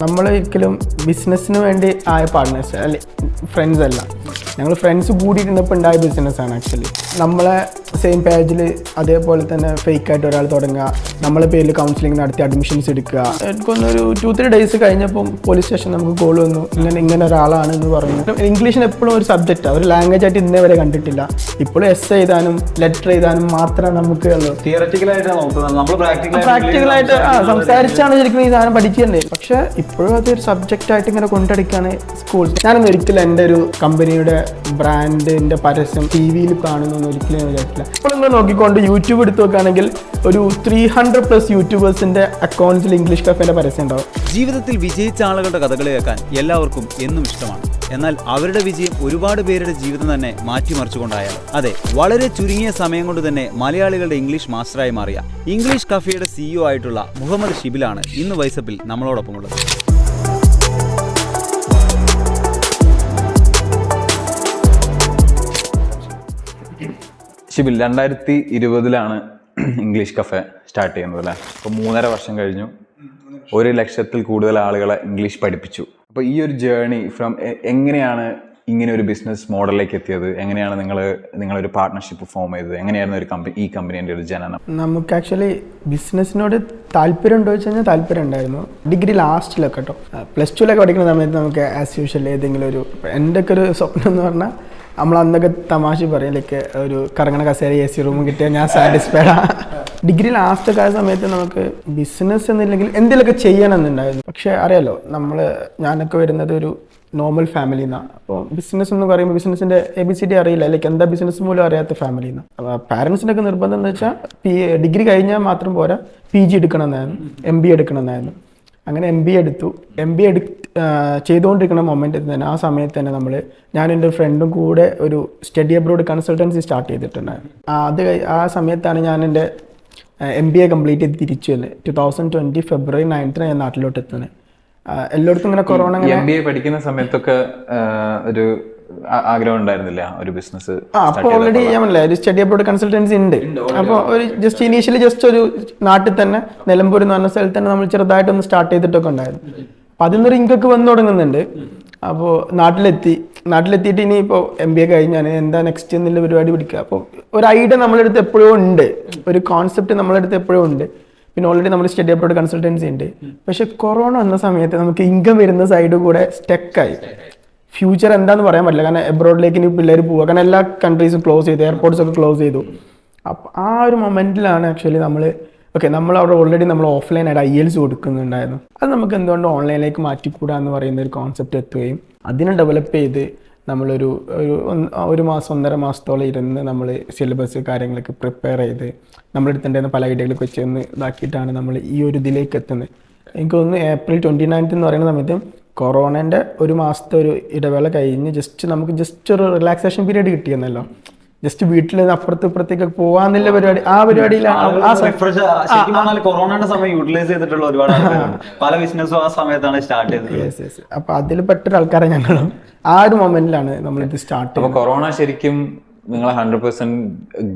നമ്മൾ ഒരിക്കലും ബിസിനസ്സിന് വേണ്ടി ആയ പാർട്ട്നേഴ്സ് അല്ലെ, ഫ്രണ്ട്സ് അല്ല. ഞങ്ങൾ ഫ്രണ്ട്സ് കൂടിയിരുന്നപ്പോൾ ഉണ്ടായ ബിസിനസ്സാണ് ആക്ച്വലി. നമ്മളെ സെയിം പേജിൽ അതേപോലെ തന്നെ ഫേക്കായിട്ട് ഒരാൾ തുടങ്ങുക, നമ്മളെ പേരിൽ കൗൺസിലിംഗ് നടത്തി അഡ്മിഷൻസ് എടുക്കുക. എനിക്കൊന്നൊരു 2-3 ഡേയ്സ് കഴിഞ്ഞപ്പം പോലീസ് സ്റ്റേഷൻ നമുക്ക് കോൾ വന്നു, ഇങ്ങനെ ഒരാളാണ് എന്ന് പറഞ്ഞു. ഇംഗ്ലീഷിന് എപ്പോഴും ഒരു സബ്ജക്റ്റാണ്, ഒരു ലാംഗ്വേജ് ആയിട്ട് ഇന്നേ വരെ കണ്ടിട്ടില്ല. ഇപ്പോഴും എസ് എഴുതാനും ലെറ്റർ എഴുതാനും മാത്രമേ നമുക്ക് ഉള്ളൂ. പ്രാക്ടിക്കലായിട്ട് സംസാരിച്ചാണ് ശരിക്കും ഈ സാധനം പഠിക്കുന്നത്. പക്ഷേ ഇപ്പോഴും അതൊരു സബ്ജക്റ്റായിട്ട് ഇങ്ങനെ കൊണ്ടടിക്കാണ് സ്കൂൾ. ഞാനൊന്നും ഒരിക്കലും എൻ്റെ ഒരു കമ്പനിയുടെ ബ്രാൻഡിൻ്റെ പരസ്യം TV-യിൽ കാണുന്നൊന്നും ഒരിക്കലും ഞാൻ വിചാരിച്ചില്ല. ഇപ്പോൾ നിങ്ങൾ നോക്കിക്കൊണ്ട് യൂട്യൂബ് എടുത്ത് നോക്കുകയാണെങ്കിൽ ഒരു 300+ യൂട്യൂബേഴ്സിൻ്റെ അക്കൗണ്ട്സിൽ ഇംഗ്ലീഷ് കഫേൻ്റെ പരസ്യം ഉണ്ടാവും. ജീവിതത്തിൽ വിജയിച്ച ആളുകളുടെ കഥകൾ കേൾക്കാൻ എല്ലാവർക്കും എന്നും ഇഷ്ടമാണ്. എന്നാൽ അവരുടെ വിജയം ഒരുപാട് പേരുടെ ജീവിതം തന്നെ മാറ്റിമറിച്ചുകൊണ്ടായാലും. അതെ, വളരെ ചുരുങ്ങിയ സമയം കൊണ്ട് തന്നെ മലയാളികളുടെ ഇംഗ്ലീഷ് മാസ്റ്ററായി മാറിയ ഇംഗ്ലീഷ് കഫേയുടെ CEO ആയിട്ടുള്ള മുഹമ്മദ് ഷിബിലാണ് ഇന്ന് വൈസപ്പിൽ നമ്മളോടൊപ്പമുള്ളത്. ഷിബിൽ 2020 ഇംഗ്ലീഷ് കഫേ സ്റ്റാർട്ട് ചെയ്യുന്നത് അല്ലേ? അപ്പോൾ 3.5 വർഷം കഴിഞ്ഞു. 1 ലക്ഷത്തിൽ കൂടുതൽ ആളുകളെ ഇംഗ്ലീഷ് പഠിപ്പിച്ചു. അപ്പോൾ ഈ ഒരു ജേർണി ഫ്രം എങ്ങനെയാണ് ഇങ്ങനെ ഒരു ബിസിനസ് മോഡലിലേക്ക് എത്തിയത്? എങ്ങനെയാണ് നിങ്ങളൊരു പാർട്ട്ണർഷിപ്പ് ഫോം ചെയ്തത്? എങ്ങനെയായിരുന്നു ഈ കമ്പനീൻ്റെ ഒരു ജനനം? നമുക്ക് ആക്ച്വലി ബിസിനസ്സിനോട് താല്പര്യം ഉണ്ടോ വെച്ച് കഴിഞ്ഞാൽ താല്പര്യം ഉണ്ടായിരുന്നു. ഡിഗ്രി ലാസ്റ്റിലൊക്കെ കേട്ടോ, +2 പഠിക്കുന്ന സമയത്ത് നമുക്ക് ആസ് യൂഷ്വൽ ഏതെങ്കിലും ഒരു, എൻ്റെ ഒക്കെ ഒരു സ്വപ്നം എന്ന് പറഞ്ഞാൽ നമ്മൾ അന്നൊക്കെ തമാശ പറയും, ലൈക്ക് ഒരു കറങ്ങണ കസേര AC റൂം കിട്ടിയാൽ ഞാൻ സാറ്റിസ്ഫൈഡാണ്. ഡിഗ്രി ലാസ്റ്റൊക്കെ ആയ സമയത്ത് നമുക്ക് ബിസിനസ് എന്നില്ലെങ്കിൽ എന്തെങ്കിലുമൊക്കെ ചെയ്യണമെന്നുണ്ടായിരുന്നു. പക്ഷേ അറിയാലോ, ഞാനൊക്കെ വരുന്നത് ഒരു നോർമൽ ഫാമിലിയിൽ നിന്നാണ്. അപ്പോൾ ബിസിനസ് എന്ന് പറയുമ്പോൾ ബിസിനസ്സിൻ്റെ ABCD അറിയില്ല, ലൈക്ക് എന്താ ബിസിനസ് പോലും അറിയാത്ത ഫാമിലിയിൽ നിന്ന്. അപ്പോൾ പാരൻസിനൊക്കെ നിർബന്ധം എന്ന് വെച്ചാൽ ഡിഗ്രി കഴിഞ്ഞാൽ മാത്രം പോരാ, PG എടുക്കണമെന്നായിരുന്നു, MBA എടുക്കണമെന്നായിരുന്നു. അങ്ങനെ MBA എടുത്തു. MBA ചെയ്തുകൊണ്ടിരിക്കുന്ന മൊമെൻറ്റിൽ തന്നെ, ആ സമയത്ത് തന്നെ ഞാൻ എൻ്റെ ഫ്രണ്ടും കൂടെ ഒരു സ്റ്റഡി അബ്രോഡ് കൺസൾട്ടൻസി സ്റ്റാർട്ട് ചെയ്തിട്ടുണ്ടായിരുന്നു. ആ സമയത്താണ് ഞാൻ എൻ്റെ MBA കംപ്ലീറ്റ് ചെയ്ത് തിരിച്ചു വന്നത്. 2020 ഫെബ്രുവരി 9 ഞാൻ നാട്ടിലോട്ട് എത്തുന്നത്. എല്ലായിടത്തും ഇങ്ങനെ കൊറോണ. MBA പഠിക്കുന്ന സമയത്തൊക്കെ ഒരു ആഗ്രഹം ഉണ്ടായിരുന്നില്ല ഒരു ബിസിനസ്? അപ്പോൾ ഓൾറെഡി ഞാൻ പറഞ്ഞില്ലേ, ഒരു സ്റ്റഡി അബ്രോഡ് കൺസൾട്ടൻസി ഉണ്ട്. അപ്പോൾ ഒരു ഇനീഷ്യലി ഒരു നാട്ടിൽ തന്നെ, നിലമ്പൂർ എന്ന് പറഞ്ഞ സ്ഥലത്ത് തന്നെ നമ്മൾ ചെറുതായിട്ടൊന്ന് സ്റ്റാർട്ട് ചെയ്തിട്ടൊക്കെ ഉണ്ടായിരുന്നു. അപ്പം അതിന്നൊരു ഇൻകൊക്കെ വന്നു തുടങ്ങുന്നുണ്ട്. അപ്പോൾ നാട്ടിലെത്തിയിട്ട് ഇനിയിപ്പോൾ MBA കഴിഞ്ഞാൽ എന്താ നെക്സ്റ്റ് എന്നുള്ള പരിപാടി പിടിക്കുക. അപ്പോൾ ഒരു ഐഡിയ നമ്മളെ അടുത്ത് എപ്പോഴും ഉണ്ട്, ഒരു കോൺസെപ്റ്റ് നമ്മളെ അടുത്ത് എപ്പോഴും ഉണ്ട്. പിന്നെ ഓൾറെഡി നമ്മൾ സ്റ്റഡി അബ്രോഡ് കൺസൾട്ടൻസി ഉണ്ട്. പക്ഷെ കൊറോണ വന്ന സമയത്ത് നമുക്ക് ഇൻകം വരുന്ന സൈഡ് കൂടെ സ്റ്റക്കായി. ഫ്യൂച്ചർ എന്താന്ന് പറയാൻ പറ്റില്ല, കാരണം എബ്രോഡിലേക്ക് ഇനി പിള്ളേർ പോവുക, കാരണം എല്ലാ കൺട്രീസും ക്ലോസ് ചെയ്തു, എയർപോർട്ട്സൊക്കെ ക്ലോസ് ചെയ്തു. അപ്പോൾ ആ ഒരു മൊമെൻറ്റിലാണ് ആക്ച്വലി നമ്മളവിടെ ഓൾറെഡി നമ്മൾ ഓഫ്ലൈനായിട്ട് IELTS കൊടുക്കുന്നുണ്ടായിരുന്നു. അത് നമുക്ക് എന്തുകൊണ്ട് ഓൺലൈനിലേക്ക് മാറ്റിക്കൂടാ എന്ന് പറയുന്ന ഒരു കോൺസെപ്റ്റ് എത്തുകയും അതിനെ ഡെവലപ്പ് ചെയ്ത് നമ്മളൊരു 1 മാസം 1.5 മാസത്തോളം ഇരുന്ന് നമ്മൾ സിലബസ് കാര്യങ്ങളൊക്കെ പ്രിപ്പയർ ചെയ്ത് നമ്മളെടുത്തിട്ടുണ്ടായിരുന്ന പല ഐഡിയകളൊക്കെ വെച്ച് ഇതാക്കിയിട്ടാണ് നമ്മൾ ഈ ഒരു ഇതിലേക്ക് എത്തുന്നത്. എനിക്ക് തോന്നുന്നു April 29 എന്ന് പറയുന്ന സമയത്ത് കൊറോണൻ്റെ 1 മാസത്തെ ഒരു ഇടവേള കഴിഞ്ഞ് നമുക്ക് ഒരു റിലാക്സേഷൻ പീരീഡ് കിട്ടിയെന്നല്ലോ. ജസ്റ്റ് വീട്ടിൽ നിന്ന് അപ്പുറത്തേക്ക് പോവാന്നുള്ള പരിപാടി, ആ പരിപാടിയിലാണ് കൊറോണയുടെ സമയം യൂട്ടിലൈസ് ചെയ്തിട്ടുള്ള ഒരുപാട് പല ബിസിനസ്സും ആ സമയത്താണ് സ്റ്റാർട്ട് ചെയ്തത്. അപ്പൊ അതിൽ പെട്ടൊരു ആൾക്കാരെ ഞങ്ങളും ആ ഒരു മൊമെന്റിലാണ് നമ്മളിത് സ്റ്റാർട്ട് ചെയ്തത്. അപ്പോൾ കൊറോണ ശരിക്കും നിങ്ങളെ 100%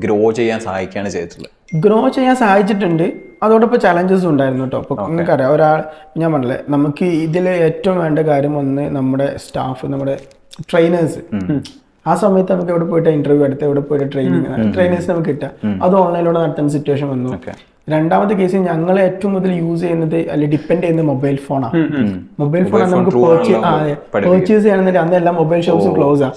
ഗ്രോ ചെയ്യാൻ സഹായിക്കുകയാണ് ചെയ്തിട്ടുള്ളത്. ഗ്രോ ചെയ്യാൻ സഹായിച്ചിട്ടുണ്ട്. അതോടൊപ്പം ചലഞ്ചസും ഉണ്ടായിരുന്നു കേട്ടോ. അപ്പോൾ നിങ്ങൾക്കറിയാം, ഞാൻ പറഞ്ഞില്ലേ, നമുക്ക് ഇതിൽ ഏറ്റവും വേണ്ട കാര്യം ഒന്ന് നമ്മുടെ സ്റ്റാഫ്, നമ്മുടെ ട്രെയിനേഴ്സ്. ആ സമയത്ത് നമുക്ക് എവിടെ പോയിട്ട് ഇന്റർവ്യൂ എടുത്ത്, എവിടെ പോയിട്ട് ട്രെയിനേഴ്സ് നമുക്ക് കിട്ടുക, അത് ഓൺലൈനിലൂടെ നടത്തുന്ന സിറ്റുവേഷൻ വന്നു. രണ്ടാമത്തെ കേസ്, ഞങ്ങൾ ഏറ്റവും കൂടുതൽ യൂസ് ചെയ്യുന്നത് അല്ലെങ്കിൽ ഡിപ്പെൻഡ് ചെയ്യുന്നത് മൊബൈൽ ഫോണാണ്. മൊബൈൽ ഫോണാണ് നമുക്ക് പർച്ചേസ് ചെയ്യണമെന്നുണ്ടെങ്കിൽ അന്ന് എല്ലാ മൊബൈൽ ഷോപ്സും ക്ലോസ് ആണ്.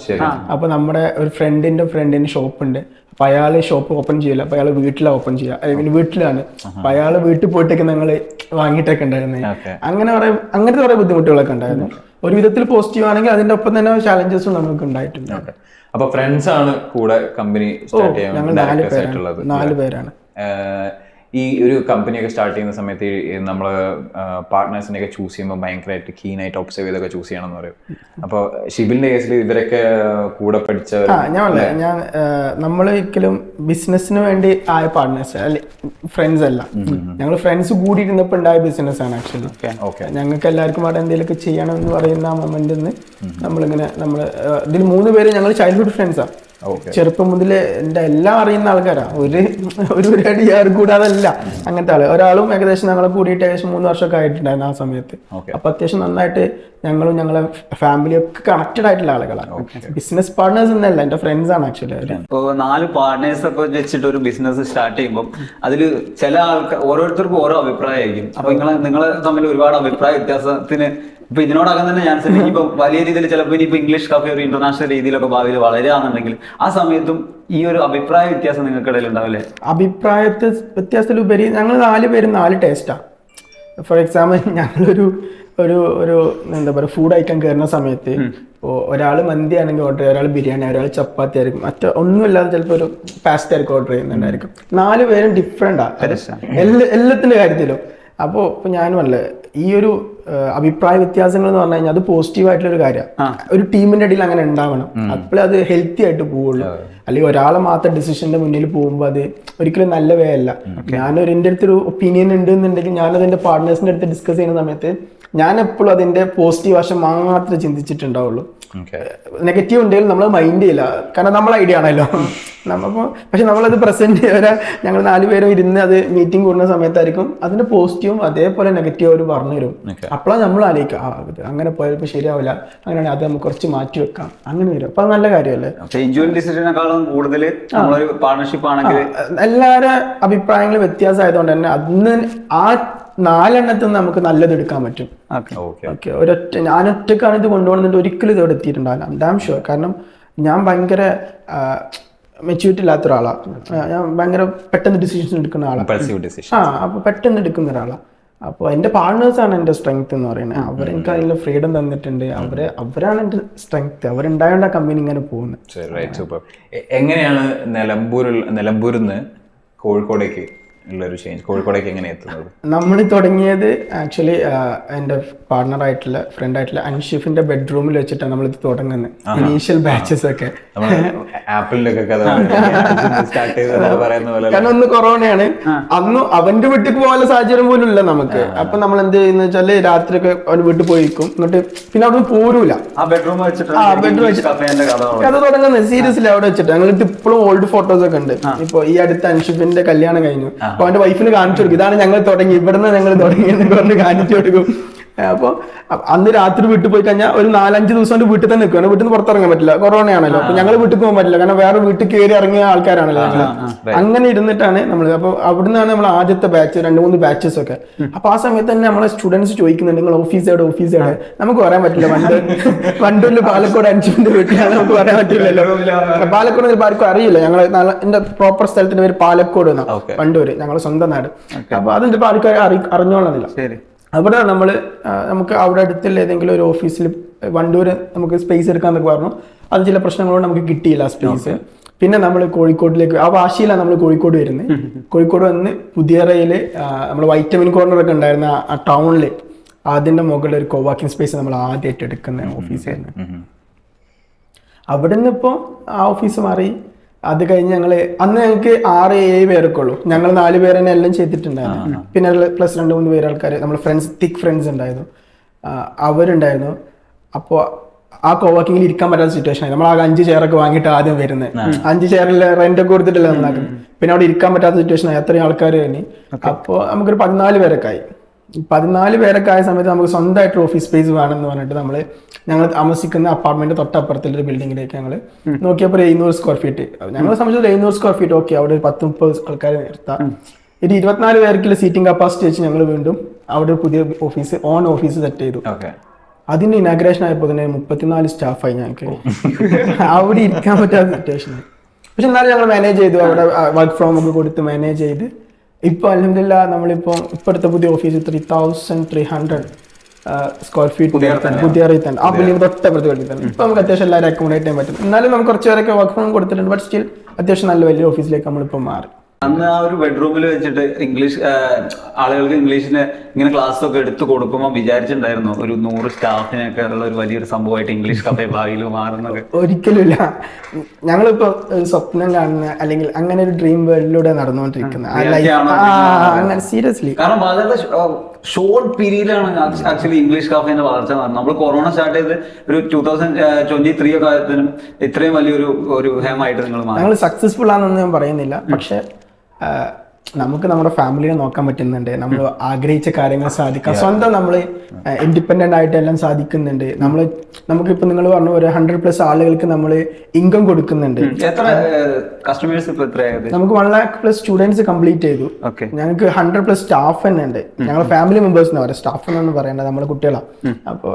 അപ്പൊ നമ്മുടെ ഒരു ഫ്രണ്ടിന്റെ ഷോപ്പ് ഉണ്ട്. അപ്പൊ അയാള് ഷോപ്പ് ഓപ്പൺ ചെയ്യില്ല, അപ്പൊ അയാൾ വീട്ടിലാണ് ഓപ്പൺ ചെയ്യുക, അല്ലെങ്കിൽ വീട്ടിലാണ്. അപ്പൊ അയാള് വീട്ടിൽ പോയിട്ടൊക്കെ ഞങ്ങൾ വാങ്ങിയിട്ടൊക്കെ ഉണ്ടായിരുന്നത്. അങ്ങനത്തെ കുറെ ബുദ്ധിമുട്ടുകളൊക്കെ ഉണ്ടായിരുന്നു. ഒരു വിധത്തിൽ പോസിറ്റീവ് ആണെങ്കിൽ അതിന്റെ ഒപ്പം തന്നെ ചാലഞ്ചസും നമുക്ക് ഉണ്ടായിട്ടുണ്ട്. അപ്പൊ ഫ്രണ്ട്സ് ആണ് കൂടെ കമ്പനി സ്റ്റാർട്ട് ചെയ്യാൻ? ഞങ്ങൾ 4 പേരാണ്. ഈ ഒരു കമ്പനിയൊക്കെ സ്റ്റാർട്ട് ചെയ്യുന്ന സമയത്ത് നമ്മൾ പാർട്ട്നേഴ്സിനെയൊക്കെ ചൂസ് ചെയ്യുമ്പോൾ ഭയങ്കരമായിട്ട് കീനായിട്ട് ഒബ്സർവ് ചെയ്തൊക്കെ ചൂസ് ചെയ്യണം എന്ന് പറയും. അപ്പോൾ ഷിബിലിന്റെ കേസിൽ ഇവരൊക്കെ കൂടെ പഠിച്ച നമ്മളൊരിക്കലും ബിസിനസ്സിന് വേണ്ടി ആയ പാർട്ട്നേഴ്സ് അല്ലെ, ഫ്രണ്ട്സ് അല്ല. ഞങ്ങൾ ഫ്രണ്ട്സ് കൂടിയിരുന്നപ്പോൾ ഉണ്ടായ ബിസിനസ്സാണ് ആക്ച്വലി. ഞങ്ങൾക്ക് എല്ലാവർക്കും അവിടെ എന്തെങ്കിലുമൊക്കെ ചെയ്യണം എന്ന് പറയുന്ന ആ മൊമെന്റിൽ നിന്ന് ഇതിൽ 3 പേര് ഞങ്ങൾ ചൈൽഡ്ഹുഡ് ഫ്രണ്ട്സാണ്. ചെറുപ്പം മുതലേ എൻ്റെ എല്ലാം അറിയുന്ന ആൾക്കാരാ. ഒരു പരിപാടി കൂടാതല്ല അങ്ങനത്തെ ആള്. ഒരാളും ഏകദേശം ഞങ്ങളെ കൂടിയിട്ട് ഏകദേശം 3 വർഷമൊക്കെ ആയിട്ടുണ്ടായിരുന്നു ആ സമയത്ത്. അപ്പൊ അത്യാവശ്യം നന്നായിട്ട് ഞങ്ങളും ഞങ്ങളെ ഫാമിലി ഒക്കെ കണക്റ്റഡ് ആയിട്ടുള്ള ആളുകളാണ്. ബിസിനസ് പാർട്ട്നേഴ്സ് എന്നല്ല, എന്റെ ഫ്രണ്ട്സ് ആണ് ആക്ച്വലി. ഇപ്പോൾ 4 പാർട്ട്നേഴ്സ് ഒക്കെ വെച്ചിട്ട് ഒരു ബിസിനസ് സ്റ്റാർട്ട് ചെയ്യുമ്പോൾ അതിൽ ചില ആൾക്കാർ ഓരോരുത്തർക്കും ഓരോ അഭിപ്രായമായിരിക്കും. അപ്പൊ നിങ്ങൾ തമ്മിൽ ഒരുപാട് അഭിപ്രായ വ്യത്യാസത്തിന് ഇപ്പൊ ഇതിനോടകം തന്നെ ഞാൻ ഇപ്പൊ വലിയ രീതിയിൽ ചിലപ്പോൾ ഇനിയിപ്പോ ഇംഗ്ലീഷ് കഫേ ഒരു ഇന്റർനാഷണൽ രീതിയിലൊക്കെ ഭാവിയിൽ വളരുകയാണെന്നുണ്ടെങ്കിൽ ആ സമയത്തും ഈ ഒരു അഭിപ്രായ വ്യത്യാസം നിങ്ങൾക്കിടയിൽ ഉണ്ടാവില്ലേ? അഭിപ്രായത്തെ വ്യത്യാസത്തിലുപരി ഞങ്ങൾ 4 പേരും 4 ടേസ്റ്റാണ്. ഫോർ എക്സാമ്പിൾ ഞങ്ങളൊരു ഒരു എന്താ പറയുക ഫുഡ് ഐറ്റം കയറുന്ന സമയത്ത് ഇപ്പോൾ ഒരാൾ മന്തി ആണെങ്കിൽ ഓർഡർ ചെയ്യുക, ഒരാൾ ബിരിയാണി, ഒരാൾ ചപ്പാത്തി ആയിരിക്കും, ഒന്നുമില്ലാതെ ചിലപ്പോൾ ഒരു പാസ്ത ആയിരിക്കും ഓർഡർ ചെയ്യുന്നുണ്ടായിരിക്കും. 4 പേരും ഡിഫറെൻ്റാണ് എല്ലാത്തിൻ്റെ കാര്യത്തിലും. അപ്പോൾ ഇപ്പൊ ഞാനും അല്ലേ ഈ ഒരു അഭിപ്രായ വ്യത്യാസങ്ങൾ എന്ന് പറഞ്ഞു കഴിഞ്ഞാൽ അത് പോസിറ്റീവായിട്ടുള്ള ഒരു കാര്യമാണ്. ഒരു ടീമിന്റെ ഇടയിൽ അങ്ങനെ ഉണ്ടാവണം, അപ്പോഴേ അത് ഹെൽത്തി ആയിട്ട് പോവുള്ളൂ. അല്ലെങ്കിൽ ഒരാളെ മാത്രം ഡിസിഷന്റെ മുന്നിൽ പോകുമ്പോൾ അത് ഒരിക്കലും നല്ല വേ അല്ല. ഞാനൊരു എൻ്റെ അടുത്തൊരു ഒപ്പീനിയൻ ഉണ്ട് എന്നുണ്ടെങ്കിൽ ഞാനത് എൻ്റെ പാർട്ട്നേഴ്സിന്റെ അടുത്ത് ഡിസ്കസ് ചെയ്യുന്ന സമയത്ത് ഞാൻ എപ്പോഴും അതിന്റെ പോസിറ്റീവ് വശം മാത്രമേ ചിന്തിച്ചിട്ടുണ്ടാവുള്ളൂ. നെഗറ്റീവ് ഉണ്ടെങ്കിൽ നമ്മൾ മൈൻഡ് ചെയ്യില്ല, കാരണം നമ്മളെ ഐഡിയ ആണല്ലോ നമ്മളിപ്പോൾ. പക്ഷെ നമ്മളത് പ്രസന്റ് ചെയ്യാൻ ഞങ്ങൾ 4 പേരും ഇരുന്ന് അത് മീറ്റിംഗ് കൂടുന്ന സമയത്തായിരിക്കും അതിന്റെ പോസിറ്റീവും അതേപോലെ നെഗറ്റീവ് അവർ പറഞ്ഞു തരും. അപ്പോഴാണ് നമ്മൾ ആലോചിക്കുക അങ്ങനെ പോയപ്പോൾ ശരിയാവില്ല, അങ്ങനെയാണെങ്കിൽ അത് നമുക്ക് കുറച്ച് മാറ്റി വെക്കാം, അങ്ങനെ വരും. അപ്പൊ അത് നല്ല കാര്യമല്ലേ. എല്ലാവരുടെ അഭിപ്രായങ്ങൾ വ്യത്യാസമായതുകൊണ്ട് തന്നെ അന്ന് ആ 4 എണ്ണത്തിൽ നിന്ന് നമുക്ക് നല്ലത് എടുക്കാൻ പറ്റും. ഞാൻ ഒറ്റക്കാണ് ഇത് കൊണ്ടുപോകുന്നുണ്ട് ഒരിക്കലും ഇതോടെ എത്തിയിട്ടുണ്ടാവില്ല, ഡാം ഷുവർ. കാരണം ഞാൻ ഭയങ്കര മെച്യൂരിറ്റി ഇല്ലാത്ത ഒരാളാണ്. ഞാൻ ഭയങ്കര പെട്ടെന്ന് ഡിസിഷൻസ് എടുക്കുന്ന ആളാണ്. അപ്പൊ പെട്ടെന്ന് എടുക്കുന്ന ഒരാളാണ്. അപ്പോൾ എൻ്റെ പാർട്ട്നേഴ്സാണ് എൻ്റെ സ്ട്രെങ്ത് എന്ന് പറയുന്നത്. അവരെനിക്ക് അതിനുള്ള ഫ്രീഡം തന്നിട്ടുണ്ട്. അവരാണ് എൻ്റെ സ്ട്രെങ്ത്. അവരുണ്ടായോണ്ട് ആ കമ്പനി ഇങ്ങനെ പോകുന്നത്. എങ്ങനെയാണ് നിലമ്പൂരിൽ നിന്ന് കോഴിക്കോടേക്ക് ഉള്ളൊരു ചേഞ്ച്, കോഴിക്കോടേക്ക് എങ്ങനെ എത്തുന്നത്? നമ്മൾ തുടങ്ങിയത് ആക്ച്വലി എൻ്റെ പാർട്ട്ണറായിട്ടുള്ള ഫ്രണ്ടായിട്ടുള്ള അൻഷിഫിന്റെ ബെഡ്റൂമിൽ വെച്ചിട്ടാണ് നമ്മൾ ഇത് തുടങ്ങുന്നത്. ഇനീഷ്യൽ ബാച്ചസ് ഒക്കെ കാരണം ഒന്ന് കൊറോണയാണ്, അന്ന് അവന്റെ വീട്ടിൽ പോകാനുള്ള സാഹചര്യം പോലും ഇല്ല നമുക്ക്. അപ്പൊ നമ്മൾ എന്ത് ചെയ്യുന്ന വെച്ചാല് രാത്രി ഒക്കെ അവൻ വീട്ടിൽ പോയിരിക്കും, എന്നിട്ട് പിന്നെ അവിടെ പോരൂല. ബെഡ്റൂം വെച്ചിട്ട് കഥ തുടങ്ങുന്നത് സീരിയസ്ലി അവിടെ വെച്ചിട്ട്. ഞങ്ങൾക്ക് ഇപ്പോഴും ഓൾഡ് ഫോട്ടോസ് ഒക്കെ ഉണ്ട്. ഇപ്പൊ ഈ അടുത്ത അൻഷിഫിന്റെ കല്യാണം കഴിഞ്ഞു, അപ്പൊ അവന്റെ വൈഫിന് കാണിച്ചു കൊടുക്കും, ഇതാണ് ഞങ്ങൾ തുടങ്ങി, ഇവിടുന്ന് ഞങ്ങൾ തുടങ്ങി എന്നൊക്കെ പറഞ്ഞ് കാണിച്ചു കൊടുക്കും. അപ്പോൾ അന്ന് രാത്രി വീട്ടിൽ പോയി കഴിഞ്ഞാൽ ഒരു 4-5 ദിവസം കൊണ്ട് വീട്ടിൽ തന്നെ നിൽക്കുകയാണ്. വീട്ടിൽ നിന്ന് പുറത്തിറങ്ങാൻ പറ്റില്ല, കൊറോണയാണല്ലോ. അപ്പൊ ഞങ്ങൾ വീട്ടിൽ പോകാൻ പറ്റില്ല, കാരണം വേറെ വീട്ടിൽ കയറി ഇറങ്ങിയ ആൾക്കാരാണല്ലോ. അങ്ങനെ ഇരുന്നിട്ടാണ് നമ്മൾ. അപ്പൊ അവിടുന്നാണ് നമ്മൾ ആദ്യത്തെ ബാച്ച്, 2-3 ബാച്ചസ് ഒക്കെ. അപ്പൊ ആ സമയത്ത് തന്നെ നമ്മളെ സ്റ്റുഡൻസ് ചോദിക്കുന്നുണ്ട് നിങ്ങൾ ഓഫീസ് എവിടെ. നമുക്ക് പറയാൻ പറ്റില്ല. വണ്ടൂരിൽ പാലക്കോട് അൻഷിഫിന്റെ വീട്ടിലാണ്, നമുക്ക് പറയാൻ പറ്റില്ലല്ലോ. പാലക്കോട് ആർക്കും അറിയില്ല. ഞങ്ങൾ എന്റെ പ്രോപ്പർ സ്ഥലത്തിന്റെ പേര് പാലക്കോട് എന്നാണ്, വണ്ടൂര് ഞങ്ങളുടെ സ്വന്തം നാട്. അപ്പൊ അതിന്റെ ഇപ്പൊ ആൾക്കാർ അറിഞ്ഞോളന്നില്ല. അവിടെ നമുക്ക് അവിടെ അടുത്തുള്ള ഏതെങ്കിലും ഒരു ഓഫീസിൽ വണ്ടൂര് നമുക്ക് സ്പേസ് എടുക്കാന്നൊക്കെ പറഞ്ഞു. അത് ചില പ്രശ്നങ്ങളോട് നമുക്ക് കിട്ടിയില്ല സ്പേസ്. പിന്നെ നമ്മൾ കോഴിക്കോടിലേക്ക്, ആ വാശിയിലാണ് നമ്മൾ കോഴിക്കോട് വരുന്നത്. കോഴിക്കോട് വന്ന് പുതിയറയില് നമ്മൾ വൈറ്റമിൻ കോർണർ ഒക്കെ ഉണ്ടായിരുന്ന ആ ടൗണില് അതിന്റെ മുകളിൽ ഒരു കോവാക്കിംഗ് സ്പേസ് നമ്മൾ ആദ്യമായിട്ട് എടുക്കുന്ന ഓഫീസായിരുന്നു. അവിടെ നിന്ന് ഇപ്പോൾ ആ ഓഫീസ് മാറി. അത് കഴിഞ്ഞ് അന്ന് ഞങ്ങൾക്ക് 6-7 പേരൊക്കെ ഉള്ളൂ. ഞങ്ങൾ 4 പേര് തന്നെ എല്ലാം ചെയ്തിട്ടുണ്ടായിരുന്നു. പിന്നെ പ്ലസ് 2-3 പേര് ആൾക്കാർ നമ്മൾ ഫ്രണ്ട്സ്, തിക് ഫ്രണ്ട്സ് ഉണ്ടായിരുന്നു, അവരുണ്ടായിരുന്നു. അപ്പോൾ ആ കോവാക്കിങ്ങിൽ ഇരിക്കാൻ പറ്റാത്ത സിറ്റുവേഷൻ ആയി. നമ്മൾ ആ 5 ചെയറൊക്കെ വാങ്ങിയിട്ട് ആദ്യം വരുന്നത്, 5 ചെയറിൽ റെന്റ് ഒക്കെ കൊടുത്തിട്ടല്ലേ നന്നാക്കുന്നത്. പിന്നെ അവിടെ ഇരിക്കാൻ പറ്റാത്ത സിറ്റുവേഷൻ ആയി, അത്രയും ആൾക്കാർ കഴിഞ്ഞ്. അപ്പോൾ നമുക്കൊരു 14 പേരൊക്കെ ആയി. 14 പേരൊക്കെ ആയ സമയത്ത് നമുക്ക് സ്വന്തമായിട്ട് ഓഫീസ് സ്പേസ് വേണമെന്ന് പറഞ്ഞിട്ട് ഞങ്ങൾ താമസിക്കുന്ന അപ്പാർട്ട്മെന്റ് തൊട്ടപ്പുറത്തുള്ള ഒരു ബിൽഡിങ്ങിലേക്ക് ഞങ്ങൾ നോക്കിയപ്പോൾ 700 സ്ക്വയർ ഫീറ്റ്. ഞങ്ങളെ സംബന്ധിച്ച് 700 സ്ക്വയർ ഫീറ്റ് ഓക്കെ, അവിടെ 10-30 ആൾക്കാരെ നിർത്താം. ഇത് 24 പേർക്കുള്ള സീറ്റിംഗ് കപ്പാസിറ്റി വെച്ച് ഞങ്ങൾ വീണ്ടും അവിടെ പുതിയ ഓഫീസ്, ഓഫീസ് സെറ്റ് ചെയ്തു. അതിന്റെ ഇനാഗ്രേഷൻ ആയപ്പോൾ തന്നെ 34 സ്റ്റാഫായി ഞങ്ങൾക്ക്. അവിടെ ഇരിക്കാൻ പറ്റാത്ത സിറ്റുവേഷൻ. പക്ഷെ എന്നാലും ഞങ്ങൾ മാനേജ് ചെയ്തു, അവിടെ വർക്ക് ഫ്രോം ഒക്കെ കൊടുത്ത് മാനേജ് ചെയ്ത്. ഇപ്പൊ അൽഹംദുലില്ലാ നമ്മളിപ്പോ ഇപ്പോഴത്തെ പുതിയ ഓഫീസ് 3300 സ്ക്വയർ ഫീറ്റ് പുതിയ തന്നെ ആ ബിൽഡിംഗ് തൊട്ടപ്പുറത്ത് വേണ്ടി തന്നെ. ഇപ്പൊ നമുക്ക് അത്യാവശ്യം എല്ലാവരും അക്കോമഡേറ്റ് ചെയ്യാൻ പറ്റും. എന്നാലും നമുക്ക് കുറച്ച് പേരൊക്കെ വർക്ക് ഫ്രോം കൊടുത്തിട്ടുണ്ട്. ബട്ട് സ്റ്റിൽ അത്യാവശ്യം നല്ല വലിയ ഓഫീസിലേക്ക് നമ്മളിപ്പോൾ മാറി. അന്ന് ആ ഒരു ബെഡ്റൂമിൽ വെച്ചിട്ട് ആളുകൾക്ക് ഇംഗ്ലീഷിന് ഇങ്ങനെ ക്ലാസ് ഒക്കെ എടുത്തു കൊടുക്കുമ്പോൾ വിചാരിച്ചിട്ടുണ്ടായിരുന്നു ഒരു 100 സ്റ്റാഫിനൊക്കെ ഉള്ള ഒരു വലിയൊരു സംഭവമായിട്ട് ഇംഗ്ലീഷ് കഫേ ഭാവിയിൽ മാറുന്നത്? ഒരിക്കലും ഇല്ല. ഞങ്ങളിപ്പോ സ്വപ്നം കാണുന്ന അല്ലെങ്കിൽ അങ്ങനെ ഒരു ഡ്രീം വേൾഡിലൂടെ നടന്നുകൊണ്ടിരിക്കുന്ന സീരിയസ്ലി. കാരണം വളരെ ഷോർട്ട് പീരീഡിലാണ് ആക്ച്വലി ഇംഗ്ലീഷ് കഫേന്റെ വളർച്ച നടന്നത്. നമ്മൾ കൊറോണ സ്റ്റാർട്ട് ചെയ്ത് ഒരു 2023 ഒക്കെ ആയതിനും ഇത്രയും വലിയൊരു ഹേമായിട്ട് നിങ്ങൾ മാറി. ഞങ്ങൾ സക്സസ്ഫുൾ ആണെന്ന് ഞാൻ പറയുന്നില്ല, പക്ഷെ നമുക്ക് നമ്മുടെ ഫാമിലിയെ നോക്കാൻ പറ്റുന്നുണ്ട്, നമ്മൾ ആഗ്രഹിച്ച കാര്യങ്ങൾ സാധിക്കാം, സ്വന്തം നമ്മൾ ഇൻഡിപെൻഡന്റ് ആയിട്ട് എല്ലാം സാധിക്കുന്നുണ്ട്. നമുക്കിപ്പോൾ നിങ്ങൾ പറഞ്ഞു ഒരു 100+ ആളുകൾക്ക് നമ്മൾ ഇൻകം കൊടുക്കുന്നുണ്ട്. എത്ര കസ്റ്റമേഴ്സ് ഇപ്പൊ എത്രയായത്? നമുക്ക് 1 lakh+ സ്റ്റുഡൻസ് കംപ്ലീറ്റ് ചെയ്തു. ഞങ്ങൾക്ക് 100+ സ്റ്റാഫ് തന്നെ ഉണ്ട്. ഞങ്ങൾ ഫാമിലി മെമ്പേഴ്സ് എന്ന് പറയാം, സ്റ്റാഫ് എന്നൊന്നും പറയണ്ട, നമ്മുടെ കുട്ടികളാണ്. അപ്പോൾ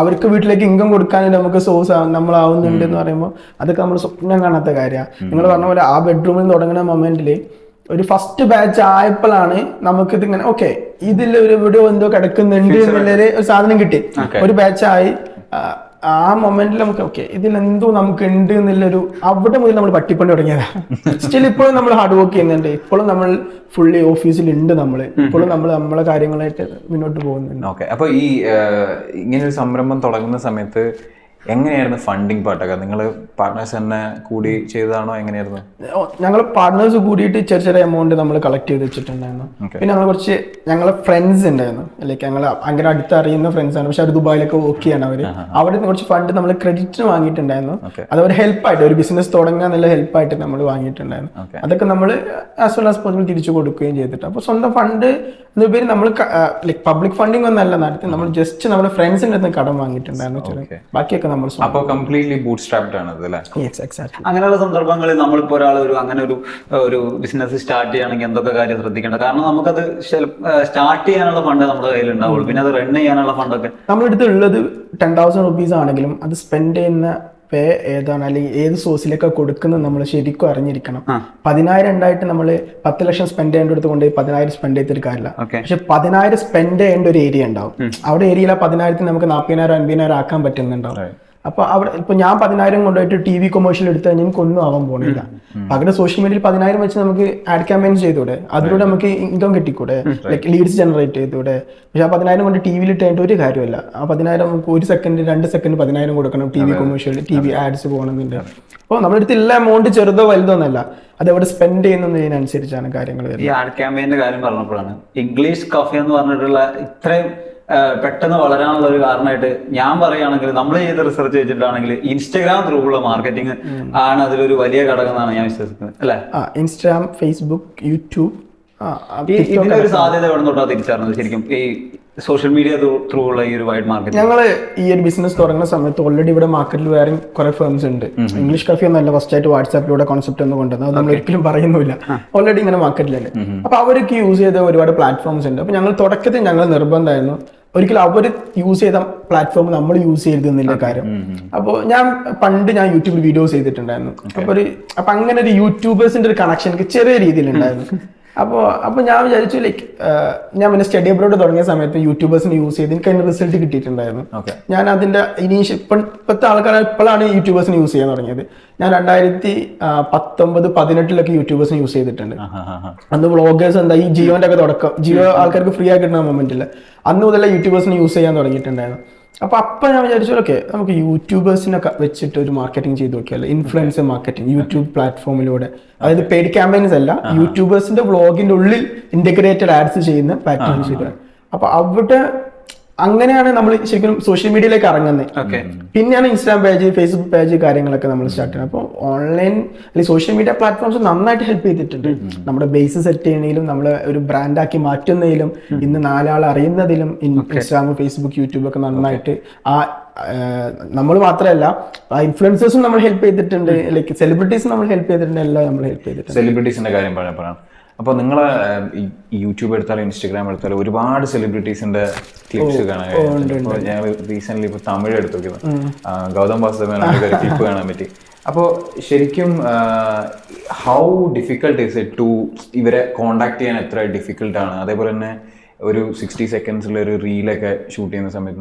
അവർക്ക് വീട്ടിലേക്ക് ഇൻകം കൊടുക്കാൻ നമുക്ക് സോഴ്സ് നമ്മളാവുന്നുണ്ട് എന്ന് പറയുമ്പോൾ അതൊക്കെ നമ്മൾ സ്വപ്നം കാണാത്ത കാര്യമാണ്. നിങ്ങൾ പറഞ്ഞ പോലെ ആ ബെഡ്റൂമിൽ തുടങ്ങുന്ന മൊമെന്റിൽ ഒരു ഫസ്റ്റ് ബാച്ച് ആയപ്പോഴാണ് നമുക്കിത് ഇങ്ങനെ ഓക്കെ ഇതിൽ ഒരു എവിടെയോ എന്തോ കിടക്കുന്നുണ്ട് എന്നുള്ളൊരു ഒരു സാധനം കിട്ടി. ഒരു ബാച്ചായി ആ മൊമെന്റിൽ നമുക്ക് ഓക്കെ ഇതിലെന്തോ നമുക്ക് ഉണ്ട് എന്നുള്ളൊരു അവിടെ മുതൽ നമ്മൾ പട്ടിപ്പണി തുടങ്ങിയതാണ്. സ്റ്റിൽ ഇപ്പോഴും നമ്മൾ ഹാർഡ് വർക്ക് ചെയ്യുന്നുണ്ട്, ഇപ്പോഴും നമ്മൾ ഫുള്ളി ഓഫീസിലുണ്ട്, ഇപ്പോഴും നമ്മൾ നമ്മളെ കാര്യങ്ങളായിട്ട് മുന്നോട്ട് പോകുന്നുണ്ട്. ഓക്കെ, അപ്പോൾ ഈ ഇങ്ങനെ ഒരു സംരംഭം തുടങ്ങുന്ന സമയത്ത് എങ്ങനെയായിരുന്നു ഫണ്ടിങ് പാർട്ടൊക്കെ? നിങ്ങൾ പാർട്ട്നേഴ്സ് തന്നെ കൂടി ചെയ്തതാണോ, എങ്ങനെയായിരുന്നു? ഞങ്ങൾ പാർട്ട്നേഴ്സ് കൂടിയിട്ട് ചെറിയ എമൗണ്ട് നമ്മൾ കളക്ട് ചെയ്ത് വെച്ചിട്ടുണ്ടായിരുന്നു. പിന്നെ ഞങ്ങളെ ഫ്രണ്ട്സ് ഉണ്ടായിരുന്നു, ലൈക്ക് ഞങ്ങൾ അങ്ങനെ അടുത്ത് അറിയുന്ന ഫ്രണ്ട്സ് ആണ്, പക്ഷെ അവർ ദുബായിലൊക്കെ വർക്ക് ചെയ്യണം. അവിടെ നിന്ന് കുറച്ച് ഫണ്ട് നമ്മൾ ക്രെഡിറ്റിന് വാങ്ങിയിട്ടുണ്ടായിരുന്നു. അത് ഒരു ഹെൽപ്പായിട്ട്, ഒരു ബിസിനസ് തുടങ്ങാൻ നല്ല ഹെൽപ്പായിട്ട് നമ്മൾ വാങ്ങിയിട്ടുണ്ടായിരുന്നു. അതൊക്കെ നമ്മൾ ആസ് വെൽ ആസ് പോസിബിൾ തിരിച്ചു കൊടുക്കുകയും ചെയ്തിട്ട്. അപ്പോൾ സ്വന്തം ഫണ്ട് എന്നുപരി നമ്മൾ ലൈക്ക് പബ്ലിക് ഫണ്ടിങ് ഒന്നല്ല നടത്തി, നമ്മൾ ജസ്റ്റ് നമ്മുടെ ഫ്രണ്ട്സിൻ്റെ അടുത്ത് കടം വാങ്ങിയിട്ടുണ്ടായിരുന്നു. ബാക്കിയൊക്കെ അപ്പോൾ കംപ്ലീറ്റ്ലി ബൂട്ട്സ്ട്രാപ്ഡ് ആണ് അതല്ലേ? അങ്ങനെയുള്ള സന്ദർഭങ്ങളിൽ നമ്മളിപ്പോ ഒരാൾ അങ്ങനെ ഒരു ബിസിനസ് സ്റ്റാർട്ട് ചെയ്യുകയാണെങ്കിൽ എന്തൊക്കെ കാര്യം ശ്രദ്ധിക്കേണ്ടത്? കാരണം നമുക്കത് സ്റ്റാർട്ട് ചെയ്യാനുള്ള ഫണ്ട് നമ്മുടെ കയ്യിൽ ഉണ്ടാവുള്ളൂ, പിന്നെ അത് റൺ ചെയ്യാനുള്ള ഫണ്ടൊക്കെ നമ്മുടെ അടുത്ത് ഉള്ളത് 10,000 rupees ആണെങ്കിലും അത് സ്പെൻഡ് ചെയ്യുന്ന പേ ഏതാണ് അല്ലെങ്കിൽ ഏത് സോഴ്സിലേക്കാണ് കൊടുക്കുന്നത് നമ്മൾ ശരിക്കും അറിഞ്ഞിരിക്കണം. 10,000 ഉണ്ടായിട്ട് നമ്മൾ 10 ലക്ഷം സ്പെൻഡ് ചെയ്യേണ്ടത് കൊണ്ട് 10,000 സ്പെൻഡ് ചെയ്തിട്ട് കാര്യമില്ല. പക്ഷെ 10,000 സ്പെൻഡ് ചെയ്യേണ്ട ഒരു ഏരിയ ഉണ്ടാവും. അവിടെ ഏരിയയിൽ 10,000 നമുക്ക് 40,000 50,000 ആക്കാൻ പറ്റുന്നുണ്ടാവും. അപ്പൊ അവിടെ ഇപ്പൊ ഞാൻ 10,000 കൊണ്ടുപോയിട്ട് TV കൊമേഴ്ഷ്യൽ എടുത്തു കഴിഞ്ഞാൽ എനിക്കൊന്നും ആവാൻ പോണില്ല. പകരം സോഷ്യൽ മീഡിയയിൽ 10,000 വെച്ച് നമുക്ക് ആഡ് ക്യാമ്പയിൻസ് ചെയ്തൂടെ, അതിലൂടെ നമുക്ക് ഇൻകം കിട്ടിക്കൂടെ, ലൈക്ക് ലീഡ്സ് ജനറേറ്റ് ചെയ്തൂടെ. പക്ഷെ ആ 10,000 കൊണ്ട് TV ഇട്ടേണ്ട ഒരു കാര്യമല്ല. ആ 10,000 നമുക്ക് 1 സെക്കൻഡ് 2 സെക്കൻഡ് 10,000 കൊടുക്കണം TV കൊമേഴ്ഷ്യൽ, TV ആഡ്സ് പോകണമെന്നുണ്ട്. അപ്പോൾ നമ്മുടെ അടുത്ത് എല്ലാ എമൗണ്ട് ചെറുതോ വലുതോ എന്നല്ല, അത് എവിടെ സ്പെൻഡ് ചെയ്യുന്നതിനനുസരിച്ചാണ് കാര്യങ്ങൾ വരുന്നത്. ഈ ആഡ് ക്യാമ്പയിന്റെ കാര്യം പറഞ്ഞപ്പോഴാണ് ഇംഗ്ലീഷ് കഫേ എന്ന് പറഞ്ഞിട്ടുള്ള ഇത്രയും പെട്ടെന്ന് വളരാനുള്ള ഒരു കാരണമായിട്ട് ഞാൻ പറയുകയാണെങ്കിൽ, നമ്മൾ ചെയ്ത റിസർച്ച് വെച്ചിട്ടാണെങ്കിൽ ഇൻസ്റ്റാഗ്രാം ത്രൂ ഉള്ള മാർക്കറ്റിംഗ് ആണ് അതിലൊരു വലിയ ഘടകം എന്നാണ് ഞാൻ വിശ്വസിക്കുന്നത്, അല്ലെ? ഇൻസ്റ്റാഗ്രാം, ഫേസ്ബുക്ക്, യൂട്യൂബ്, ഇതിന്റെ ഒരു സാധ്യത എവിടെ നിന്നോട്ടാണ് തിരിച്ചറിഞ്ഞത് ശരിക്കും ഈ സോഷ്യൽ മീഡിയ ത്രൂ ഉള്ള ഈ ഒരു വൈഡ് മാർക്കറ്റ്? ഞങ്ങൾ ഈ ഒരു ബിസിനസ് തുടങ്ങുന്ന സമയത്ത് ഓൾറെഡി ഇവിടെ മാർക്കറ്റിൽ വേറെ കുറെ ഫേംസ് ഉണ്ട്. ഇംഗ്ലീഷ് കഫേ എന്നല്ല ഫസ്റ്റ് ആയിട്ട് വാട്സാപ്പിലൂടെ കോൺസെപ്റ്റ് ഒന്നും കൊണ്ടുവന്നത്, അത് നമ്മൾ ഒരിക്കലും പറയുന്നില്ല. ഓൾറെഡി ഇങ്ങനെ മാർക്കറ്റിലുണ്ട്. അപ്പൊ അവർക്ക് യൂസ് ചെയ്ത ഒരുപാട് പ്ലാറ്റ്ഫോംസ് ഉണ്ട്. അപ്പൊ ഞങ്ങൾ തുടക്കത്തിൽ ഞങ്ങൾ നിർബന്ധമായിരുന്നു ഒരിക്കലും അവർ യൂസ് ചെയ്ത പ്ലാറ്റ്ഫോം നമ്മൾ യൂസ് ചെയ്തിരുന്നില്ല കാര്യം. അപ്പോൾ പണ്ട് ഞാൻ യൂട്യൂബിൽ വീഡിയോസ് ചെയ്തിട്ടുണ്ടായിരുന്നു. അപ്പൊ അങ്ങനെ ഒരു യൂട്യൂബേഴ്സിന്റെ ഒരു കണക്ഷൻ എനിക്ക് ചെറിയ രീതിയിലുണ്ടായിരുന്നു. അപ്പോൾ ഞാൻ വിചാരിച്ചു ലൈക്ക് ഞാൻ പിന്നെ സ്റ്റഡി അബ്രോഡ് തുടങ്ങിയ സമയത്ത് യൂട്യൂബേഴ്സിന് യൂസ് ചെയ്ത് എനിക്ക് അതിന്റെ റിസൾട്ട് കിട്ടിയിട്ടുണ്ടായിരുന്നു. ഞാൻ അതിന്റെ ഇപ്പോഴത്തെ ആൾക്കാർ ഇപ്പോഴാണ് യൂട്യൂബേഴ്സിന് യൂസ് ചെയ്യാൻ തുടങ്ങിയത്. ഞാൻ 2019-18 യൂട്യൂബേഴ്സിന് യൂസ് ചെയ്തിട്ടുണ്ട്. അന്ന് വ്ളോഗേഴ്സ് എന്താ ഈ ജിയോന്റെ ഒക്കെ തുടക്കം, ജിയോ ആൾക്കാർക്ക് ഫ്രീ ആയി കിട്ടുന്ന മൊമെന്റിൽ അന്ന് മുതലേ യൂട്യൂബേഴ്സിന് യൂസ് ചെയ്യാൻ തുടങ്ങിയിട്ടുണ്ടായിരുന്നു. അപ്പൊ ഞാൻ വിചാരിച്ചു ഓക്കെ നമുക്ക് യൂട്യൂബേഴ്സിനൊക്കെ വെച്ചിട്ട് ഒരു മാർക്കറ്റിംഗ് ചെയ്ത് നോക്കിയല്ലോ, ഇൻഫ്ലുവൻസർ മാർക്കറ്റിംഗ് യൂട്യൂബ് പ്ലാറ്റ്ഫോമിലൂടെ. അതായത് പെയ്ഡ് ക്യാമ്പയിൻസ് അല്ല, യൂട്യൂബേഴ്സിന്റെ വ്ളോഗിന്റെ ഉള്ളിൽ ഇന്റഗ്രേറ്റഡ് ആഡ്സ് ചെയ്യുന്ന പ്ലാറ്റ്ഫോം ചെയ്തത്. അപ്പൊ അവിടെ അങ്ങനെയാണ് നമ്മൾ ശരിക്കും സോഷ്യൽ മീഡിയയിലേക്ക് ഇറങ്ങുന്നത്. പിന്നെയാണ് ഇൻസ്റ്റാഗ്രാം പേജ്, ഫേസ്ബുക്ക് പേജ് കാര്യങ്ങളൊക്കെ നമ്മൾ സ്റ്റാർട്ട് ചെയ്യുന്നത്. അപ്പോൾ ഓൺലൈൻ അല്ലെങ്കിൽ സോഷ്യൽ മീഡിയ പ്ലാറ്റ്ഫോംസ് നന്നായിട്ട് ഹെൽപ്പ് ചെയ്തിട്ടുണ്ട്. നമ്മുടെ ബേസ് സെറ്റ് ചെയ്യുന്നതിലും നമ്മളെ ഒരു ബ്രാൻഡാക്കി മാറ്റുന്നതിലും ഇന്ന് 4 ആൾ അറിയുന്നതിലും ഇൻസ്റ്റാഗ്രാം, ഫേസ്ബുക്ക്, യൂട്യൂബ് ഒക്കെ നന്നായിട്ട് നമ്മൾ മാത്രമല്ല ഇൻഫ്ലുവൻസേഴ്സും നമ്മൾ ഹെൽപ്പ് ചെയ്തിട്ടുണ്ട്, ലൈക്ക് സെലിബ്രിറ്റീസും നമ്മൾ ഹെൽപ്പ് ചെയ്തിട്ടുണ്ട്, എല്ലാം നമ്മൾ ഹെൽപ്പ് ചെയ്തിട്ടുണ്ട്. സെലിബ്രിറ്റീസിന്റെ കാര്യം പറയാം. അപ്പോൾ നിങ്ങൾ യൂട്യൂബ് എടുത്താലും ഇൻസ്റ്റാഗ്രാം എടുത്താലും ഒരുപാട് സെലിബ്രിറ്റീസിന്റെ ക്ലിപ്സ് കാണാൻ കഴിയും. ഞാൻ റീസെന്റ് ഇപ്പോൾ തമിഴ് എടുത്തു നോക്കിയത്, ഗൗതം വാസുദേവന്റെ ക്ലിപ്പ് കാണാൻ പറ്റി. അപ്പോൾ ശരിക്കും how difficult is it to ഇവരെ കോണ്ടാക്ട് ചെയ്യാൻ എത്ര ഡിഫിക്കൽട്ടാണ്? അതേപോലെ തന്നെ ഒരു 60 സെക്കൻഡ്സിലെ ഒരു റീലൊക്കെ ഷൂട്ട് ചെയ്യുന്ന സമയത്ത്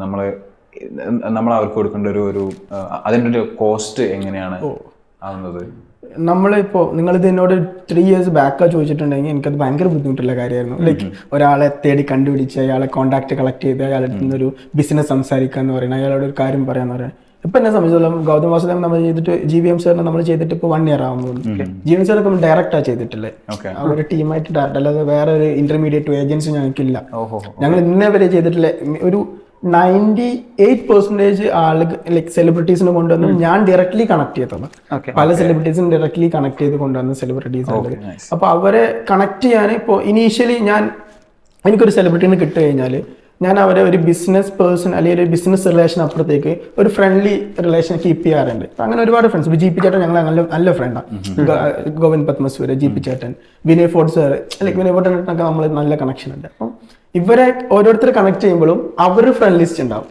നമ്മൾ അവർക്ക് കൊടുക്കേണ്ട ഒരു അതിൻ്റെ ഒരു കോസ്റ്റ് എങ്ങനെയാണ് ആവുന്നത്? നമ്മളിപ്പോൾ നിങ്ങളിത് എന്നോട് 3 years ബാക്കാ ചോദിച്ചിട്ടുണ്ടെങ്കിൽ എനിക്കത് ഭയങ്കര ബുദ്ധിമുട്ടുള്ള കാര്യമായിരുന്നു. ലൈക്ക് ഒരാളെ തേടി കണ്ടുപിടിച്ച് അയാളെ കോൺടാക്ട് കളക്ട് ചെയ്ത് അയാളുടെ നിന്നൊരു ബിസിനസ് സംസാരിക്കുക എന്ന് പറയുന്നത്, അയാളോട് ഒരു കാര്യം പറയാന്ന് പറയുന്നത് ഇപ്പൊ എന്നെ സംബന്ധിച്ചിടത്തോളം ഗൗതം വാസുദേവൻ നമ്മൾ ചെയ്തിട്ട് GVM സാറിനെ നമ്മൾ ചെയ്തിട്ട് ഇപ്പൊ 1 year ആവുന്നു. GVM സാറൊക്കെ ഡയറക്റ്റാ ചെയ്തിട്ടില്ലേ, അവരുടെ ടീമായിട്ട് ഡയറക്റ്റ്, അല്ലാതെ വേറെ ഒരു ഇന്റർമീഡിയറ്റ് ഏജൻസി ഞങ്ങൾക്കില്ല. ഞങ്ങൾ ഇന്നേ വരെ ചെയ്തിട്ടില്ല. ഒരു 98% ആളുകൾ ലൈക് സെലിബ്രിറ്റീസിനെ കൊണ്ടുവന്ന് ഞാൻ ഡയറക്ട്ലി കണക്ട് ചെയ്തത്. പല സെലിബ്രിറ്റീസിനും ഡയറക്ട്ലി കണക്ട് ചെയ്ത് കൊണ്ടുവന്ന സെലിബ്രിറ്റീസ് ആണ്. അപ്പൊ അവരെ കണക്ട് ചെയ്യാൻ ഇപ്പോൾ ഇനീഷ്യലി എനിക്കൊരു സെലിബ്രിറ്റീനെ കിട്ടി കഴിഞ്ഞാൽ ഞാൻ അവരെ ഒരു ബിസിനസ് പേഴ്സൺ അല്ലെങ്കിൽ ഒരു ബിസിനസ് റിലേഷൻ അപ്പുറത്തേക്ക് ഒരു ഫ്രണ്ട്ലി റിലേഷൻ കീപ്പ് ചെയ്യാറുണ്ട്. അങ്ങനെ ഒരുപാട് ഫ്രണ്ട്സ്. GP ചേട്ടൻ ഞങ്ങൾ നല്ല ഫ്രണ്ടാണ്. ഗോവിന്ദ് പത്മസൂര്, GP ചേട്ടൻ, വിനയ് ഫോർട്ട് സാർ, ലൈക്ക് വിനയ് ഫോർട്ടിനൊക്കെ നമ്മൾ നല്ല കണക്ഷൻ ഉണ്ട്. അപ്പം ഇവരെ ഓരോരുത്തർ കണക്ട് ചെയ്യുമ്പോഴും അവർ ഫ്രണ്ട് ലിസ്റ്റ് ഉണ്ടാവും.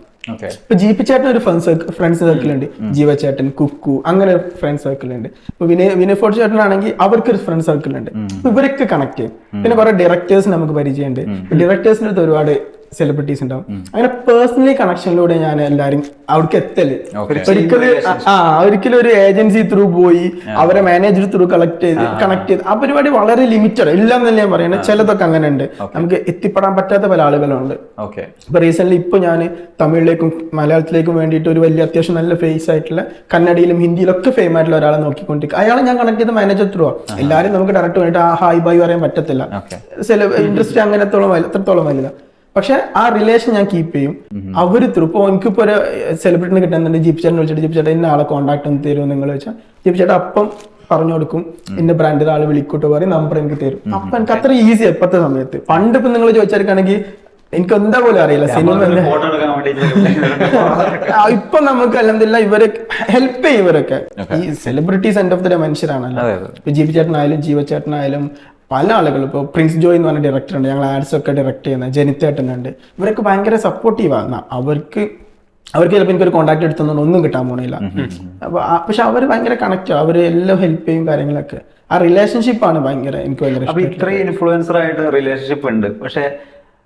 ഇപ്പൊ GP ചേട്ടൻ ഒരു ഫ്രണ്ട് സർക്കിൾ ഉണ്ട്, ജീവ ചേട്ടൻ, കുക്കു, അങ്ങനെ ഫ്രണ്ട് സർക്കിൾ ഉണ്ട്. ഇപ്പൊ വിനയ് ഫോർട്ട് ചേട്ടനാണെങ്കിൽ അവർക്കൊരു ഫ്രണ്ട് സർക്കിൾ ഉണ്ട്. ഇവരൊക്കെ കണക്ട് ചെയ്യും. പിന്നെ കുറെ ഡയറക്ടേഴ്സ് നമുക്ക് പരിചയമുണ്ട്. ഡയറക്ടേഴ്സിന്റെ അടുത്ത് ഒരുപാട് സെലിബ്രിറ്റീസ് ഉണ്ടാവും. അങ്ങനെ പേഴ്സണലി കണക്ഷനിലൂടെ ഞാൻ എല്ലാരും അവിടേക്ക് എത്തല്. ഒരിക്കലും ഒരു ഏജൻസി ത്രൂ പോയി അവരെ മാനേജർ ത്രൂ കണക്ട് ചെയ്ത് ആ പരിപാടി വളരെ ലിമിറ്റഡ് ഇല്ലെന്നല്ലേ ഞാൻ പറയുന്നത്. ചിലതൊക്കെ അങ്ങനെ ഉണ്ട്, നമുക്ക് എത്തിപ്പെടാൻ പറ്റാത്ത പല ആളുകളുണ്ട്. ഇപ്പൊ റീസെന്റ് ഇപ്പൊ ഞാൻ തമിഴിലേക്കും മലയാളത്തിലേക്കും വേണ്ടിയിട്ട് ഒരു വലിയ അത്യാവശ്യം നല്ല ഫേസ് ആയിട്ടുള്ള കന്നഡയിലും ഹിന്ദിയിലും ഒക്കെ ഫെയിം ആയിട്ടുള്ള ഒരാളെ നോക്കിക്കൊണ്ടിരിക്കും. അയാളെ ഞാൻ കണക്ട് ചെയ്ത മാനേജർ ത്രൂ ആണ്. എല്ലാവരും നമുക്ക് ഡയറക്റ്റ് വേണ്ടിയിട്ട് ഹായ് ബൈ പറയാൻ പറ്റത്തില്ല. ഇൻഡസ്ട്രി അങ്ങനെ എത്രത്തോളം വലുതാ. പക്ഷെ ആ റിലേഷൻ ഞാൻ കീപ്പ് ചെയ്യും. അവര് ത്രൂ ഇപ്പൊ എനിക്കിപ്പോ ഒരു സെലിബ്രിറ്റിനെ കിട്ടുന്നുണ്ട്, GP ചേട്ടൻ വിളിച്ചിട്ട് GP ചേട്ടൻ ഇന്ന ആളെ കോൺടാക്ട് ഒന്ന് തരുമോ നിങ്ങൾ വെച്ചാൽ GP ചേട്ടൻ അപ്പം പറഞ്ഞു കൊടുക്കും, ഇന്ന ബ്രാൻഡിൽ ആള് വിളിക്കൂട്ട് പറയും, നമ്പർ എനിക്ക് തരും. അപ്പൊ എനിക്ക് അത്ര ഈസി ഇപ്പത്തെ സമയത്ത്. പണ്ട് ഇപ്പൊ നിങ്ങൾ ചോദിച്ചെടുക്കുകയാണെങ്കിൽ എനിക്ക് എന്താ പോലും അറിയില്ല സിനിമ. ഇപ്പൊ നമുക്ക് അല്ലെന്നില്ല ഇവരെ ഹെൽപ്പ് ചെയ്യും. ഇവരൊക്കെ ഈ celebrities end of the day മനുഷ്യരാണല്ലോ. GP ചേട്ടനായാലും ജീവ ചേട്ടനായാലും പല ആളുകളും. ഇപ്പോൾ പ്രിൻസ് ജോയ് എന്ന് പറഞ്ഞ ഡയറക്ടർ ഉണ്ട്, ഞങ്ങൾ ആഡ്സ് ഒക്കെ ഡയറക്ട് ചെയ്യുന്ന ജനിത്തേട്ടനുണ്ട്. ഇവരൊക്കെ ഭയങ്കര സപ്പോർട്ടീവാണ്. അവർക്ക് ചിലപ്പോൾ എനിക്കൊരു കോൺടാക്ട് എടുത്തൊന്നും ഒന്നും കിട്ടാൻ പോണില്ല. അപ്പൊ പക്ഷെ അവർ ഭയങ്കര കണക്ട്, അവർ എല്ലാം ഹെൽപ്പ് ചെയ്യും കാര്യങ്ങളൊക്കെ. ആ റിലേഷൻഷിപ്പാണ് ഭയങ്കര എനിക്ക് ഭയങ്കര. അപ്പൊ ഇത്രയും ഇൻഫ്ലുവൻസർ ആയിട്ട് റിലേഷൻഷിപ്പ് ഉണ്ട്, പക്ഷെ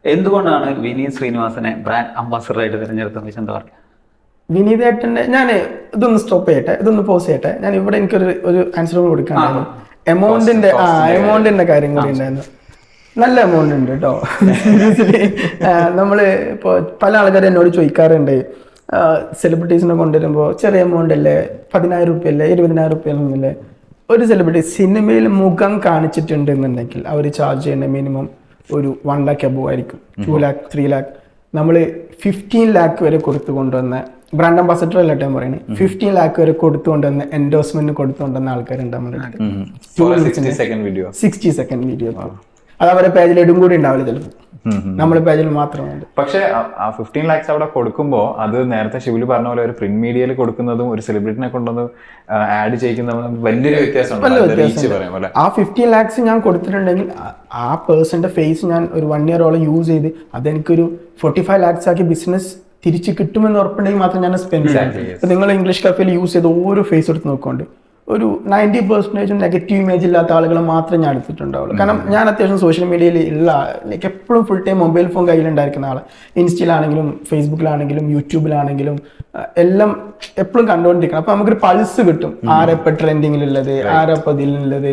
എന്തുകൊണ്ടാണ് വിനീത് ശ്രീനിവാസനെ ബ്രാൻഡ് അംബാസഡർ ആയിട്ട് തിരഞ്ഞെടുത്തത്? എന്താ പറയുക? വിനീതേട്ടന്റെ ഞാൻ ഇതൊന്ന് സ്റ്റോപ്പ് ചെയ്യട്ടെ, ഇതൊന്ന് പോസ് ചെയ്യട്ടെ. ഞാൻ ഇവിടെ എനിക്കൊരു ആൻസർ കൊടുക്കാനായിരുന്നു. എമൗണ്ടിന്റെ കാര്യം കൂടി ഉണ്ടായിരുന്നു. നല്ല എമൗണ്ട് ഉണ്ട് കേട്ടോ. നമ്മള് ഇപ്പോൾ പല ആൾക്കാരും എന്നോട് ചോദിക്കാറുണ്ട്, സെലിബ്രിറ്റീസിനെ കൊണ്ടുവരുമ്പോൾ ചെറിയ എമൗണ്ട് അല്ലേ, 10,000 രൂപ അല്ലേ, 20,000 രൂപ ഒന്നുമില്ലേ. ഒരു സെലിബ്രിറ്റി സിനിമയിൽ മുഖം കാണിച്ചിട്ടുണ്ട് എന്നുണ്ടെങ്കിൽ അവർ ചാർജ് ചെയ്യുന്ന മിനിമം ഒരു 1 lakh above ആയിരിക്കും. 2 lakh 3 lakh. നമ്മൾ 15 lakh വരെ കൊടുത്തു കൊണ്ടുവന്ന ബ്രാൻഡ് അംബാസഡർ അല്ലാട്ട് ഞാൻ പറയുന്നത്, 15 lakh വരെ കൊടുത്തുകൊണ്ടുവന്ന എൻഡോഴ്സ്മെന്റ് കൊടുത്തുകൊണ്ടുവന്ന ആൾക്കാരുണ്ട് നമ്മുടെ അടുത്ത്. 60 സെക്കൻഡ് വീഡിയോ. അത് അവരുടെ പേജിൽ ഇടും കൂടി ഉണ്ടാവില്ല ചിലപ്പോൾ, നമ്മുടെ പേജിൽ മാത്രമാണ്. പക്ഷെ ആ 15 lakhs അവിടെ കൊടുക്കുമ്പോൾ അത് നേരത്തെ ശിവലി പറഞ്ഞ പോലെ ഒരു പ്രിന്റ് മീഡിയയിൽ കൊടുക്കുന്നതും ഒരു സെലിബ്രിറ്റിനെ കൊണ്ടുവന്ന് ആഡ് ചെയ്യുന്നതും വലിയൊരു വ്യത്യാസമുണ്ട്. ആ 15 lakhs ഞാൻ കൊടുത്തിട്ടുണ്ടെങ്കിൽ ആ പേഴ്സന്റെ ഫേസ് ഞാൻ ഒരു 1 year യൂസ് ചെയ്ത് അതെനിക്കൊരു 45 lakhs ആക്കി ബിസിനസ് തിരിച്ച് കിട്ടുമെന്ന് ഉറപ്പുണ്ടെങ്കിൽ മാത്രം ഞാൻ സ്പെൻഡ് ചെയ്യാം. ഇപ്പൊ നിങ്ങൾ ഇംഗ്ലീഷ് കഫേയിൽ യൂസ് ചെയ്ത് ഓരോ ഫേസ് എടുത്ത് നോക്കുന്നുണ്ട്, ഒരു 90% നെഗറ്റീവ് ഇമേജ് ഇല്ലാത്ത ആളുകളെ മാത്രമേ ഞാൻ എടുത്തിട്ടുണ്ടാവുള്ളൂ. കാരണം ഞാൻ അത്യാവശ്യം സോഷ്യൽ മീഡിയയിൽ ഉള്ള ലൈക്ക് എപ്പോഴും ഫുൾ ടൈം മൊബൈൽ ഫോൺ കയ്യിലുണ്ടായിരിക്കുന്ന ആൾ. ഇൻസ്റ്റയിലാണെങ്കിലും ഫേസ്ബുക്കിലാണെങ്കിലും യൂട്യൂബിലാണെങ്കിലും എല്ലാം എപ്പോഴും കണ്ടുകൊണ്ടിരിക്കണം. അപ്പൊ നമുക്കൊരു പൾസ് കിട്ടും, ആരെപ്പോൾ ട്രെൻഡിങ്ങിലുള്ളത്, ആരെപ്പോൾ ഇതിലുള്ളത്,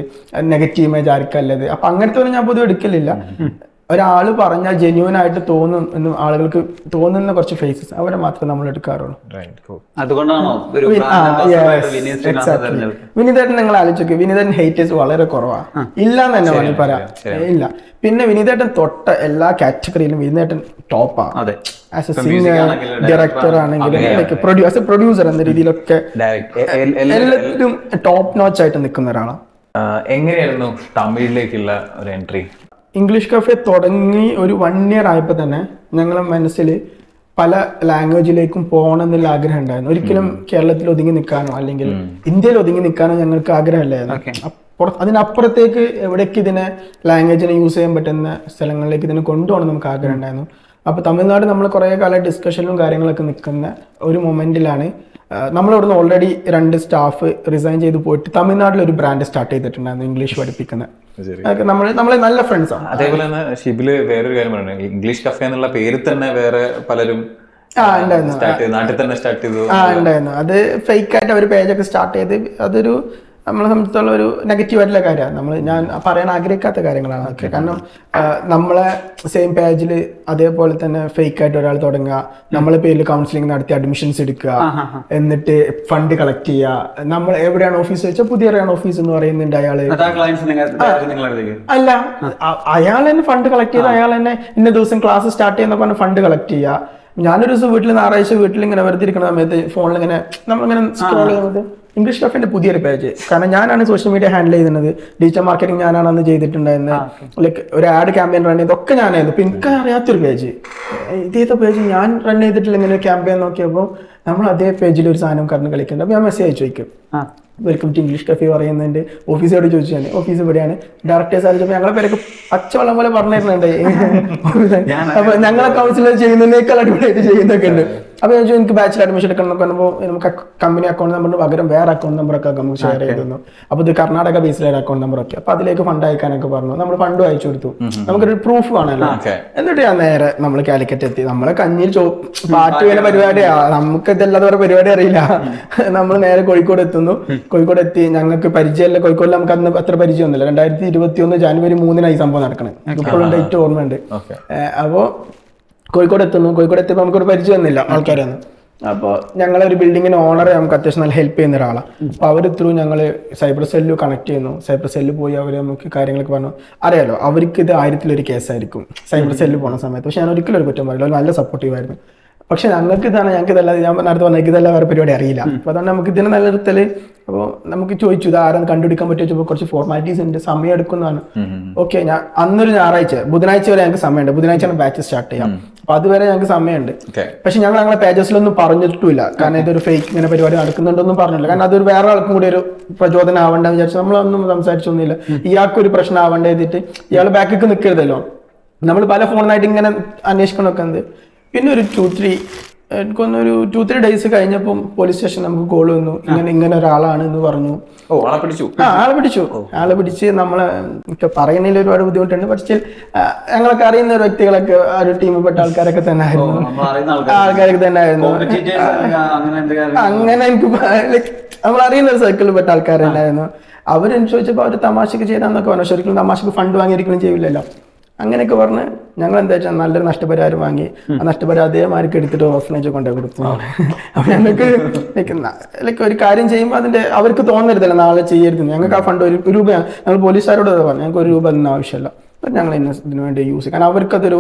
നെഗറ്റീവ് ഇമേജ് ആർക്കല്ലത്. അപ്പൊ അങ്ങനത്തെ ഞാൻ പൊതുവെ എടുക്കലില്ല. ഒരാൾ പറഞ്ഞാൽ ജെന്യൂൻ ആയിട്ട് തോന്നുന്നു, ആളുകൾക്ക് തോന്നുന്ന കുറച്ച് ഫേസസ് അവരെ മാത്രമേ നമ്മൾ എടുക്കാറുള്ളൂ. വിനീതേട്ടൻ നിങ്ങൾ ആലോചിച്ചു, വിനീതേട്ടൻ ഹേറ്റേഴ്സ് വളരെ കുറവാണ്, ഇല്ലാന്ന് തന്നെ വേണമെങ്കിൽ പറയാം. ഇല്ല. പിന്നെ വിനീതേട്ടൻ തൊട്ട എല്ലാ കാറ്റഗറിയിലും വിനീതേട്ടൻ ടോപ്പാണ്. ആസ് എ സിംഗർ, ഡയറക്ടർ ആണെങ്കിലും പ്രൊഡ്യൂസർ എന്ന രീതിയിലൊക്കെ എല്ലാത്തിലും ടോപ്പ് നോച്ച് ആയിട്ട് നിൽക്കുന്ന ഒരാളാണ്. എങ്ങനെയായിരുന്നു തമിഴിലേക്കുള്ള ഒരു എൻട്രി? ഇംഗ്ലീഷ് കഫേ തുടങ്ങി ഒരു 1 year ആയപ്പോൾ തന്നെ ഞങ്ങളുടെ മനസ്സിൽ പല ലാംഗ്വേജിലേക്കും പോകണം എന്നുള്ള ആഗ്രഹം ഉണ്ടായിരുന്നു. ഒരിക്കലും കേരളത്തിൽ ഒതുങ്ങി നിൽക്കാനോ അല്ലെങ്കിൽ ഇന്ത്യയിൽ ഒതുങ്ങി നിൽക്കാനോ ഞങ്ങൾക്ക് ആഗ്രഹമില്ലായിരുന്നു. അതിനപ്പുറത്തേക്ക് എവിടേക്ക് ഇതിനെ ലാംഗ്വേജിനെ യൂസ് ചെയ്യാൻ പറ്റുന്ന സ്ഥലങ്ങളിലേക്ക് ഇതിനെ കൊണ്ടുപോകണം നമുക്ക് ആഗ്രഹം ഉണ്ടായിരുന്നു. അപ്പോൾ തമിഴ്നാട് നമ്മൾ കുറേ കാലം ഡിസ്കഷനിലും കാര്യങ്ങളൊക്കെ നിൽക്കുന്ന ഒരു മൊമെന്റിലാണ് നമ്മളിവിടുന്ന് ഓൾറെഡി 2 സ്റ്റാഫ് റിസൈൻ ചെയ്ത് പോയിട്ട് തമിഴ്നാട്ടിൽ ഒരു ബ്രാൻഡ് സ്റ്റാർട്ട് ചെയ്തിട്ടുണ്ടായിരുന്നു ഇംഗ്ലീഷ് പഠിപ്പിക്കുന്ന. നമ്മളെ നല്ല ഫ്രണ്ട്സാണ്. അതേപോലെ തന്നെ ഷിബില് വേറൊരു കാര്യം പറയുന്നത്, ഇംഗ്ലീഷ് കഫേ എന്നുള്ള പേര് തന്നെ വേറെ പലരും നാട്ടിൽ തന്നെ സ്റ്റാർട്ട് ചെയ്തു. ഉണ്ടായിരുന്നു. അത് ഫേക്ക് ആയിട്ട് അവർ പേജൊക്കെ സ്റ്റാർട്ട് ചെയ്ത് അതൊരു നമ്മളെ സംബന്ധിച്ചുള്ള ഒരു നെഗറ്റീവായിട്ടുള്ള കാര്യമാണ്. ഞാൻ പറയാൻ ആഗ്രഹിക്കാത്ത കാര്യങ്ങളാണ് അതൊക്കെ. കാരണം നമ്മളെ സെയിം പേജിൽ അതേപോലെ തന്നെ ഫേക്ക് ആയിട്ട് ഒരാൾ തുടങ്ങുക, നമ്മളെ പേരിൽ കൗൺസിലിംഗ് നടത്തി അഡ്മിഷൻസ് എടുക്കുക, എന്നിട്ട് ഫണ്ട് കളക്ട് ചെയ്യുക. നമ്മൾ എവിടെയാണ് ഓഫീസ് വെച്ചാൽ പുതിയ ഓഫീസ് എന്ന് പറയുന്നുണ്ട് അയാള്. അല്ല, അയാൾ തന്നെ ഫണ്ട് കളക്ട് ചെയ്ത് അയാൾ തന്നെ ഇന്ന ദിവസം ക്ലാസ് സ്റ്റാർട്ട് ചെയ്യുന്ന പറഞ്ഞ ഫണ്ട് കളക്ട് ചെയ്യുക. ഞാനൊരു ദിവസം ഞായറാഴ്ച വീട്ടിൽ ഇങ്ങനെ വെറുതെ ഇരിക്കുന്ന സമയത്ത് ഫോണിൽ ഇങ്ങനെ നമ്മളിങ്ങനെ സ്ക്രോൾ ചെയ്യുന്നത് ഇംഗ്ലീഷ് കഫേന്റെ പുതിയൊരു പേജ്. കാരണം ഞാനാണ് സോഷ്യൽ മീഡിയ ഹാൻഡിൽ ചെയ്യുന്നത്, ഡിജിറ്റൽ മാർക്കറ്റിംഗ് ഞാനാണ് അന്ന് ചെയ്തിട്ടുണ്ടായിരുന്നത്. ലൈക്ക് ഒരു ആഡ് ക്യാമ്പയിൻ റൺ ചെയ്തൊക്കെ ഞാനായിരുന്നു. ഇപ്പൊ എനിക്ക് അറിയാത്തൊരു പേജ്, ഇതേത്തെ പേജ് ഞാൻ റൺ ചെയ്തിട്ടില്ല. ഇങ്ങനെ ക്യാമ്പയിൻ നോക്കിയപ്പോൾ നമ്മൾ അതേ പേജിൽ ഒരു സാധനം കറണ്ട് കളിക്കുന്നുണ്ട്. അപ്പോൾ ഞാൻ മെസ്സേജ് അയച്ചു ചോദിക്കും, വെൽക്കം ടു ഇംഗ്ലീഷ് കഫേ പറയുന്നുണ്ട്. ഓഫീസോട് ചോദിച്ചു, ഞാൻ ഓഫീസ് ഇവിടെയാണ്. ഡയറക്ടേഴ്സ് അറിയിച്ചപ്പോൾ ഞങ്ങളെ പേരൊക്കെ പച്ചവെള്ളം പോലെ പറഞ്ഞിരുന്നുണ്ട്. അപ്പൊ ഞങ്ങളെ കൗൺസിലർ ചെയ്യുന്നതിനേക്കാൾ അടിപൊളിയായിട്ട് ചെയ്യുന്നൊക്കെ ഉണ്ട്. അപ്പൊ ഞാൻ ചോദിച്ചു, എനിക്ക് ബാച്ചിലർ അഡ്മിഷൻ എടുക്കണം എന്നൊക്കെ പറയുമ്പോൾ നമുക്ക് കമ്പനി അക്കൗണ്ട് നമ്പറിന് പകരം വേറെ അക്കൗണ്ട് നമ്പറൊക്കെ നമുക്ക് ഷെയർ ചെയ്തിരുന്നു. അപ്പൊ ഇത് കർണാടക ബേസിലായ അക്കൗണ്ട് നമ്പറൊക്കെ. അപ്പൊ അതിലേക്ക് ഫണ്ട് അയക്കാനൊക്കെ പറഞ്ഞു. നമ്മൾ ഫണ്ട് അയച്ചു കൊടുത്തു. നമുക്കൊരു പ്രൂഫ് വേണമല്ലോ. എന്നിട്ട് ഞാൻ നേരെ നമ്മൾ കാലിക്കറ്റ് എത്തി. നമ്മളെ കഞ്ഞിയിൽ പാട്ട് വേല പരിപാടിയാ, നമുക്ക് ഇതല്ലാതെ വേറെ പരിപാടി അറിയില്ല. നമ്മൾ നേരെ കോഴിക്കോട് എത്തുന്നു. കോഴിക്കോട് എത്തി. ഞങ്ങൾക്ക് പരിചയമല്ല, കോഴിക്കോടിൽ നമുക്ക് അന്ന് അത്ര പരിചയമൊന്നുമില്ല. 2021 ജനുവരി 3 സംഭവം നടക്കണത്. ഇപ്പോഴും ഡേറ്റ് ഓർമ്മയുണ്ട്. അപ്പോ കോഴിക്കോട് എത്തുന്നു. കോഴിക്കോട് എത്തിയപ്പോൾ നമുക്കൊരു പരിചയമൊന്നുമില്ല ആൾക്കാരൊന്നും. അപ്പോൾ ഞങ്ങളൊരു ബിൽഡിങ്ങിന് ഓണറെ നമുക്ക് അത്യാവശ്യം നല്ല ഹെൽപ്പ് ചെയ്യുന്ന ഒരാളാണ്. അപ്പോൾ അവർ ത്രൂ ഞങ്ങൾ സൈബർ സെല്ലിൽ കണക്ട് ചെയ്യുന്നു. സൈബർ സെല്ലിൽ പോയി അവർ നമുക്ക് കാര്യങ്ങളൊക്കെ പറഞ്ഞു. അറിയാലോ, അവർക്ക് ഇത് 1000-1 കേസായിരിക്കും സൈബർ സെല്ലിൽ പോകുന്ന സമയത്ത്. പക്ഷെ ഞാൻ ഒരിക്കലും ഒരു കുറ്റം പറയില്ല, നല്ല സപ്പോർട്ടീവായിരുന്നു. പക്ഷെ ഞങ്ങൾക്ക് ഇതാണ്, ഞങ്ങൾക്ക് ഇതല്ലാതെ ഞാൻ നേരത്തെ പറഞ്ഞാൽ ഇതല്ല വേറെ പരിപാടി അറിയില്ല. അപ്പോൾ അതുകൊണ്ട് നമുക്ക് ഇതിനെ നിലനിർത്തൽ. അപ്പോൾ നമുക്ക് ചോദിച്ചു ഇത് ആരാന്ന് കണ്ടുപിടിക്കാൻ പറ്റുമോ ചോദിച്ചപ്പോൾ കുറച്ച് ഫോർമാലിറ്റീസ് ഉണ്ട്, സമയം എടുക്കുന്നതാണ്. ഓക്കെ, ഞാൻ അന്നൊരു ഞായറാഴ്ച ബുധനാഴ്ച വരെ ഞങ്ങൾക്ക് സമയമുണ്ട്. ബുധനാഴ്ചയാണ് ബാച്ച് സ്റ്റാർട്ട് ചെയ്യാം. അപ്പൊ അതുവരെ ഞങ്ങൾക്ക് സമയമുണ്ട്. പക്ഷെ ഞങ്ങളെ പേജസിലൊന്നും പറഞ്ഞിട്ടില്ല. കാരണം ഇതൊരു ഫേക്ക് ഇങ്ങനെ പരിപാടി നടക്കുന്നുണ്ടോന്നും പറഞ്ഞില്ല. കാരണം അതൊരു വേറെ ആൾക്കും കൂടി ഒരു പ്രചോദനം ആവണ്ടെന്ന് വിചാരിച്ചു നമ്മളൊന്നും സംസാരിച്ചൊന്നുമില്ല. ഇയാൾക്കൊരു പ്രശ്നം ആവണ്ട ചെയ്തിട്ട് ഇയാൾ ബാക്കിക്ക് നിൽക്കരുതല്ലോ. നമ്മൾ പല ഫോണിനായിട്ട് ഇങ്ങനെ അന്വേഷിക്കണമൊക്കെ ഉണ്ട്. പിന്നെ ഒരു 2-3 ഡേയ്സ് കഴിഞ്ഞപ്പം പോലീസ് സ്റ്റേഷൻ നമുക്ക് കോൾ വന്നു, ഇങ്ങനെ ഒരാളാണ് എന്ന് പറഞ്ഞു. ആളെ പിടിച്ച് നമ്മളെ പറയുന്നതിൽ ഒരുപാട് ബുദ്ധിമുട്ടുണ്ട്. പക്ഷേ ഞങ്ങളൊക്കെ അറിയുന്ന ഒരു വ്യക്തികളൊക്കെ ആ ഒരു ടീമിൽപ്പെട്ട ആൾക്കാരൊക്കെ തന്നെ ആയിരുന്നു. അങ്ങനെ എനിക്ക് നമ്മൾ അറിയുന്ന ഒരു സർക്കിളിൽപ്പെട്ട ആൾക്കാർ തന്നെയായിരുന്നു. അവരെന്ന് ചോദിച്ചപ്പോൾ അവർ തമാശക്ക് ചെയ്താന്നൊക്കെ പറഞ്ഞു. ശരിക്കും തമാശക്ക് ഫണ്ട് വാങ്ങിയിരിക്കണം ചെയ്യില്ലല്ലോ. അങ്ങനെയൊക്കെ പറഞ്ഞ് ഞങ്ങൾ എന്താ വെച്ചാൽ നല്ലൊരു നഷ്ടപരിഹാരം വാങ്ങി. ആ നഷ്ടപരിഹാരം അതേമാർക്ക് എടുത്തിട്ട് ഓർഫനേജ് കൊണ്ടുപോയി കൊടുത്തു. അപ്പൊ ഞങ്ങൾക്ക് ലൈക്ക് ഒരു കാര്യം ചെയ്യുമ്പോൾ അതിന്റെ അവർക്ക് തോന്നരുതല്ലോ നാളെ ചെയ്യരുത്. ഞങ്ങൾക്ക് ആ ഫണ്ട് 1 രൂപ ഞങ്ങൾ പോലീസുകാരോട് പറഞ്ഞു, ഞങ്ങൾക്ക് 1 രൂപ ഒന്നും ആവശ്യമില്ല. ഞങ്ങൾ ഇതിനു വേണ്ടി യൂസ് ചെയ്യും. കാരണം അവർക്കതൊരു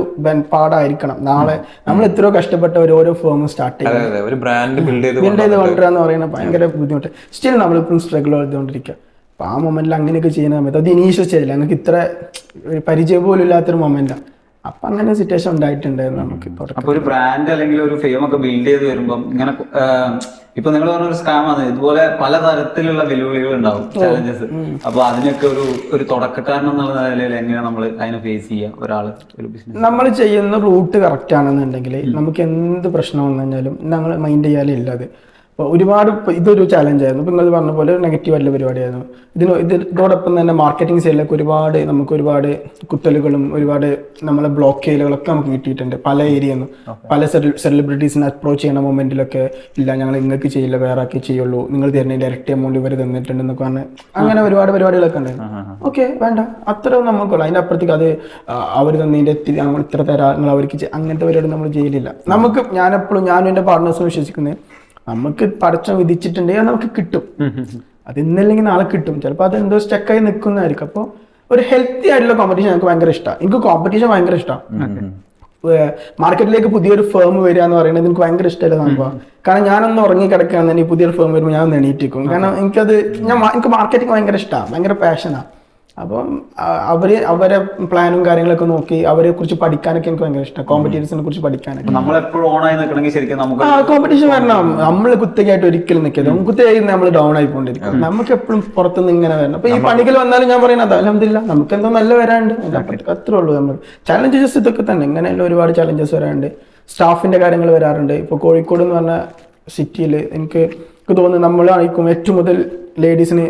പാടായിരിക്കണം. നാളെ നമ്മൾ എത്രയോ കഷ്ടപ്പെട്ട ഓരോ ഫേമും സ്റ്റാർട്ട് ചെയ്യും, ബിൽഡ് ചെയ്ത് കൊണ്ടുവരാന്ന് പറയുന്നത് ഭയങ്കര ബുദ്ധിമുട്ട്. സ്റ്റിൽ നമ്മളിപ്പം സ്ട്രഗിൾ ചെയ്തുകൊണ്ടിരിക്കുക. അപ്പൊ ആ മൊമെന്റിൽ അങ്ങനെയൊക്കെ ചെയ്യുന്ന സമയത്ത് അത് ഇനീഷ്യൽ സ്റ്റേജില്ല, ഞങ്ങൾക്ക് ഇത്ര പരിചയം പോലും ഇല്ലാത്തൊരു മൊമെന്റാണ്. അപ്പൊ അങ്ങനെ സിറ്റുവേഷൻ ഉണ്ടായിട്ടുണ്ടായിരുന്നു നമുക്ക്. അപ്പൊ ഒരു ബ്രാൻഡ് അല്ലെങ്കിൽ ഒരു ഫെയിം ഒക്കെ ബിൽഡ് ചെയ്ത് വരുമ്പം ഇങ്ങനെ ഇപ്പൊ നിങ്ങൾ പറഞ്ഞൊരു സ്കാമാണ്, ഇതുപോലെ പല തരത്തിലുള്ള വെല്ലുവിളികൾ ഉണ്ടാവും, ചാലഞ്ചസ്. അപ്പൊ അതിനൊക്കെ ഒരു തുടക്കക്കാരൻ എന്നുള്ള നിലയിൽ എങ്ങനെ നമ്മൾ അതിനെ ഫേസ് ചെയ്യുക? ഒരാള് ഒരു ബിസിനസ് നമ്മൾ ചെയ്യുന്ന റൂട്ട് കറക്റ്റ് ആണെന്നുണ്ടെങ്കിൽ നമുക്ക് എന്ത് പ്രശ്നം വന്നു കഴിഞ്ഞാലും ഞങ്ങൾ മൈൻഡ് ചെയ്യാനില്ല. അത് അപ്പോൾ ഒരുപാട് ഇതൊരു ചാലഞ്ചായിരുന്നു. ഇപ്പം നിങ്ങൾ പറഞ്ഞ പോലെ ഒരു നെഗറ്റീവായിട്ടുള്ള പരിപാടിയായിരുന്നു. ഇതോടൊപ്പം തന്നെ മാർക്കറ്റിംഗ് സൈഡിലൊക്കെ നമുക്ക് ഒരുപാട് കുത്തലുകളും ഒരുപാട് നമ്മളെ ബ്ലോക്കേലുകളൊക്കെ നമുക്ക് കിട്ടിയിട്ടുണ്ട്. പല ഏരിയയിൽ പല സെലിബ്രിറ്റീസിനെ അപ്രോച്ച് ചെയ്യുന്ന മൊമെന്റിലൊക്കെ ഇല്ല, ഞങ്ങൾ നിങ്ങൾക്ക് ചെയ്യില്ല, വേറെ ആക്കി ചെയ്യുള്ളൂ, നിങ്ങൾ തരുന്ന ഡയറക്റ്റ് എമൗണ്ട് ഇവർ തന്നിട്ടുണ്ടെന്നൊക്കെ പറഞ്ഞ് അങ്ങനെ ഒരുപാട് പരിപാടികളൊക്കെ ഉണ്ടായിരുന്നു. ഓക്കെ, വേണ്ട, അത്ര നമുക്കുള്ളൂ. അതിൻ്റെ അപ്പുറത്തേക്ക് അത് അവർ തന്നതിൻ്റെ നമ്മൾ ഇത്ര തരാം, നിങ്ങൾ അവർക്ക് അങ്ങനത്തെ പരിപാടി നമ്മൾ ചെയ്യലില്ല. നമുക്ക് ഞാനും എൻ്റെ പാർട്ട്നേഴ്സും വിശ്വസിക്കുന്നത് നമുക്ക് പടച്ചം വിധിച്ചിട്ടുണ്ടെങ്കിൽ നമുക്ക് കിട്ടും. അത് ഇന്നല്ലെങ്കിൽ നാളെ കിട്ടും. ചിലപ്പോൾ അതെന്തോ സ്റ്റക്കായി നിൽക്കുന്നതായിരിക്കും. അപ്പോൾ ഒരു ഹെൽത്തി ആയിട്ടുള്ള കോമ്പറ്റീഷൻ എനിക്ക് ഭയങ്കര ഇഷ്ടമാണ്. എനിക്ക് കോമ്പറ്റീഷൻ ഭയങ്കര ഇഷ്ടമാണ്. മാർക്കറ്റിലേക്ക് പുതിയൊരു ഫേം വരിക എന്ന് പറയുന്നത് എനിക്ക് ഭയങ്കര ഇഷ്ടമല്ല സംഭവം. കാരണം ഞാനൊന്ന് ഉറങ്ങി കിടക്കുകയാണെന്നുണ്ടെങ്കിൽ പുതിയൊരു ഫേം വരുമ്പോൾ ഞാൻ എണീറ്റിക്കും. കാരണം എനിക്ക് മാർക്കറ്റിംഗ് ഭയങ്കര ഇഷ്ടമാണ്, ഭയങ്കര പാഷനാണ്. അപ്പം അവരെ പ്ലാനും കാര്യങ്ങളൊക്കെ നോക്കി അവരെ കുറിച്ച് പഠിക്കാനൊക്കെ എനിക്ക് ഭയങ്കര ഇഷ്ടം. കോമ്പറ്റീറ്റേഴ്സിനെ കുറിച്ച് പഠിക്കാനൊക്കെ നമ്മളെപ്പോഴും ഓണായി നിൽക്കണമെങ്കിൽ ശരിക്കും നമുക്ക് കോമ്പറ്റീഷൻ വരണം. നമ്മൾ കുത്തകയായിട്ട് ഒരിക്കലും നിൽക്കരുത്. കുത്തയായി നമ്മൾ ഡൗൺ ആയിക്കൊണ്ടിരിക്കും. നമുക്ക് എപ്പോഴും പുറത്തുനിന്ന് ഇങ്ങനെ വരണം. അപ്പൊ ഈ പണികൾ വന്നാലും ഞാൻ പറയുന്നത് അൽഹംദുലില്ലാ നമുക്ക് എന്തോ നല്ല വരാണ്ട്, അത്രേ ഉള്ളൂ. നമ്മൾ ചാലഞ്ചസ് ഇതൊക്കെ തന്നെ, ഇങ്ങനെയുള്ള ഒരുപാട് ചാലഞ്ചസ് വരാറുണ്ട്. സ്റ്റാഫിന്റെ കാര്യങ്ങൾ വരാറുണ്ട്. ഇപ്പൊ കോഴിക്കോട് എന്ന് പറഞ്ഞ സിറ്റിയിൽ എനിക്ക് തോന്നുന്നു നമ്മളായിരിക്കും ഏറ്റവും മുതൽ ലേഡീസിന്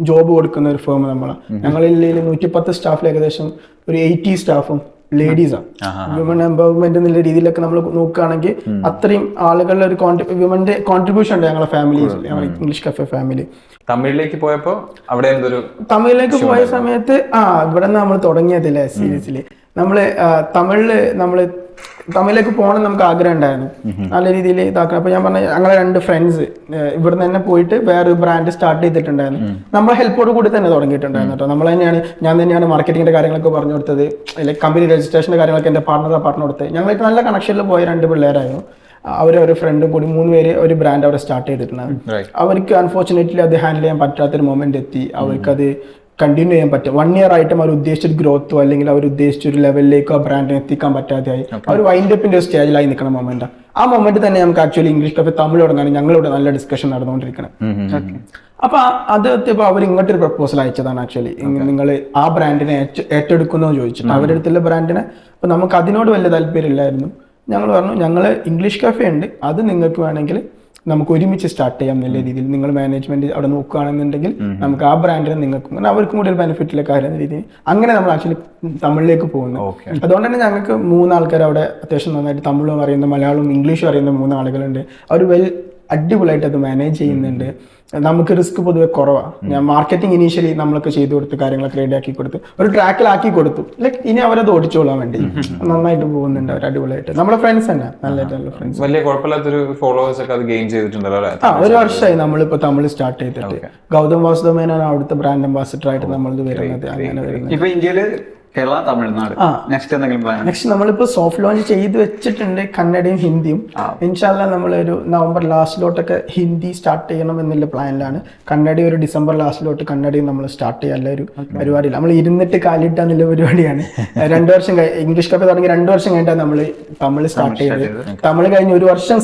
ജോബ് കൊടുക്കുന്ന ഒരു ഫേം നമ്മളാണ്. ഞങ്ങളിൽ 110 സ്റ്റാഫിൽ ഏകദേശം ഒരു 80 സ്റ്റാഫും ലേഡീസാണ്. വിമൺ എംപവർമെന്റ് എന്നുള്ള രീതിയിലൊക്കെ നമ്മൾ നോക്കുകയാണെങ്കിൽ അത്രയും ആളുകളുടെ ഒരു വിമന്റെ കോൺട്രിബ്യൂഷൻ ഉണ്ട് ഞങ്ങളുടെ ഫാമിലി, ഞങ്ങളുടെ ഇംഗ്ലീഷ് കഫേ ഫാമിലി. തമിഴിലേക്ക് പോയപ്പോ അവിടെ എന്തൊരു തമിഴിലേക്ക് പോയ സമയത്ത് ഇവിടെ നിന്ന് നമ്മൾ തുടങ്ങിയതില്ലേ സീരീസില് നമ്മള് തമിഴിലേക്ക് പോകണം നമുക്ക് ആഗ്രഹം ഉണ്ടായിരുന്നു, നല്ല രീതിയിൽ ഇതാക്കണം. അപ്പൊ ഞാൻ പറഞ്ഞ ഞങ്ങളെ 2 ഫ്രണ്ട്സ് ഇവിടെ തന്നെ പോയിട്ട് വേറൊരു ബ്രാൻഡ് സ്റ്റാർട്ട് ചെയ്തിട്ടുണ്ടായിരുന്നു. നമ്മളെ ഹെൽപ്പോട് കൂടി തന്നെ തുടങ്ങിയിട്ടുണ്ടായിരുന്നു കേട്ടോ. ഞാൻ തന്നെയാണ് മാർക്കറ്റിംഗിന്റെ കാര്യങ്ങളൊക്കെ പറഞ്ഞു കൊടുത്തത്, ലൈക് കമ്പനി രജിസ്ട്രേഷന്റെ കാര്യങ്ങളൊക്കെ എന്റെ പാർട്ണർ കൊടുത്തത്. ഞങ്ങളായിട്ട് നല്ല കണക്ഷനിൽ പോയ 2 പിള്ളേരായിരുന്നു. ഒരു ഫ്രണ്ടും കൂടി 3 പേര് ഒരു ബ്രാൻഡ് അവിടെ സ്റ്റാർട്ട് ചെയ്തിട്ടുണ്ടായിരുന്നു. അവർക്ക് അൺഫോർച്ചുനേറ്റ്ലി അത് ഹാൻഡിൽ ചെയ്യാൻ പറ്റാത്തൊരു മൊമെന്റ് എത്തി. അവർക്കത് കണ്ടിന്യൂ ചെയ്യാൻ പറ്റും. 1 year ആയിട്ടും അവർ ഉദ്ദേശിച്ചൊരു ഗ്രോത്തോ അല്ലെങ്കിൽ അവർ ഉദ്ദേശിച്ചൊരു ലെവലിലേക്കോ ആ ബ്രാൻഡിനെ എത്തിക്കാൻ പറ്റാതെയായി. അവർ വൈൻഡപ്പിന്റെ ഒരു സ്റ്റേജിലായി നിൽക്കുന്ന മൊമെന്റ്. ആ മൊമെന്റ് തന്നെ നമുക്ക് ആക്ച്വലി ഇംഗ്ലീഷ് കഫേ തമിഴ് തുടങ്ങാൻ ഞങ്ങളിവിടെ നല്ല ഡിസ്കഷൻ നടന്നുകൊണ്ടിരിക്കണം. അപ്പൊ അത് എത്തിയപ്പോൾ അവർ ഇങ്ങോട്ടൊരു പ്രപ്പോസൽ അയച്ചതാണ് ആക്ച്വലി, നിങ്ങൾ ആ ബ്രാൻഡിനെ ഏറ്റെടുക്കുന്നോ ചോദിച്ചിട്ട് അവരുടെ അടുത്തുള്ള ബ്രാൻഡിനെ. അപ്പൊ നമുക്ക് അതിനോട് വലിയ താല്പര്യമില്ലായിരുന്നു. ഞങ്ങൾ പറഞ്ഞു ഞങ്ങൾ ഇംഗ്ലീഷ് കഫേ ഉണ്ട്, അത് നിങ്ങൾക്ക് വേണമെങ്കിൽ നമുക്ക് ഒരുമിച്ച് സ്റ്റാർട്ട് ചെയ്യാം എന്നുള്ള രീതിയിൽ നിങ്ങൾ മാനേജ്മെന്റ് അവിടെ നോക്കുകയാണെന്നുണ്ടെങ്കിൽ നമുക്ക് ആ ബ്രാൻഡിന് നിങ്ങൾക്കും അവർക്കും കൂടി ഒരു ബെനിഫിറ്റിലെ കാര്യം എന്ന രീതിയിൽ അങ്ങനെ നമ്മൾ ആക്ച്വലി തമിഴിലേക്ക് പോകുന്നു. അതുകൊണ്ട് തന്നെ ഞങ്ങൾക്ക് 3 ആൾക്കാർ അവിടെ അത്യാവശ്യം നന്നായിട്ട് തമിഴും അറിയുന്ന മലയാളവും ഇംഗ്ലീഷും അറിയുന്ന 3 ആളുകളുണ്ട്. അവർ അടിപൊളിയായിട്ട് അത് മാനേജ് ചെയ്യുന്നുണ്ട്. നമുക്ക് റിസ്ക് പൊതുവെ കുറവാണ്. ഞാൻ മാർക്കറ്റിംഗ് ഇനീഷ്യലി നമ്മളൊക്കെ ചെയ്തു കൊടുത്ത് കാര്യങ്ങളൊക്കെ റെഡി ആക്കി കൊടുത്ത് ഒരു ട്രാക്കിലാക്കി കൊടുത്തു. ലൈക്ക് ഇനി അവരത് ഓടിച്ചോളാൻ വേണ്ടി നന്നായിട്ട് പോകുന്നുണ്ട് അവർ അടിപൊളിയായിട്ട്. നമ്മുടെ ഫ്രണ്ട്സ് തന്നെ നല്ല ഫ്രണ്ട്സ്. വലിയ കുഴപ്പമില്ലാത്തൊരു ഫോളോവേഴ്സ് ഒക്കെ അത് ഗെയിൻ ചെയ്തിട്ടുണ്ടല്ലോ. 1 വർഷമായി നമ്മളിപ്പോ തമിഴ് സ്റ്റാർട്ട് ചെയ്തിട്ട്. ഗൗതം വാസുദേവനാണ് അവിടുത്തെ ബ്രാൻഡ് അംബാസിഡർ ആയിട്ട് നമ്മളിത് വരുന്നത്. അങ്ങനെ വരുന്നത് ഇപ്പൊ ഇന്ത്യയില് കേരള, തമിഴ്നാട്. നെക്സ്റ്റ് എന്തെങ്കിലും പ്ലാൻ? നെക്സ്റ്റ് നമ്മളിപ്പോ സോഫ്റ്റ് ലോഞ്ച് ചെയ്ത് വെച്ചിട്ടുണ്ട്, കന്നഡയും ഹിന്ദിയും. ഇൻഷാല്ലാ നമ്മളൊരു നവംബർ ലാസ്റ്റിലോട്ടൊക്കെ ഹിന്ദി സ്റ്റാർട്ട് ചെയ്യണം എന്നുള്ള പ്ലാനിലാണ്. കന്നഡ ഒരു ഡിസംബർ ലാസ്റ്റിലോട്ട് കന്നഡയും നമ്മൾ സ്റ്റാർട്ട് ചെയ്യാനുള്ള ഒരു പരിപാടിയില്ല. നമ്മൾ ഇരുന്നിട്ട് കാലിട്ടാന്നുള്ള പരിപാടിയാണ്. 2 വർഷം ഇംഗ്ലീഷ് കഫേ തുടങ്ങി 2 വർഷം കഴിഞ്ഞിട്ടാണ് നമ്മൾ തമിഴ് സ്റ്റാർട്ട് ചെയ്തത്. തമിഴ് കഴിഞ്ഞ് 1 വർഷം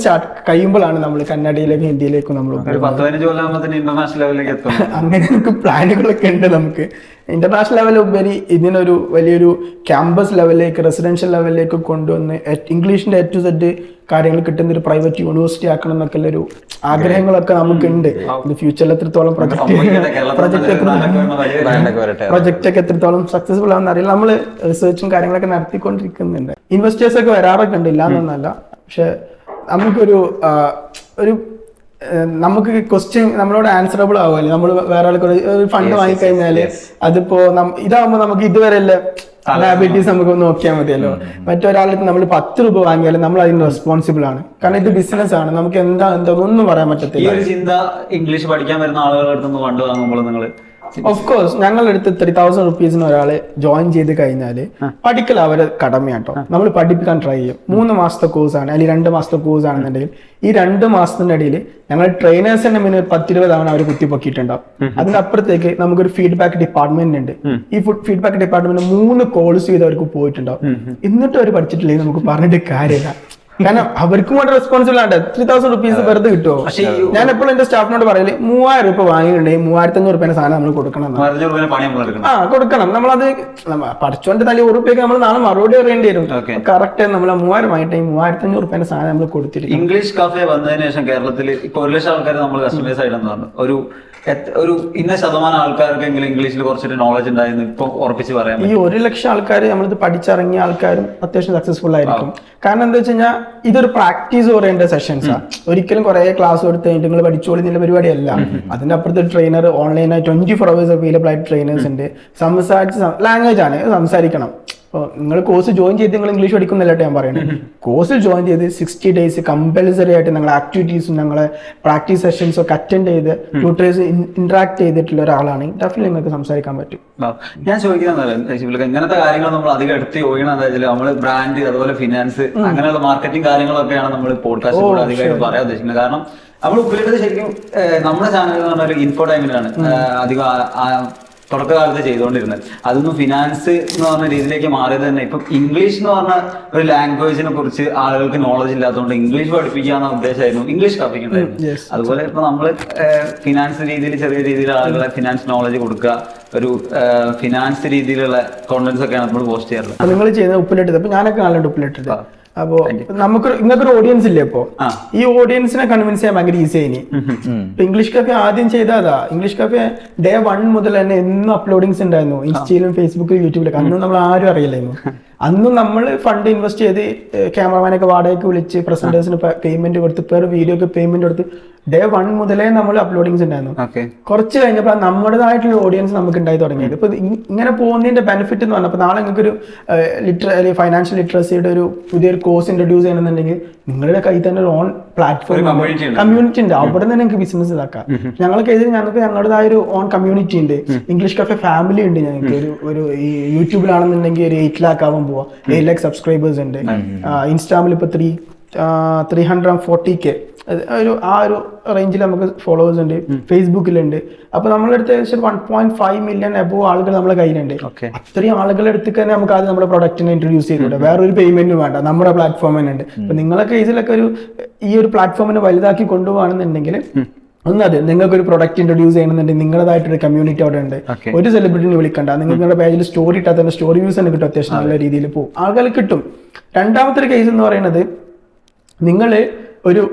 കഴിയുമ്പോഴാണ് നമ്മൾ കന്നഡയിലേക്കും ഹിന്ദിയിലേക്കും നമ്മൾ 10-15 കൊല്ലം ഇന്റർനാഷണൽ ലെവലിലേക്ക് എത്തും. അങ്ങനെ നമുക്ക് പ്ലാനുകളൊക്കെ ഉണ്ട്. നമുക്ക് ഇന്റർനാഷണൽ ലെവൽ ഉപരി ഇതിനൊരു വലിയൊരു ക്യാമ്പസ് ലെവലിലേക്ക് റെസിഡൻഷ്യൽ ലെവലിലേക്ക് കൊണ്ടുവന്ന് ഇംഗ്ലീഷിന്റെ A to Z കാര്യങ്ങൾ കിട്ടുന്ന ഒരു പ്രൈവറ്റ് യൂണിവേഴ്സിറ്റി ആക്കണം എന്നൊക്കെ ഒരു ആഗ്രഹങ്ങളൊക്കെ നമുക്കുണ്ട്. ഇത് ഫ്യൂച്ചറിൽ എത്രത്തോളം പ്രൊജക്ട് ഒക്കെ എത്രത്തോളം സക്സസ്ഫുൾ ആണെന്ന് അറിയില്ല. നമ്മൾ റിസർച്ചും കാര്യങ്ങളൊക്കെ നടത്തിക്കൊണ്ടിരിക്കുന്നുണ്ട്. ഇൻവെസ്റ്റേഴ്സ് ഒക്കെ വരാറൊക്കെ ഉണ്ട്, ഇല്ലാന്നൊന്നല്ല. പക്ഷെ നമുക്കൊരു നമുക്ക് ക്വസ്റ്റ്യൻ നമ്മളോട് ആൻസറബിൾ ആവുമല്ലോ. നമ്മൾ വേറെ ആൾക്ക് ഒരു ഫണ്ട് വാങ്ങിക്കഴിഞ്ഞാല് അതിപ്പോ ഇതാവുമ്പോ നമുക്ക് ഇതുവരെ ഡയബറ്റീസ് നമുക്ക് നോക്കിയാൽ മതിയല്ലോ. മറ്റൊരാൾക്ക് നമ്മൾ 10 രൂപ വാങ്ങിയാലും നമ്മൾ അതിന് റെസ്പോൺസിബിൾ ആണ്. കാരണം ഇത് ബിസിനസ് ആണ്. നമുക്ക് എന്താണെന്നൊന്നും പറയാൻ പറ്റത്തില്ല. ഈ ചിന്ത ഇംഗ്ലീഷ് പഠിക്കാൻ വരുന്ന ആളുകളുടെ അടുത്ത് ഫണ്ട് വാങ്ങുമ്പോൾ നിങ്ങൾ ഓഫ് കോഴ്സ് ഞങ്ങളുടെ അടുത്ത് 3000 റുപ്പീസിന് ഒരാളെ ജോയിൻ ചെയ്ത് കഴിഞ്ഞാല് പഠിക്കൽ അവരെ കടമയാട്ടോ. നമ്മൾ പഠിപ്പിക്കാൻ ട്രൈ ചെയ്യും. 3 മാസത്തെ കോഴ്സാണ് അല്ലെങ്കിൽ 2 മാസത്തെ കോഴ്സ് ആണെന്നുണ്ടെങ്കിൽ ഈ 2 മാസത്തിന്റെ ഇടയിൽ ഞങ്ങൾ ട്രെയിനേഴ്സിന്റെ മുന്നിൽ 10-20 തവണ അവർ കുത്തിപ്പൊക്കിയിട്ടുണ്ടാവും. അതിനപ്പുറത്തേക്ക് നമുക്കൊരു ഫീഡ്ബാക്ക് ഡിപ്പാർട്ട്മെന്റ് ഉണ്ട്. ഈ ഫീഡ്ബാക്ക് ഡിപ്പാർട്ട്മെന്റ് 3 കോഴ്സ് ചെയ്ത് അവർക്ക് പോയിട്ടുണ്ടാവും. എന്നിട്ട് അവർ പഠിച്ചിട്ടില്ലെങ്കിൽ നമുക്ക് പറഞ്ഞിട്ട് കാര്യമില്ല. കാരണം അവർക്കും കൂടെ റെസ്പോൺസിബിൾ ആണ്. 3000 റുപ്പീസ് വെറുതെ കിട്ടുമോ? ഞാൻ എപ്പോഴും എന്റെ സ്റ്റാഫിനോട് പറയല് 3000 രൂപ വാങ്ങിയിട്ടുണ്ടെങ്കിൽ 3500 രൂപേന്റെ സാധനം നമ്മൾ കൊടുക്കണം. കൊടുക്കണം. നമ്മളത് പഠിച്ചോണ്ട് തലി ഉറുപ്പിയൊക്കെ നമ്മൾ നാളെ മറുപടി അറിയേണ്ടി വരും. കറക്റ്റ് നമ്മൾ 3000 വാങ്ങിയിട്ടെങ്കിൽ 3500 രൂപേന്റെ സാധനം നമ്മൾ കൊടുത്തിരിക്കും. ഇംഗ്ലീഷ് കഫേ വന്നതിന് ശേഷം കേരളത്തിൽ ഇപ്പൊ 1 ലക്ഷം ആൾക്കാർ നമ്മൾ കസ്റ്റമേഴ്സ് ആയിട്ടെന്ന് പറഞ്ഞു. ഒരു ഇന്ന ശതമാനം ആൾക്കാർക്കെങ്കിലും ഇംഗ്ലീഷിൽ കുറച്ചൊരു നോളജ് ഉണ്ടായിരുന്നു ഇപ്പൊ ഉറപ്പിച്ച് പറയാം. ഈ 1 ലക്ഷം ആൾക്കാർ നമ്മളിത് പഠിച്ചിറങ്ങിയ ആൾക്കാരും അത്യാവശ്യം സക്സസ്ഫുൾ ആയിരിക്കും. കാരണം എന്താ വെച്ച് കഴിഞ്ഞാൽ ഇതൊരു പ്രാക്ടീസ് ഓറിയന്റഡ് സെഷൻസാ. ഒരിക്കലും കുറെ ക്ലാസ് കൊടുത്ത് കഴിഞ്ഞിട്ട് നിങ്ങൾ പഠിച്ചോളിന്നുള്ള പരിപാടിയല്ല. അതിന്റെ അപ്പുറത്ത് ട്രെയിനർ ഓൺലൈനായി 24 hours അവൈലബിൾ ആയിട്ട് ട്രെയിനേഴ്സ് ഉണ്ട്. ലാംഗ്വേജ് ആണ്, സംസാരിക്കണം. അപ്പോൾ നിങ്ങൾ കോഴ്സ് ജോയിൻ ചെയ്ത് നിങ്ങൾ ഇംഗ്ലീഷ് പഠിക്കുന്നില്ലട്ടോ ഞാൻ പറയുന്നത്. കോഴ്സിൽ ജോയിൻ ചെയ്ത് 60 days കമ്പൽസറി ആയിട്ട് നിങ്ങളെ ആക്ടിവിറ്റീസും ഞങ്ങളെ പ്രാക്ടീസ് സെഷൻസും ഒക്കെ അറ്റൻഡ് ചെയ്ത് ട്യൂട്ടേഴ്സ് ഇന്ററാക്ട് ചെയ്തിട്ടുള്ള ഒരാളാണെങ്കിൽ ഡെഫിനറ്റ്ലി നിങ്ങൾക്ക് സംസാരിക്കാൻ പറ്റും. ഞാൻ ചോദിക്കുന്നത് ഇങ്ങനത്തെ കാര്യങ്ങൾ നമ്മൾ അധികം എടുത്ത് ചോദിക്കണം എന്താ വെച്ചാൽ നമ്മള് ബ്രാൻഡ് അതുപോലെ ഫിനാൻസ് അങ്ങനെയുള്ള മാർക്കറ്റിംഗ് കാര്യങ്ങളൊക്കെയാണ് നമ്മൾ പോഡ്കാസ്റ്റിലൂടെ അധികമായിട്ട് പറയാൻ ഉദ്ദേശിക്കുന്നത്. കാരണം നമ്മൾ ഉപ്പിലിട്ടത് ശരിക്കും നമ്മുടെ ചാനൽ എന്ന് പറഞ്ഞ ഒരു ഇൻഫോടൈൻമെന്റാണ് അധികം തുടക്കകാലത്ത് ചെയ്തുകൊണ്ടിരുന്നത്. അതൊന്നും ഫിനാൻസ് എന്ന് പറഞ്ഞ രീതിയിലേക്ക് മാറിയത് തന്നെ ഇപ്പം ഇംഗ്ലീഷ് എന്ന് പറഞ്ഞ ഒരു ലാംഗ്വേജിനെ കുറിച്ച് ആളുകൾക്ക് നോളജ് ഇല്ലാത്തതുകൊണ്ട് ഇംഗ്ലീഷ് പഠിപ്പിക്കുക എന്ന ഉദ്ദേശമായിരുന്നു ഇംഗ്ലീഷ് കപ്പിക്കുണ്ടായിരുന്നു. അതുപോലെ ഇപ്പൊ നമ്മള് ഫിനാൻസ് രീതിയിൽ ചെറിയ രീതിയിൽ ആളുകളെ ഫിനാൻസ് നോളജ് കൊടുക്കുക, ഒരു ഫിനാൻസ് രീതിയിലുള്ള കോണ്ടന്റ്സ് ഒക്കെയാണ് നമ്മൾ പോസ്റ്റ് ചെയ്യാറുള്ളത്. നിങ്ങൾ ചെയ്യുന്ന ഉപ്പിലിട്ടത് അപ്പൊ ഞാനൊക്കെ കാണലുണ്ട് ഉപ്പിലിട്ടത്. അപ്പോ നമുക്ക് ഇങ്ങനൊരു ഓഡിയൻസ് ഇല്ലേ? ഇപ്പൊ ഈ ഓഡിയൻസിനെ കൺവിൻസ് ചെയ്യാൻ ഭയങ്കര ഈസി ആയിനി. ഇപ്പൊ ഇംഗ്ലീഷ് കഫേ ആദ്യം ചെയ്തതാ. ഇംഗ്ലീഷ് കഫേ Day 1 മുതൽ തന്നെ എന്നും അപ്ലോഡിങ്സ് ഉണ്ടായിരുന്നു ഇൻസ്റ്റയിലും ഫേസ്ബുക്കിലും യൂട്യൂബിലൊക്കെ. അന്നും നമ്മൾ ആരും അറിയില്ലായിരുന്നു. അന്നും നമ്മൾ ഫണ്ട് ഇൻവെസ്റ്റ് ചെയ്ത് ക്യാമറമാനൊക്കെ വാടകയ്ക്ക് വിളിച്ച് പ്രസന്റേഴ്സിന് പേയ്മെന്റ് കൊടുത്ത് പെർ വീഡിയോക്ക് പേയ്മെന്റ് കൊടുത്ത് ഡേ 1 മുതലേ നമ്മൾ അപ്ലോഡിങ്സ് ഉണ്ടായിരുന്നു. കുറച്ച് കഴിഞ്ഞപ്പോൾ നമ്മുടേതായിട്ടുള്ള ഓഡിയൻസ് നമുക്ക് ഉണ്ടായി തുടങ്ങിയത്. ഇപ്പൊ ഇങ്ങനെ പോകുന്നതിന്റെ ബെനിഫിറ്റ് എന്ന് പറഞ്ഞപ്പോൾ നാളെ നിങ്ങൾക്ക് ഒരു ഫൈനാൻഷ്യൽ ലിറ്ററസിയുടെ ഒരു പുതിയൊരു കോഴ്സ് ഇൻട്രൊഡ്യൂസ് ചെയ്യണമെന്നുണ്ടെങ്കിൽ നിങ്ങളുടെ കയ്യിൽ തന്നെ ഒരു ഓൺ പ്ലാറ്റ്ഫോം കമ്മ്യൂണിറ്റി ഉണ്ട്. അവിടെ നിന്ന് നിങ്ങൾക്ക് ബിസിനസ് ഇതാക്കാം. ഞങ്ങൾക്ക് ഞങ്ങൾക്ക് ഞങ്ങളുടേതായ ഒരു ഓൺ കമ്മ്യൂണിറ്റി ഉണ്ട്. ഇംഗ്ലീഷ് കഫേ ഫാമിലി ഉണ്ട്. ഞങ്ങൾക്ക് ഒരു ഈ യൂട്യൂബിലാണെന്നുണ്ടെങ്കിൽ ഒരു 8 lakh ആവാൻ പോവാ. 8 lakh സബ്സ്ക്രൈബേഴ്സ് ഉണ്ട്. ഇൻസ്റ്റാമിൽ ഇപ്പൊ 340K ആ ഒരു റേഞ്ചിൽ നമുക്ക് ഫോളോവേഴ്സ് ഉണ്ട്. ഫേസ്ബുക്കിലുണ്ട്. അപ്പൊ നമ്മളെടുത്ത് ഏകദേശം 1.5 million അബോവ് ആളുകൾ നമ്മളെ കയ്യിലുണ്ട്. അത്രയും ആളുകളുടെ അടുത്ത് തന്നെ നമുക്ക് ആദ്യം നമ്മുടെ പ്രൊഡക്റ്റിനെ ഇൻട്രൊഡ്യൂസ് ചെയ്തിട്ടുണ്ട്. വേറൊരു പേയ്മെന്റ് വേണ്ട, നമ്മുടെ പ്ലാറ്റ്ഫോം തന്നെ ഉണ്ട്. അപ്പൊ നിങ്ങളെ കേസിലൊക്കെ ഈ ഒരു പ്ലാറ്റ്ഫോമിനെ വലുതാക്കി കൊണ്ടുപോകണമെന്നുണ്ടെങ്കിൽ ഒന്നത് നിങ്ങൾക്ക് ഒരു പ്രൊഡക്റ്റ് ഇൻട്രൊഡ്യൂസ് ചെയ്യണമെന്നുണ്ടെങ്കിൽ നിങ്ങളതായിട്ടൊരു കമ്മ്യൂണിറ്റി അവിടെ ഉണ്ട്. ഒരു സെലിബ്രിറ്റിനെ വിളിക്കണ്ട. നിങ്ങളുടെ പേജിൽ സ്റ്റോറി ഇട്ടാൽ തന്നെ സ്റ്റോറി വ്യൂസ് തന്നെ കിട്ടും. അത്യാവശ്യം നല്ല രീതിയിൽ പോകും, ആളുകൾ കിട്ടും. രണ്ടാമത്തെ ഒരു കേസ് എന്ന് പറയുന്നത് നിങ്ങൾ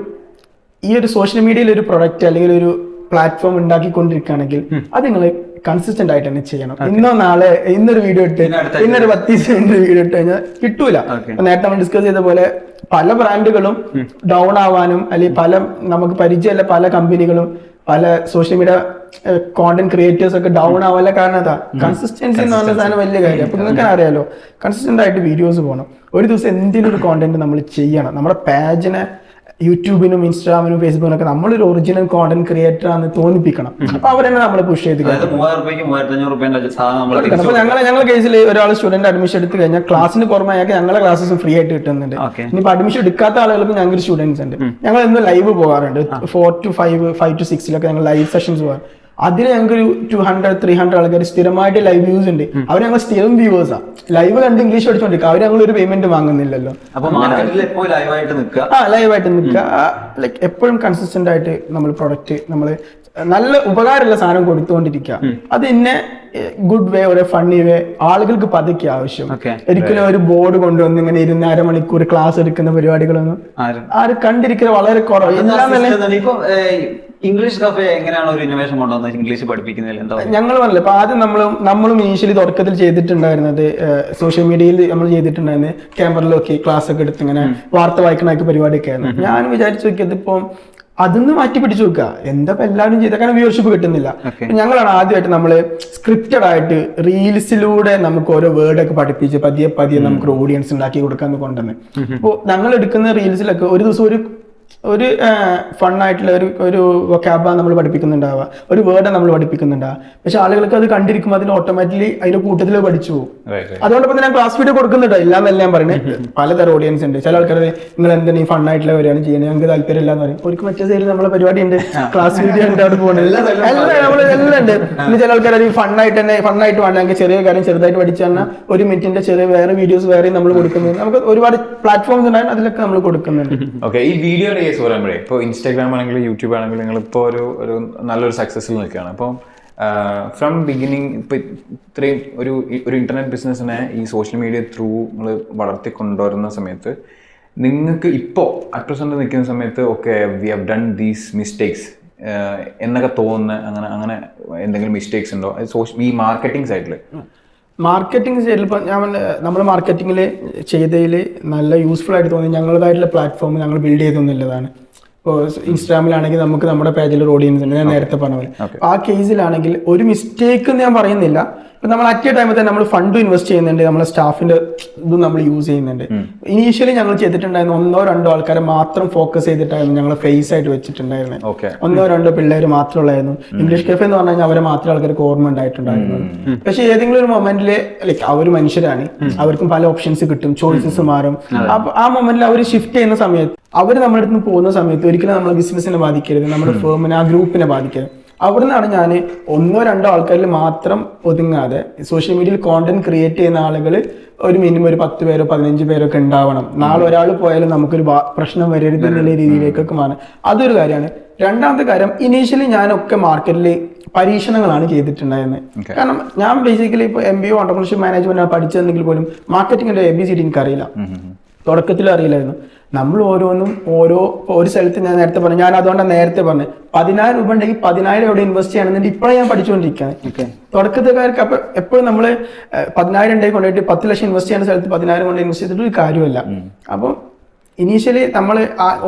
ഈ ഒരു സോഷ്യൽ മീഡിയയിൽ ഒരു പ്രൊഡക്റ്റ് അല്ലെങ്കിൽ ഒരു പ്ലാറ്റ്ഫോം ഉണ്ടാക്കിക്കൊണ്ടിരിക്കുകയാണെങ്കിൽ അത് നിങ്ങൾ കൺസിസ്റ്റന്റ് ആയിട്ട് തന്നെ ചെയ്യണം. ഇന്നോ നാളെ ഇന്നൊരു വീഡിയോ ഇട്ട് ഇന്നൊരു 10 വീഡിയോ ഇട്ട് കഴിഞ്ഞാൽ കിട്ടൂല. നേരത്തെ നമ്മൾ ഡിസ്കസ് ചെയ്ത പോലെ പല ബ്രാൻഡുകളും ഡൗൺ ആവാനും അല്ലെങ്കിൽ നമുക്ക് പരിചയമുള്ള പല കമ്പനികളും പല സോഷ്യൽ മീഡിയ കോണ്ടന്റ് ക്രിയേറ്റേഴ്സ് ഒക്കെ ഡൗൺ ആവാനുള്ള കാരണം എന്താ? കൺസിസ്റ്റൻസി എന്ന് പറഞ്ഞ സാധനം വലിയ കാര്യം. അപ്പൊ നിങ്ങൾക്ക് അറിയാലോ, കൺസിസ്റ്റന്റ് ആയിട്ട് വീഡിയോസ് പോകണം. ഒരു ദിവസം എന്തെങ്കിലും ഒരു കോണ്ടന്റ് നമ്മൾ ചെയ്യണം. നമ്മുടെ പേജിനെ യൂട്യൂബിനും ഇൻസ്റ്റാഗ്രാമിനും ഫേസ്ബുക്കിനും ഒക്കെ നമ്മളൊരു ഒറിജിനൽ കോണ്ടന്റ് ക്രിയേറ്റർ ആണെന്ന് തോന്നിപ്പിക്കണം. അപ്പൊ അവരെന്നെ നമ്മളെ പുഷ് ചെയ്ത് അപ്പൊ ഞങ്ങളുടെ കേസിൽ ഒരാൾ സ്റ്റുഡന്റ് അഡ്മിഷൻ എടുത്തു കഴിഞ്ഞാൽ ക്ലാസ്സിന് പുറമെ ഞങ്ങളെ ക്ലാസ്സസ് ഫ്രീ ആയിട്ട് കിട്ടുന്നുണ്ട്. ഇനിയിപ്പോ അഡ്മിഷൻ എടുക്കാത്ത ആളുകൾക്ക് ഞങ്ങൾക്ക് സ്റ്റുഡൻസ് ഉണ്ട്. ഞങ്ങൾ എന്നും ലൈവ് പോകാറുണ്ട്. 4 to 5, 5 to 6 ഞങ്ങൾ ലൈവ് സെഷൻസ് പോകാം. അതിന് ഞങ്ങൾക്ക് ഒരു 200-300 ആൾക്കാർ സ്ഥിരമായിട്ട് ലൈവ് വ്യൂസ് ഉണ്ട്. അവർ ഞങ്ങൾ സ്ഥിരം വ്യൂവേഴ്സാ. ലൈവ് കണ്ട് ഇംഗ്ലീഷ് പഠിച്ചോണ്ടിരിക്കുക. അവർ ഞങ്ങൾ ഒരു പേയ്മെന്റ് വാങ്ങുന്നില്ലല്ലോ. ലൈവായിട്ട് നിൽക്കുക. ലൈക്ക് എപ്പോഴും കൺസിസ്റ്റന്റ് ആയിട്ട് നമ്മൾ പ്രൊഡക്റ്റ് നമ്മൾ നല്ല ഉപകാരമുള്ള സാധനം കൊടുത്തുകൊണ്ടിരിക്കുക. അത് ഇന്നെ ഗുഡ് വേ, ഒരു ഫണ്ണി വേ, ആളുകൾക്ക് പതുക്കെ ആവശ്യം. ഒരിക്കലും ഒരു ബോർഡ് കൊണ്ടുവന്ന് ഇങ്ങനെ 2.5 മണിക്കൂർ ക്ലാസ് എടുക്കുന്ന പരിപാടികളൊന്നും ആരും കണ്ടിരിക്കുന്നത് വളരെ കുറവ്. ഇംഗ്ലീഷ് കഫേ എങ്ങനെയാണ് ഒരു ഇന്നോവേഷൻ കൊണ്ടുവന്നത് ഇംഗ്ലീഷ് പഠിപ്പിക്കുന്നതിൽ? എന്താ ഞങ്ങൾ പറഞ്ഞില്ല, ഇപ്പൊ ആദ്യം നമ്മളും ഇനീഷ്യലി തുടക്കത്തിൽ ചെയ്തിട്ടുണ്ടായിരുന്നത് സോഷ്യൽ മീഡിയയിൽ നമ്മൾ ചെയ്തിട്ടുണ്ടായിരുന്നത് ക്യാമറയിലൊക്കെ ക്ലാസ് ഒക്കെ എടുത്ത് ഇങ്ങനെ വാർത്ത വായിക്കണൊക്കെ പരിപാടിയൊക്കെ ആയിരുന്നു. ഞാൻ വിചാരിച്ചു നോക്കിയത് ഇപ്പൊ അതൊന്ന് മാറ്റി പിടിച്ചു നോക്കുക. എന്താ എല്ലാവരും ചെയ്ത കാരണം വ്യൂവർഷിപ്പ് കിട്ടുന്നില്ല. ഞങ്ങളാണ് ആദ്യമായിട്ട് നമ്മള് സ്ക്രിപ്റ്റഡ് ആയിട്ട് റീൽസിലൂടെ നമുക്ക് ഓരോ വേർഡൊക്കെ പഠിപ്പിച്ച് പതിയെ നമുക്ക് ഓഡിയൻസ് ഉണ്ടാക്കി കൊടുക്കാന്ന് കൊണ്ടുവന്ന്. അപ്പോൾ ഞങ്ങൾ എടുക്കുന്ന റീൽസിലൊക്കെ ഒരു ദിവസം ഒരു ഫണ്ണായിട്ടുള്ള ഒരു വൊക്കാബ നമ്മൾ പഠിപ്പിക്കുന്നുണ്ടാവുക, ഒരു വേർഡ് നമ്മൾ പഠിപ്പിക്കുന്നുണ്ടാവുക. പക്ഷെ ആളുകൾക്ക് അത് കണ്ടിരിക്കുമ്പോൾ അതിന് ഓട്ടോമാറ്റിക്കലി അതിന്റെ കൂട്ടത്തിൽ പഠിച്ചു പോകും. അതുകൊണ്ടൊപ്പം ഞാൻ ക്ലാസ് വീഡിയോ കൊടുക്കുന്നുണ്ടോ ഇല്ലാന്നല്ല ഞാൻ പറയുന്നത്. പലതരം ഓഡിയൻസ് ഉണ്ട്. ചില ആൾക്കാർ നിങ്ങൾ എന്താണ് ഈ ഫണ്ണായിട്ടുള്ള വരികയാണ് ചെയ്യുന്നത്, ഞങ്ങൾക്ക് താല്പര്യം ഇല്ലാന്ന് പറയും. ഒരു മറ്റേ സൈഡിൽ നമ്മളെ പരിപാടി ഉണ്ട്, ക്ലാസ് വീഡിയോ ഉണ്ട്, അവിടെ പോകുന്നത് എല്ലാം ഉണ്ട്. ഇനി ചില ആൾക്കാർ ഫണ്ണായിട്ട് വേണമെങ്കിൽ ചെറിയ കാര്യം ചെറുതായിട്ട് പഠിച്ചു തന്നെ 1 മിനിറ്റിന്റെ ചെറിയ വേറെ വീഡിയോസ് വേറെ നമ്മൾ കൊടുക്കുന്നത്. നമുക്ക് ഒരുപാട് പ്ലാറ്റ്ഫോംസ് ഉണ്ടായിരുന്നു, അതിലൊക്കെ നമ്മൾ കൊടുക്കുന്നുണ്ട്. ഈ വീഡിയോ കേസ് പറയുമ്പോഴേ ഇപ്പോൾ ഇൻസ്റ്റാഗ്രാം ആണെങ്കിലും യൂട്യൂബ് ആണെങ്കിലും നിങ്ങളിപ്പോൾ ഒരു നല്ലൊരു സക്സസ്സിൽ നിൽക്കുകയാണ്. അപ്പം ഫ്രം ബിഗിനിങ് ഇപ്പോൾ ഇത്രയും ഒരു ഇന്റർനെറ്റ് ബിസിനസ്സിനെ ഈ സോഷ്യൽ മീഡിയ ത്രൂ നിങ്ങൾ വളർത്തിക്കൊണ്ടുവരുന്ന സമയത്ത് നിങ്ങൾക്ക് ഇപ്പോൾ അറ്റ് പ്രസന്റ് നിൽക്കുന്ന സമയത്ത് okay we have done these mistakes എന്നൊക്കെ തോന്നുന്ന അങ്ങനെ എന്തെങ്കിലും മിസ്റ്റേക്സ് ഉണ്ടോ ഈ മാർക്കറ്റിംഗ് സൈഡിൽ? മാർക്കറ്റിംഗ് സൈഡിൽ ഇപ്പം നമ്മൾ മാർക്കറ്റിംഗിൽ ചെയ്തതിൽ നല്ല യൂസ്ഫുൾ ആയിട്ട് തോന്നി ഞങ്ങളുടേതായിട്ടുള്ള പ്ലാറ്റ്ഫോം ഞങ്ങൾ ബിൽഡ് ചെയ്തൊന്നുമില്ലതാണ്. ഇപ്പോൾ ഇൻസ്റ്റാഗ്രാമിലാണെങ്കിൽ നമുക്ക് നമ്മുടെ പേജിൽ ഒരു ഓഡിയൻസ് ഉണ്ട്, ഞാൻ നേരത്തെ പറഞ്ഞ പോലെ. ആ കേസിലാണെങ്കിൽ ഒരു മിസ്റ്റേക്ക് എന്ന് ഞാൻ പറയുന്നില്ല. ഇപ്പം നമ്മൾ അറ്റ് എ ടൈമിൽ തന്നെ നമ്മൾ ഫണ്ട് ഇൻവെസ്റ്റ് ചെയ്യുന്നുണ്ട്, നമ്മളെ സ്റ്റാഫിന്റെ ഇതും നമ്മൾ യൂസ് ചെയ്യുന്നുണ്ട്. ഇനീഷ്യലി ഞങ്ങൾ ചെയ്തിട്ടുണ്ടായിരുന്നു 1-2 ആൾക്കാരെ മാത്രം ഫോക്കസ് ചെയ്തിട്ടായിരുന്നു ഞങ്ങൾ ഫേസ് ആയിട്ട് വെച്ചിട്ടുണ്ടായിരുന്നത്. 1-2 പിള്ളേർ മാത്രമുള്ളായിരുന്നു. ഇംഗ്ലീഷ് കഫേ എന്ന് പറഞ്ഞു കഴിഞ്ഞാൽ അവരെ മാത്രം ആൾക്കാർക്ക് ഓർമ്മ ഉണ്ടായിട്ടുണ്ടായിരുന്നു. പക്ഷെ ഏതെങ്കിലും ഒരു മൊമെന്റിൽ ലൈക്ക് അവർ മനുഷ്യരാണ്, അവർക്കും പല ഓപ്ഷൻസ് കിട്ടും, ചോയ്സസ് മാറും. അപ്പൊ ആ മൊമെന്റിൽ അവർ ഷിഫ്റ്റ് ചെയ്യുന്ന സമയത്ത് അവർ നമ്മുടെ അടുത്ത് പോകുന്ന സമയത്ത് ഒരിക്കലും നമ്മളെ ബിസിനസിനെ ബാധിക്കരുത്, നമ്മുടെ ഫേമിനെ ആ ഗ്രൂപ്പിനെ ബാധിക്കരുത്. അവിടെ നിന്നാണ് ഞാൻ 1-2 ആൾക്കാരിൽ മാത്രം ഒതുങ്ങാതെ സോഷ്യൽ മീഡിയയിൽ കോണ്ടന്റ് ക്രിയേറ്റ് ചെയ്യുന്ന ആളുകൾ ഒരു മിനിമം ഒരു 10 പേരോ 15 പേരോ ഒക്കെ ഉണ്ടാവണം. നാളെ ഒരാൾ പോയാലും നമുക്കൊരു പ്രശ്നം വരരുത് എന്നുള്ള രീതിയിലേക്കൊക്കെ മാറും. അതൊരു കാര്യമാണ്. രണ്ടാമത്തെ കാര്യം, ഇനീഷ്യലി ഞാനൊക്കെ മാർക്കറ്റിൽ പരീക്ഷണങ്ങളാണ് ചെയ്തിട്ടുണ്ടായിരുന്നത്. കാരണം ഞാൻ ബേസിക്കലി ഇപ്പോൾ MBA ഓണ്ടർപ്രണർഷിപ്പ് മാനേജ്മെന്റ് പഠിച്ചതെങ്കിൽ പോലും മാർക്കറ്റിംഗിന്റെ ABCD എനിക്കറിയില്ല. തുടക്കത്തിൽ അറിയില്ലായിരുന്നു. നമ്മൾ ഓരോന്നും ഒരു സ്ഥലത്ത് ഞാൻ നേരത്തെ പറഞ്ഞു, ഞാൻ അതുകൊണ്ടാണ് നേരത്തെ പറഞ്ഞത് 10,000 രൂപ ഉണ്ടെങ്കിൽ 10,000 എവിടെ ഇൻവെസ്റ്റ് ചെയ്യണമെന്നുണ്ടെങ്കിൽ ഇപ്പോഴാണ് ഞാൻ പഠിച്ചുകൊണ്ടിരിക്കുകയാണ്. തുടക്കത്തുകാർക്ക് അപ്പൊ എപ്പോഴും നമ്മൾ 10,000 ഉണ്ടെങ്കിൽ കൊണ്ടുപോയിട്ട് 10 ലക്ഷം ഇൻവെസ്റ്റ് ചെയ്യുന്ന സ്ഥലത്ത് 10,000 കൊണ്ട് ഇൻവെസ്റ്റ് ചെയ്തിട്ട് ഒരു കാര്യമല്ല. അപ്പം ഇനീഷ്യലി നമ്മൾ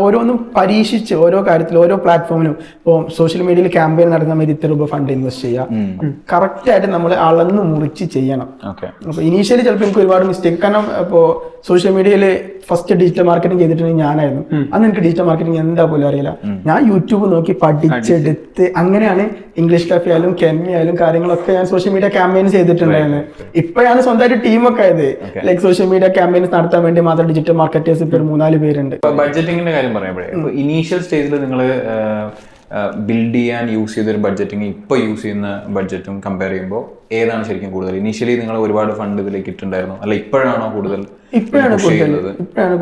ഓരോന്നും പരീക്ഷിച്ച് ഓരോ കാര്യത്തിൽ ഓരോ പ്ലാറ്റ്ഫോമിലും ഇപ്പോൾ സോഷ്യൽ മീഡിയയിൽ ക്യാമ്പയിൻ നടന്ന സമയത്ത് ഇത്ര രൂപ ഫണ്ട് ഇൻവെസ്റ്റ് ചെയ്യുക, കറക്റ്റ് ആയിട്ട് നമ്മൾ അളന്ന് മുറിച്ച് ചെയ്യണം. അപ്പോൾ ഇനീഷ്യലി ചിലപ്പോൾ എനിക്ക് ഒരുപാട് മിസ്റ്റേക്ക്, കാരണം ഇപ്പോൾ സോഷ്യൽ മീഡിയയിൽ ഫസ്റ്റ് ഡിജിറ്റൽ മാർക്കറ്റിംഗ് ചെയ്തിട്ടുണ്ടെങ്കിൽ ഞാനായിരുന്നു. അന്ന് എനിക്ക് ഡിജിറ്റൽ മാർക്കറ്റിംഗ് എന്താ പോലും അറിയില്ല. ഞാൻ യൂട്യൂബ് നോക്കി പഠിച്ചെടുത്ത് അങ്ങനെയാണ് ഇംഗ്ലീഷ് കഫേ ആയാലും കെമി ആയാലും കാര്യങ്ങളൊക്കെ ഞാൻ സോഷ്യൽ മീഡിയ ക്യാമ്പയിൻസ് ചെയ്തിട്ടുണ്ടായിരുന്നു. ഇപ്പോഴാണ് സ്വന്തമായിട്ട് ടീമൊക്കെ ആയത്. ലൈക്ക് സോഷ്യൽ മീഡിയ ക്യാമ്പയിൻസ് നടത്താൻ വേണ്ടി മാത്രം ഡിജിറ്റൽ മാർക്കറ്റേഴ്സ് ഇപ്പോൾ 3-4 പേരുണ്ട്. ബഡ്ജറ്റിങ്ങിന്റെ കാര്യം പറയുമ്പോഴേ, ഇനീഷ്യൽ സ്റ്റേജിൽ നിങ്ങൾ ബിൽഡ് ചെയ്യാൻ യൂസ് ചെയ്തൊരു ബഡ്ജറ്റിങ് ഇപ്പോൾ യൂസ് ചെയ്യുന്ന ബഡ്ജറ്റും കമ്പയർ ചെയ്യുമ്പോൾ ഏതാണ് ശരിക്കും കൂടുതൽ? ഇനീഷ്യലി നിങ്ങൾ ഒരുപാട് ഫണ്ട് ഇതിലേക്ക് ഇട്ടുണ്ടായിരുന്നു, അല്ല ഇപ്പോഴാണോ കൂടുതൽ? ഇപ്പോഴാണ്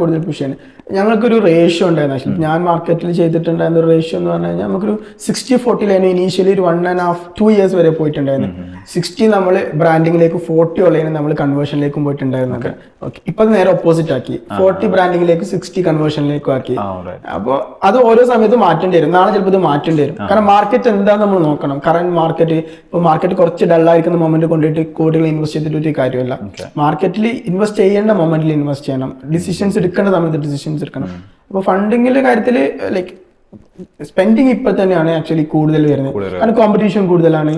കൂടുതൽ പുഷ് ചെയ്യുന്നത്. ഞങ്ങൾക്കൊരു റേഷ്യോ ഉണ്ടായിരുന്നു. ആക്ച്വലി ഞാൻ മാർക്കറ്റിൽ ചെയ്തിട്ടുണ്ടായിരുന്ന ഒരു റേഷ്യോ എന്ന് പറഞ്ഞു കഴിഞ്ഞാൽ നമുക്കൊരു 60-40 ഇനീഷ്യലി ഒരു 1.5-2 years വരെ പോയിട്ടുണ്ടായിരുന്നു. 60 നമ്മൾ ബ്രാൻഡിങ്ങിലേക്ക്, 40 ഉള്ളതിന് നമ്മൾ കൺവേർഷനിലേക്കും പോയിട്ടുണ്ടായിരുന്നത്. ഓക്കെ, ഇപ്പൊ അത് നേരെ ഓപ്പോസിറ്റ് ആക്കി, 40 ബ്രാൻഡിങ്ങിലേക്ക് 60 കൺവേർഷനിലേക്കും ആക്കി. അപ്പോൾ അത് ഓരോ സമയത്ത് മാറ്റേണ്ടി വരും. നാളെ ചിലപ്പോൾ ഇത് മാറ്റേണ്ടി വരും. കാരണം മാർക്കറ്റ് എന്താണെന്ന് നമ്മൾ നോക്കണം. കറന്റ് മാർക്കറ്റ്, ഇപ്പോൾ മാർക്കറ്റ് കുറച്ച് ഡള്ളായിരിക്കുന്ന മൊമെന്റ് കൊണ്ടിട്ട് കോടികൾ ഇൻവെസ്റ്റ് ചെയ്തിട്ട് ഒരു കാര്യമല്ല. മാർക്കറ്റിൽ ഇൻവെസ്റ്റ് ചെയ്യേണ്ട മൊമെന്റിൽ ഇൻവെസ്റ്റ് ചെയ്യണം, ഡിസിഷൻസ് എടുക്കേണ്ട സമയത്ത് ഡിസിഷൻസ് എടുക്കണം. അപ്പോൾ ഫണ്ടിങ്ങിന്റെ കാര്യത്തിൽ ലൈക്ക് സ്പെൻഡിങ് ഇപ്പൊ തന്നെയാണ് ആക്ച്വലി കൂടുതൽ വരുന്നത്. കാരണം കോമ്പറ്റീഷൻ കൂടുതലാണ്,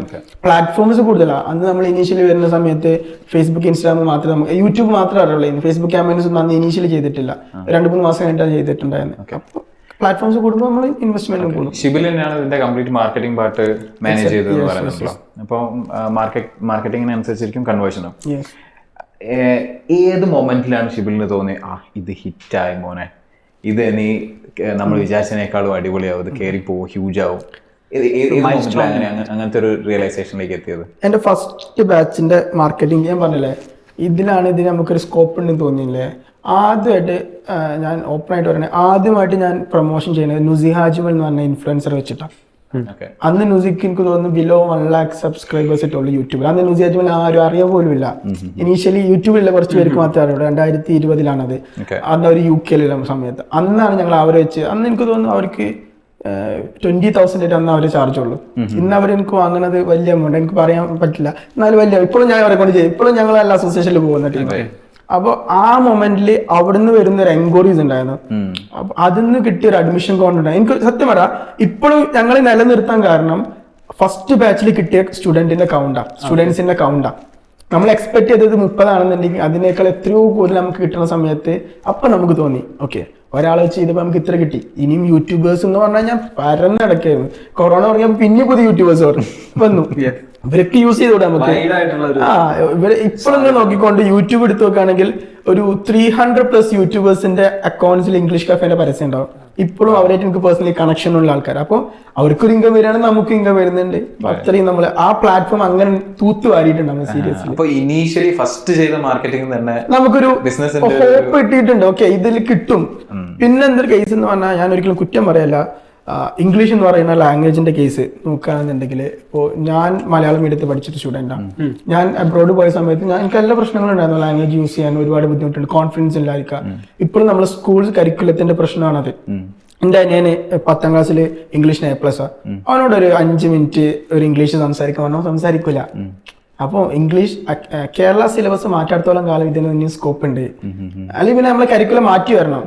പ്ലാറ്റ്ഫോംസ് കൂടുതലാണ്. അന്ന് നമ്മൾ ഇനീഷ്യലി വരുന്ന സമയത്ത് ഫേസ്ബുക്ക്, ഇൻസ്റ്റാഗ്രാം മാത്രമേ നമുക്ക്, യൂട്യൂബ് മാത്രമേ അറിയുള്ളൂ. ഫേസ്ബുക്ക് ക്യാമ്പയിൻസ് ഒന്നും അന്ന് ഇനീഷ്യലി ചെയ്തിട്ടില്ല, 2-3 മാസം കഴിഞ്ഞിട്ടാണ് ചെയ്തിട്ടുണ്ടായിരുന്നത്. അപ്പോൾ പ്ലാറ്റ്ഫോംസ് കൂടുമ്പോൾ നമ്മൾ ഇൻവെസ്റ്റ്മെന്റും കൂടും. ഷിബിൽ തന്നെയാണ് ഇതിന്റെ കംപ്ലീറ്റ് മാർക്കറ്റിംഗ് പാർട്ട് മാനേജ് ചെയ്തത് പറയുന്നുണ്ടല്ലോ. അപ്പോൾ മാർക്കറ്റിംഗിനനുസരിച്ചിരിക്കും കൺവേർഷനും. ഏത് മൊമെന്റിലാണ് ഷിബിലിന് തോന്നി ഇത് ഹിറ്റായി മോനെ, ഇത് നീ നമ്മൾ വിചാരിച്ചതിനേക്കാളും അടിപൊളിയാവും, ഇത് കയറി പോവും, ഹ്യൂജ് ആവും? അങ്ങനത്തെ ഒരു റിയലൈസേഷനിലേക്ക് എത്തിയത്? എന്റെ ഫസ്റ്റ് ബാച്ചിന്റെ മാർക്കറ്റിംഗ് ഞാൻ പറഞ്ഞില്ലേ, ഇതിന് നമുക്കൊരു സ്കോപ്പ് ഉണ്ടെന്ന് തോന്നിയില്ലേ. ആദ്യമായിട്ട് ഞാൻ ഓപ്പൺ ആയിട്ട് പറയുന്നത്, ആദ്യമായിട്ട് ഞാൻ പ്രൊമോഷൻ ചെയ്യുന്നത് നുസി ഹാജിമൽ എന്ന് പറഞ്ഞ ഇൻഫ്ലുവൻസർ വെച്ചിട്ടാണ്. അന്ന് നുസിക്ക് എനിക്ക് തോന്നുന്നു ബിലോ 1 lakh സബ്സ്ക്രൈബേഴ്സ് ഇട്ടുള്ളൂ യൂട്യൂബിൽ. അന്ന് നുസി ഹാജിമൽ ആരും അറിയാൻ പോലും ഇല്ല. ഇനീഷ്യലി യൂട്യൂബിലുള്ള കുറച്ച് പേർക്ക് മാത്രമേ അറിയുള്ളൂ. 2020 അന്ന് അവർ UK സമയത്ത്. അന്നാണ് ഞങ്ങൾ അവരെ വെച്ച്, അന്ന് എനിക്ക് തോന്നുന്നു അവർക്ക് 20,000 അന്ന് അവർ ചാർജ് ഉള്ളൂ. ഇന്ന് അവർ എനിക്ക് വാങ്ങുന്നത് വലിയ എമൗണ്ട്, എനിക്ക് പറയാൻ പറ്റില്ല, എന്നാലും വലിയ. ഇപ്പോഴും ഞാൻ അവരെ കൊണ്ട് ചെയ്യും, ഇപ്പോഴും ഞങ്ങൾ എല്ലാ അസോസിയേഷനിൽ പോകുന്ന ടീം. അപ്പോൾ ആ മൊമെന്റിൽ അവിടുന്ന് വരുന്ന ഒരു എൻക്വയറീസ് ഉണ്ടായിരുന്നു. അപ്പൊ അതിന്ന് കിട്ടിയ ഒരു അഡ്മിഷൻ കോൺഫിഡൻസ് എനിക്ക് സത്യം പറയാം ഇപ്പോഴും ഞങ്ങൾ നിലനിർത്താൻ കാരണം ഫസ്റ്റ് ബാച്ചിൽ കിട്ടിയ സ്റ്റുഡൻസിന്റെ കൗണ്ടാ. നമ്മൾ എക്സ്പെക്ട് ചെയ്തത് 30 ആണെന്നുണ്ടെങ്കിൽ അതിനേക്കാൾ എത്രയോ കൂടുതൽ നമുക്ക് കിട്ടുന്ന സമയത്ത് അപ്പൊ നമുക്ക് തോന്നി ഓക്കെ, ഒരാളെ വെച്ച് ചെയ്തപ്പോൾ നമുക്ക് ഇത്ര കിട്ടി. ഇനിയും യൂട്യൂബേഴ്സ് എന്ന് പറഞ്ഞാൽ ഞാൻ പരന്നടക്കായിരുന്നു. കൊറോണ പറഞ്ഞപ്പോൾ പിന്നെ പുതിയ യൂട്യൂബേഴ്സ് വന്നു. ഇവരൊക്കെ യൂസ് ചെയ്തോടെ നമുക്ക്. ഇവര് ഇപ്പോഴും നോക്കിക്കൊണ്ട് യൂട്യൂബ് എടുത്ത് നോക്കുകയാണെങ്കിൽ ഒരു 300+ യൂട്യൂബേഴ്സിന്റെ അക്കൗണ്ട്സിൽ ഇംഗ്ലീഷ് കഫേന്റെ പരസ്യം ഉണ്ടാവും. ഇപ്പോഴും അവരായിട്ട് എനിക്ക് പേഴ്സണലി കണക്ഷൻ ഉള്ള ആൾക്കാർ. അപ്പോൾ അവർക്കൊരു ഇൻകം വരികയാണെങ്കിൽ നമുക്ക് ഇൻകം വരുന്നുണ്ട്. അത്രയും നമ്മൾ ആ പ്ലാറ്റ്ഫോം അങ്ങനെ തൂത്തുവാരിയിട്ടുണ്ട് സീരിയസ്ലി. അപ്പോൾ ഇനീഷ്യലി ഫസ്റ്റ് ചെയ്ത മാർക്കറ്റിംഗ് തന്നെ നമുക്കൊരു ഹോപ്പ് കിട്ടിയിട്ടുണ്ട്. ഓക്കെ, ഇതിൽ കിട്ടും. പിന്നെ എന്തൊരു കേസ് എന്ന് പറഞ്ഞാൽ ഞാൻ ഒരിക്കലും കുറ്റം പറയല്ല, ഇംഗ്ലീഷ് എന്ന് പറയുന്ന ലാംഗ്വേജിന്റെ കേസ് നോക്കുകയാണെന്നുണ്ടെങ്കിൽ ഇപ്പോൾ ഞാൻ മലയാളം മീഡിയത്തിൽ പഠിച്ചിട്ട് സ്റ്റുഡൻ്റാണ്. ഞാൻ അബ്രോഡ് പോയ സമയത്ത് എനിക്ക് എല്ലാ പ്രശ്നങ്ങളുണ്ടായിരുന്നു. ലാംഗ്വേജ് യൂസ് ചെയ്യാൻ ഒരുപാട് ബുദ്ധിമുട്ടുണ്ട്, കോൺഫിഡൻസ് ഇല്ലായിരിക്കാം. ഇപ്പോഴും നമ്മൾ സ്കൂൾ കരിക്കുലത്തിന്റെ പ്രശ്നമാണത്. എൻ്റെ അനിയന് 10th ക്ലാസ്സിൽ ഇംഗ്ലീഷിന് A+. അവനോട് ഒരു 5 മിനിറ്റ് ഒരു ഇംഗ്ലീഷ് സംസാരിക്കാൻ പറഞ്ഞാൽ സംസാരിക്കില്ല. അപ്പോൾ ഇംഗ്ലീഷ് കേരള സിലബസ് മാറ്റാത്തോളം കാലം ഇതിന് ഇനിയും സ്കോപ്പ് ഉണ്ട്. അല്ലെങ്കിൽ പിന്നെ നമ്മളെ കരിക്കുലം മാറ്റി വരണം.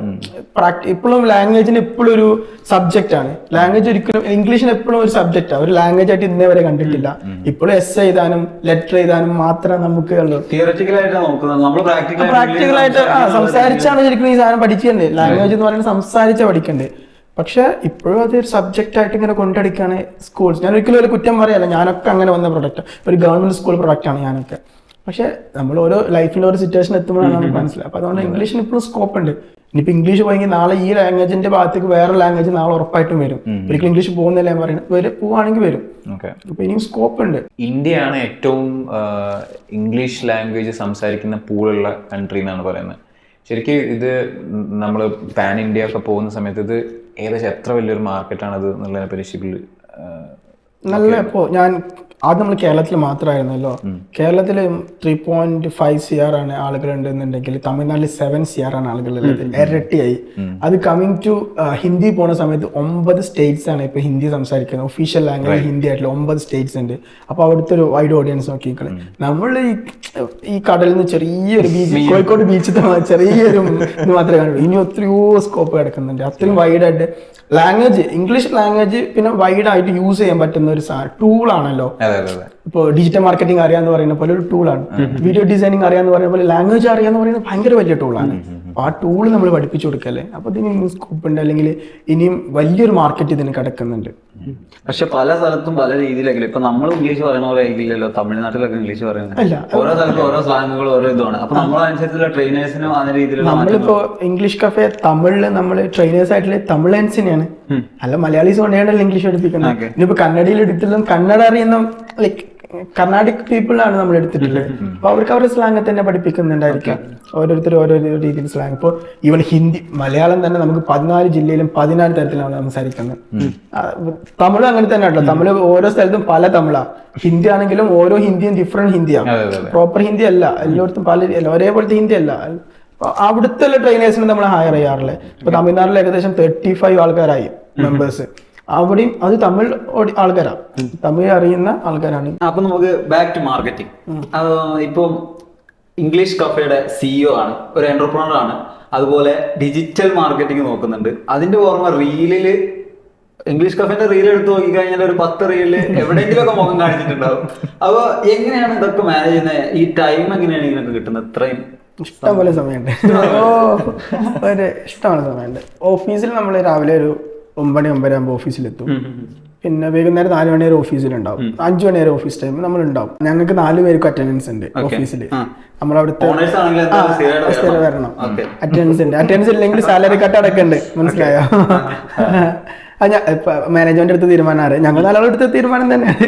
ഇപ്പോഴും ലാംഗ്വേജിന് എപ്പോഴും ഒരു സബ്ജക്റ്റ് ആണ്. ലാംഗ്വേജ് ഒരിക്കലും ഇംഗ്ലീഷിന് എപ്പോഴും ഒരു സബ്ജക്റ്റാണ്, ഒരു ലാംഗ്വേജ് ആയിട്ട് ഇന്നേ വരെ കണ്ടിട്ടില്ല. ഇപ്പോഴും എസ് എഴുതാനും ലെറ്റർ എഴുതാനും മാത്രമേ നമുക്ക് ഉള്ളൂ. പ്രാക്ടിക്കലായിട്ട് സംസാരിച്ചാണ് ശരിക്കും ഈ സാധനം പഠിക്കണ്ടേ. ലാംഗ്വേജ് എന്ന് പറയുന്നത് സംസാരിച്ചാണ് പഠിക്കണ്ടേ. പക്ഷെ ഇപ്പോഴും അതൊരു സബ്ജക്റ്റ് ആയിട്ട് ഇങ്ങനെ കൊണ്ടടിക്കാണ് സ്കൂൾസ്. ഞാൻ ഒരിക്കലും ഒരു കുറ്റം പറയല്ല, ഞാനൊക്കെ അങ്ങനെ വന്ന പ്രൊഡക്റ്റ്, ഒരു ഗവൺമെന്റ് സ്കൂൾ പ്രൊഡക്റ്റാണ് ഞാനൊക്കെ. പക്ഷെ നമ്മൾ ഓരോ ലൈഫിൽ ഒരു സിറ്റുവേഷൻ എത്തുമ്പോഴാണ് നമുക്ക് മനസ്സിലായത്. അപ്പൊ അതുകൊണ്ട് ഇംഗ്ലീഷിന് ഇപ്പോഴും സ്കോപ്പ് ഉണ്ട്. ഇനിയിപ്പോൾ ഇംഗ്ലീഷ് പോയെങ്കിൽ നാളെ ഈ ലാംഗ്വേജിന്റെ ഭാഗത്തേക്ക് വേറെ ലാംഗ്വേജ് നാളെ ഉറപ്പായിട്ടും വരും. ഒരിക്കലും ഇംഗ്ലീഷ് പോകുന്നില്ല ഞാൻ പറയുന്നത്, പോവാണെങ്കിൽ വരും. അപ്പൊ ഇനിയും സ്കോപ്പ് ഉണ്ട്. ഇന്ത്യയാണ് ഏറ്റവും ഇംഗ്ലീഷ് ലാംഗ്വേജ് സംസാരിക്കുന്ന പൂളുള്ള കൺട്രി എന്നാണ് പറയുന്നത്. ശരിക്കും ഇത് നമ്മൾ പാൻ ഇന്ത്യ ഒക്കെ പോകുന്ന സമയത്ത് ഇത് ഏകദേശം എത്ര വലിയൊരു മാർക്കറ്റാണ് അത് എന്നുള്ളതിനെ പറ്റി ഷിബിൽ നല്ല. ഇപ്പോൾ ഞാൻ ആദ്യം നമ്മൾ കേരളത്തിൽ മാത്രമായിരുന്നല്ലോ. കേരളത്തിൽ 3.5 CR ആണ് ആളുകൾ ഉണ്ടെന്നുണ്ടെങ്കിൽ തമിഴ്നാട്ടിൽ 7 CR ആണ് ആളുകളുള്ളത്, ഇരട്ടിയായി. അത് കമ്മിങ് ടു ഹിന്ദി പോണ സമയത്ത് 9 സ്റ്റേറ്റ്സ് ആണ് ഇപ്പൊ ഹിന്ദി സംസാരിക്കുന്നത്. ഒഫീഷ്യൽ ലാംഗ്വേജ് ഹിന്ദി ആയിട്ടുള്ള 9 സ്റ്റേറ്റ്സ് ഉണ്ട്. അപ്പൊ അവിടുത്തെ ഒരു വൈഡ് ഓഡിയൻസ് നോക്കിക്കളെ. നമ്മൾ ഈ കടലിൽ നിന്ന് ചെറിയൊരു ബീച്ച്, കോഴിക്കോട് ബീച്ചിൽ ചെറിയൊരു ഇത് മാത്രമേ കാണുള്ളൂ. ഇനി എത്രയോ സ്കോപ്പ് കിടക്കുന്നുണ്ട്. അത്രയും വൈഡായിട്ട് ലാംഗ്വേജ്, ഇംഗ്ലീഷ് ലാംഗ്വേജ് പിന്നെ വൈഡായിട്ട് യൂസ് ചെയ്യാൻ പറ്റുന്ന ഒരു ടൂളാണല്ലോ. ഇപ്പോൾ ഡിജിറ്റൽ മാർക്കറ്റിംഗ് അറിയാന്ന് പറയുന്ന പോലെ ഒരു ടൂളാണ്. വീഡിയോ ഡിസൈനിങ് അറിയാന്ന് പറയുന്ന പോലെ ലാംഗ്വേജ് അറിയാന്ന് പറയുന്നത് ഭയങ്കര വലിയ ടൂളാണ്. അപ്പൊ ആ ടൂള് നമ്മൾ പഠിപ്പിച്ചു കൊടുക്കല്ലേ. അപ്പൊ ഇതിന് ഇനിയും സ്കോപ്പ് ഉണ്ട്, അല്ലെങ്കിൽ ഇനിയും വലിയൊരു മാർക്കറ്റ് ഇതിന് കിടക്കുന്നുണ്ട്. പക്ഷെ പല സ്ഥലത്തും പല രീതിയിലെങ്കിലും ഇപ്പൊ നമ്മൾ ഇംഗ്ലീഷ് പറയുന്ന പോലെ ആയിരിക്കില്ലല്ലോ തമിഴ്നാട്ടിലൊക്കെ ഇംഗ്ലീഷ് പറയുന്നത്. ഓരോ സ്ഥലത്തും ഓരോ സ്ലാങ്ങുകൾ ഓരോ ഇതാണ്. അപ്പൊ നമ്മളനുസരിച്ചുള്ള ട്രെയിനേഴ്സിനും ആ രീതിയിലുള്ള നമ്മളിപ്പോ ഇംഗ്ലീഷ് കഫേ തമിഴില് നമ്മള് ട്രെയിനേഴ്സ് ആയിട്ടുള്ള തമിഴൻസിനെയാണ്, അല്ല മലയാളീസ് കൊണ്ടാണല്ലോ ഇംഗ്ലീഷ് പഠിപ്പിക്കുന്നത്. ഇനിയിപ്പോ കന്നഡയിൽ എടുത്തിട്ടും കന്നഡ അറിയുന്ന ലൈക്ക് കർണാടിക് പീപ്പിൾ ആണ് നമ്മൾ എടുത്തിട്ടുള്ളത്. അപ്പൊ അവർക്ക് അവരുടെ സ്ലാങ് തന്നെ പഠിപ്പിക്കുന്നുണ്ടായിരിക്കാം. ഓരോരുത്തരും ഓരോ രീതിയിൽ സ്ലാങ്. ഇപ്പോൾ ഈവൻ ഹിന്ദി, മലയാളം തന്നെ നമുക്ക് 14 ജില്ലയിലും 14 തരത്തിലാണ് സംസാരിക്കുന്നത്. തമിഴ് അങ്ങനെ തന്നെ ആണല്ലോ. തമിഴ് ഓരോ സ്ഥലത്തും പല തമിഴാ. ഹിന്ദി ആണെങ്കിലും ഓരോ ഹിന്ദിയും ഡിഫറെന്റ് ഹിന്ദിയാണ്. പ്രോപ്പർ ഹിന്ദി അല്ല എല്ലായിടത്തും, പല ഒരേപോലത്തെ ഹിന്ദി അല്ല. അവിടുത്തെ ട്രെയിനേഴ്സിന് നമ്മൾ ഹയർ ചെയ്യാറില്ലേ. ഇപ്പൊ തമിഴ്നാട്ടിൽ ഏകദേശം 35 ആൾക്കാരായി മെമ്പേഴ്സ്. അവിടെയും അത് തമിഴ് ആൾക്കാരാണ്, തമിഴ് അറിയുന്ന ആൾക്കാരാണ്. അപ്പൊ നമുക്ക് ബാക്ക് ടു മാർക്കറ്റിംഗ്. ഇപ്പം ഇംഗ്ലീഷ് കഫേയുടെ CEO ആണ്, ഒരു എന്റർപ്രണർ ആണ്, അതുപോലെ ഡിജിറ്റൽ മാർക്കറ്റിംഗ് നോക്കുന്നുണ്ട്. അതിന്റെ ഓർമ്മ റീലില് ഇംഗ്ലീഷ് കഫേന്റെ റീൽ എടുത്ത് നോക്കിക്കഴിഞ്ഞാൽ ഒരു 10 റീലില് എവിടെയെങ്കിലും ഒക്കെ മുഖം കാണിച്ചിട്ടുണ്ടാവും. അപ്പൊ എങ്ങനെയാണ് ഇതൊക്കെ മാനേജ് ചെയ്യുന്നത്? ഈ ടൈം എങ്ങനെയാണ് ഇതിനൊക്കെ കിട്ടുന്നത്? ഇത്രയും ഇഷ്ടംപോലെ സമയമുണ്ട്. ഒരു ഇഷ്ടമാണ് സമയമുണ്ട്. ഓഫീസിൽ നമ്മൾ രാവിലെ ഒരു 9 ആകുമ്പോൾ ഓഫീസിലെത്തും. പിന്നെ വൈകുന്നേരം 4 മണി വരെ ഓഫീസിലുണ്ടാവും. 5 മണി വരെ ഓഫീസ് ടൈം നമ്മളുണ്ടാവും. ഞങ്ങൾക്ക് 4 പേർക്ക് അറ്റൻഡൻസ് ഉണ്ട് ഓഫീസിൽ. നമ്മളവിടുത്തെ വരണം, അറ്റൻഡൻസ് ഉണ്ട്. അറ്റൻഡൻസ് ഇല്ലെങ്കിൽ സാലറി കട്ട് അടക്കണ്ട്, മനസ്സിലായോ? മാനേജ്മെന്റ് എടുത്ത തീരുമാനമാണ്, ഞങ്ങൾ 4 എടുത്ത തീരുമാനം തന്നെയാണ്.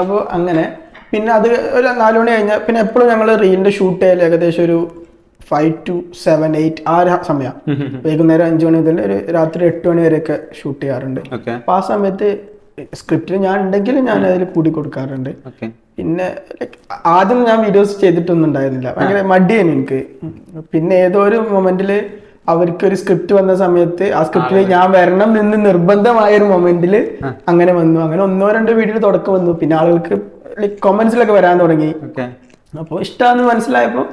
അപ്പോൾ അങ്ങനെ പിന്നെ അത് ഒരു 4 മണി കഴിഞ്ഞാൽ പിന്നെ എപ്പോഴും ഞങ്ങൾ റീലിന്റെ ഷൂട്ട് ചെയ്യൽ ഏകദേശം ഒരു 5 to 7, 8 ആ സമയം. വൈകുന്നേരം 5 മണി മുതൽ ഒരു രാത്രി 8 മണി വരെയൊക്കെ ഷൂട്ട് ചെയ്യാറുണ്ട്. അപ്പൊ ആ സമയത്ത് സ്ക്രിപ്റ്റിൽ ഞാൻ ഉണ്ടെങ്കിൽ ഞാൻ അതിൽ കൂടി കൊടുക്കാറുണ്ട്. പിന്നെ ആദ്യം ഞാൻ വീഡിയോസ് ചെയ്തിട്ടൊന്നും ഉണ്ടായിരുന്നില്ല, ഭയങ്കര മടിയാണ് എനിക്ക്. പിന്നെ ഏതോ ഒരു മൊമെന്റില് അവർക്കൊരു സ്ക്രിപ്റ്റ് വന്ന സമയത്ത് ആ സ്ക്രിപ്റ്റിൽ ഞാൻ വരണം എന്ന് നിർബന്ധമായ ഒരു മൊമെന്റില് അങ്ങനെ വന്നു. അങ്ങനെ 1-2 വീഡിയോയിൽ തുടക്കം വന്നു. പിന്നെ ആളുകൾക്ക് ലൈക് കൊമന്റ്സിലൊക്കെ വരാൻ തുടങ്ങി. അപ്പോൾ ഇഷ്ടമാണെന്ന് മനസ്സിലായപ്പോൾ,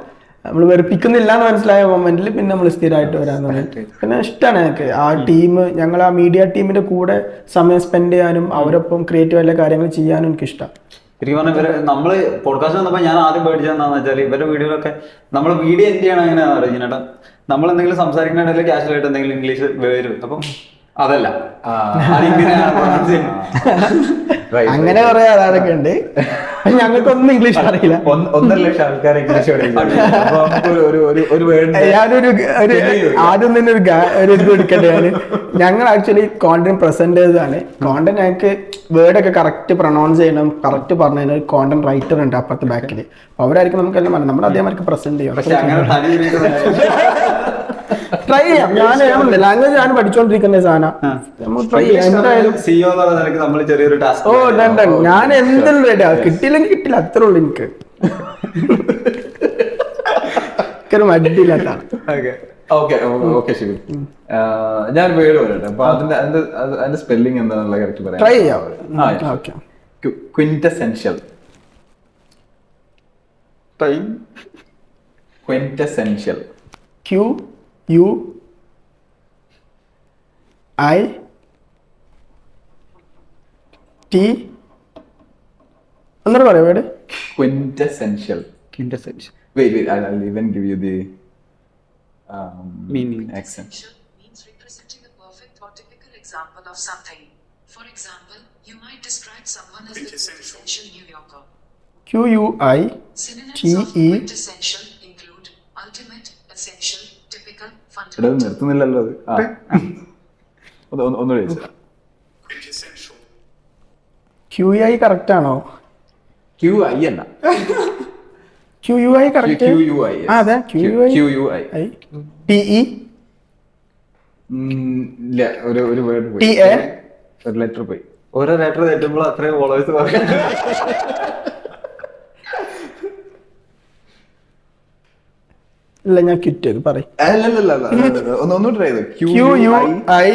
നമ്മൾ വെറുപ്പിക്കുന്നില്ല എന്ന് മനസ്സിലായ മൊമെന്റിൽ പിന്നെ നമ്മൾ സ്ഥിരമായിട്ട് വരാൻ തുടങ്ങി. പിന്നെ ഇഷ്ടമാണ് എനിക്ക് ആ ടീം, ഞങ്ങൾ ആ മീഡിയ ടീമിന്റെ കൂടെ സമയം സ്പെൻഡ് ചെയ്യാനും അവരൊപ്പം ക്രിയേറ്റീവ് ആയിട്ടുള്ള കാര്യങ്ങൾ ചെയ്യാനും എനിക്ക് ഇഷ്ടം. ശരിക്കും പറഞ്ഞാൽ നമ്മള് പോഡ്കാസ്റ്റ് വന്നപ്പോൾ ഞാൻ ആദ്യം പേടിച്ചതെന്താന്ന് വെച്ചാൽ ഇവരുടെ വീഡിയോയിലൊക്കെ നമ്മൾ വീഡിയോ എൻഡ് ചെയ്യണം എങ്ങനെയാണെന്ന് അറിയാം. നമ്മൾ എന്തെങ്കിലും സംസാരിക്കുന്നുണ്ടെങ്കിൽ കാഷ്വൽ ആയിട്ട് എന്തെങ്കിലും ഇംഗ്ലീഷ് വരും. അപ്പം അതല്ല, അങ്ങനെ കുറെ ആളൊക്കെ ഉണ്ട്. ഞങ്ങൾക്കൊന്നും ഇംഗ്ലീഷ് അറിയില്ല. 1.5 ലക്ഷം ആൾക്കാർ ഇംഗ്ലീഷ് ഞാനൊരു ആദ്യം തന്നെ ഒരു ഇത് എടുക്കട്ടെ. ഞങ്ങൾ ആക്ച്വലി കോണ്ടന്റ് പ്രസന്റേഴ്സ് ആണ്. കോണ്ടന്റ് ഞങ്ങൾക്ക് വേർഡൊക്കെ കറക്റ്റ് പ്രൊണൗൺസ് ചെയ്യണം, കറക്റ്റ് പറഞ്ഞു കഴിഞ്ഞാൽ കോണ്ടന്റ് റൈറ്റർ ഉണ്ട് അപ്പുറത്തെ ബാക്കിൽ. അവരായിരിക്കും നമുക്കെല്ലാം പറഞ്ഞു, നമ്മൾ അതേമാർക്ക് പ്രസന്റ് ചെയ്യണം. ട്രൈ ചെയ്യാം. ഞാൻ ലാംഗ്വേജ് ഞാൻ പഠിച്ചോണ്ടിരിക്കുന്ന സാധനം ട്രൈ ചെയ്യാം എന്തായാലും. ഓ ഡൺ, ഞാൻ എന്തെങ്കിലും റെഡിയാ. കിട്ടിയില്ലെങ്കിൽ കിട്ടില്ല, അത്രേ ഉള്ളൂ. എനിക്ക് മടിയില്ലാത്താണ്. ഞാൻ വേർഡ് പറയട്ടെ. അപ്പൊ അതിന്റെ സ്പെല്ലിംഗ് എന്താണെന്നുള്ള കറക്റ്റ് പറയാം. ട്രൈ ചെയ്യാം. ക്വിൻറ്റസെൻഷ്യൽ. ക്വിൻറ്റസെൻഷ്യൽ. QUIT ഒന്നൂടെ പറയാം word. Quintessential. Wait, I'll even give you the meaning. Accent. Means representing a perfect or typical example of something. For example, you might describe someone as the quintessential New Yorker. Synonyms of quintessential include ultimate, essential, typical, fundamental. നിർത്തുന്നില്ലല്ലോ അത്. ഒന്നുകൂടെ QI correct ആണോ? QI അല്ല, QUI correct. അതെ QUI. TE ഇല്ല, ഒരു word പോയി, TA ഒരു letter പോയി. ഓരോ ലെറ്റർ തെറ്റുമ്പോൾ അത്രയും ഫോളോവേഴ്സ് കുറയും. ഇല്ല ഞാൻ ക്വിറ്റ് ചെയ്തു പറയും. ഒന്നും ട്രൈ ചെയ്തു. QUI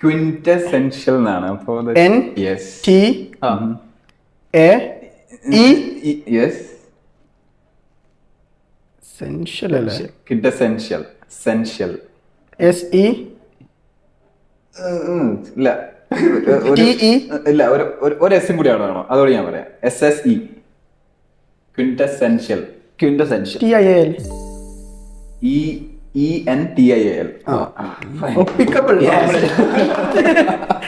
ക്വിൻറ്റസെൻഷ്യൽ എന്നാണ്. അപ്പോ NTAE സെൻഷ്യൽ അല്ലേ? ക്വിൻറ്റസെൻഷ്യൽ സെൻഷ്യൽ SE ഇല്ല TE ഇല്ല ഒരു എസും കൂടി അവിടെ വേണം. അതോടെ ഞാൻ പറയാം. SSE ക്വിൻറ്റസെൻഷ്യൽ TIAL ENTIAL. ഒപ്പിക്കബിൾ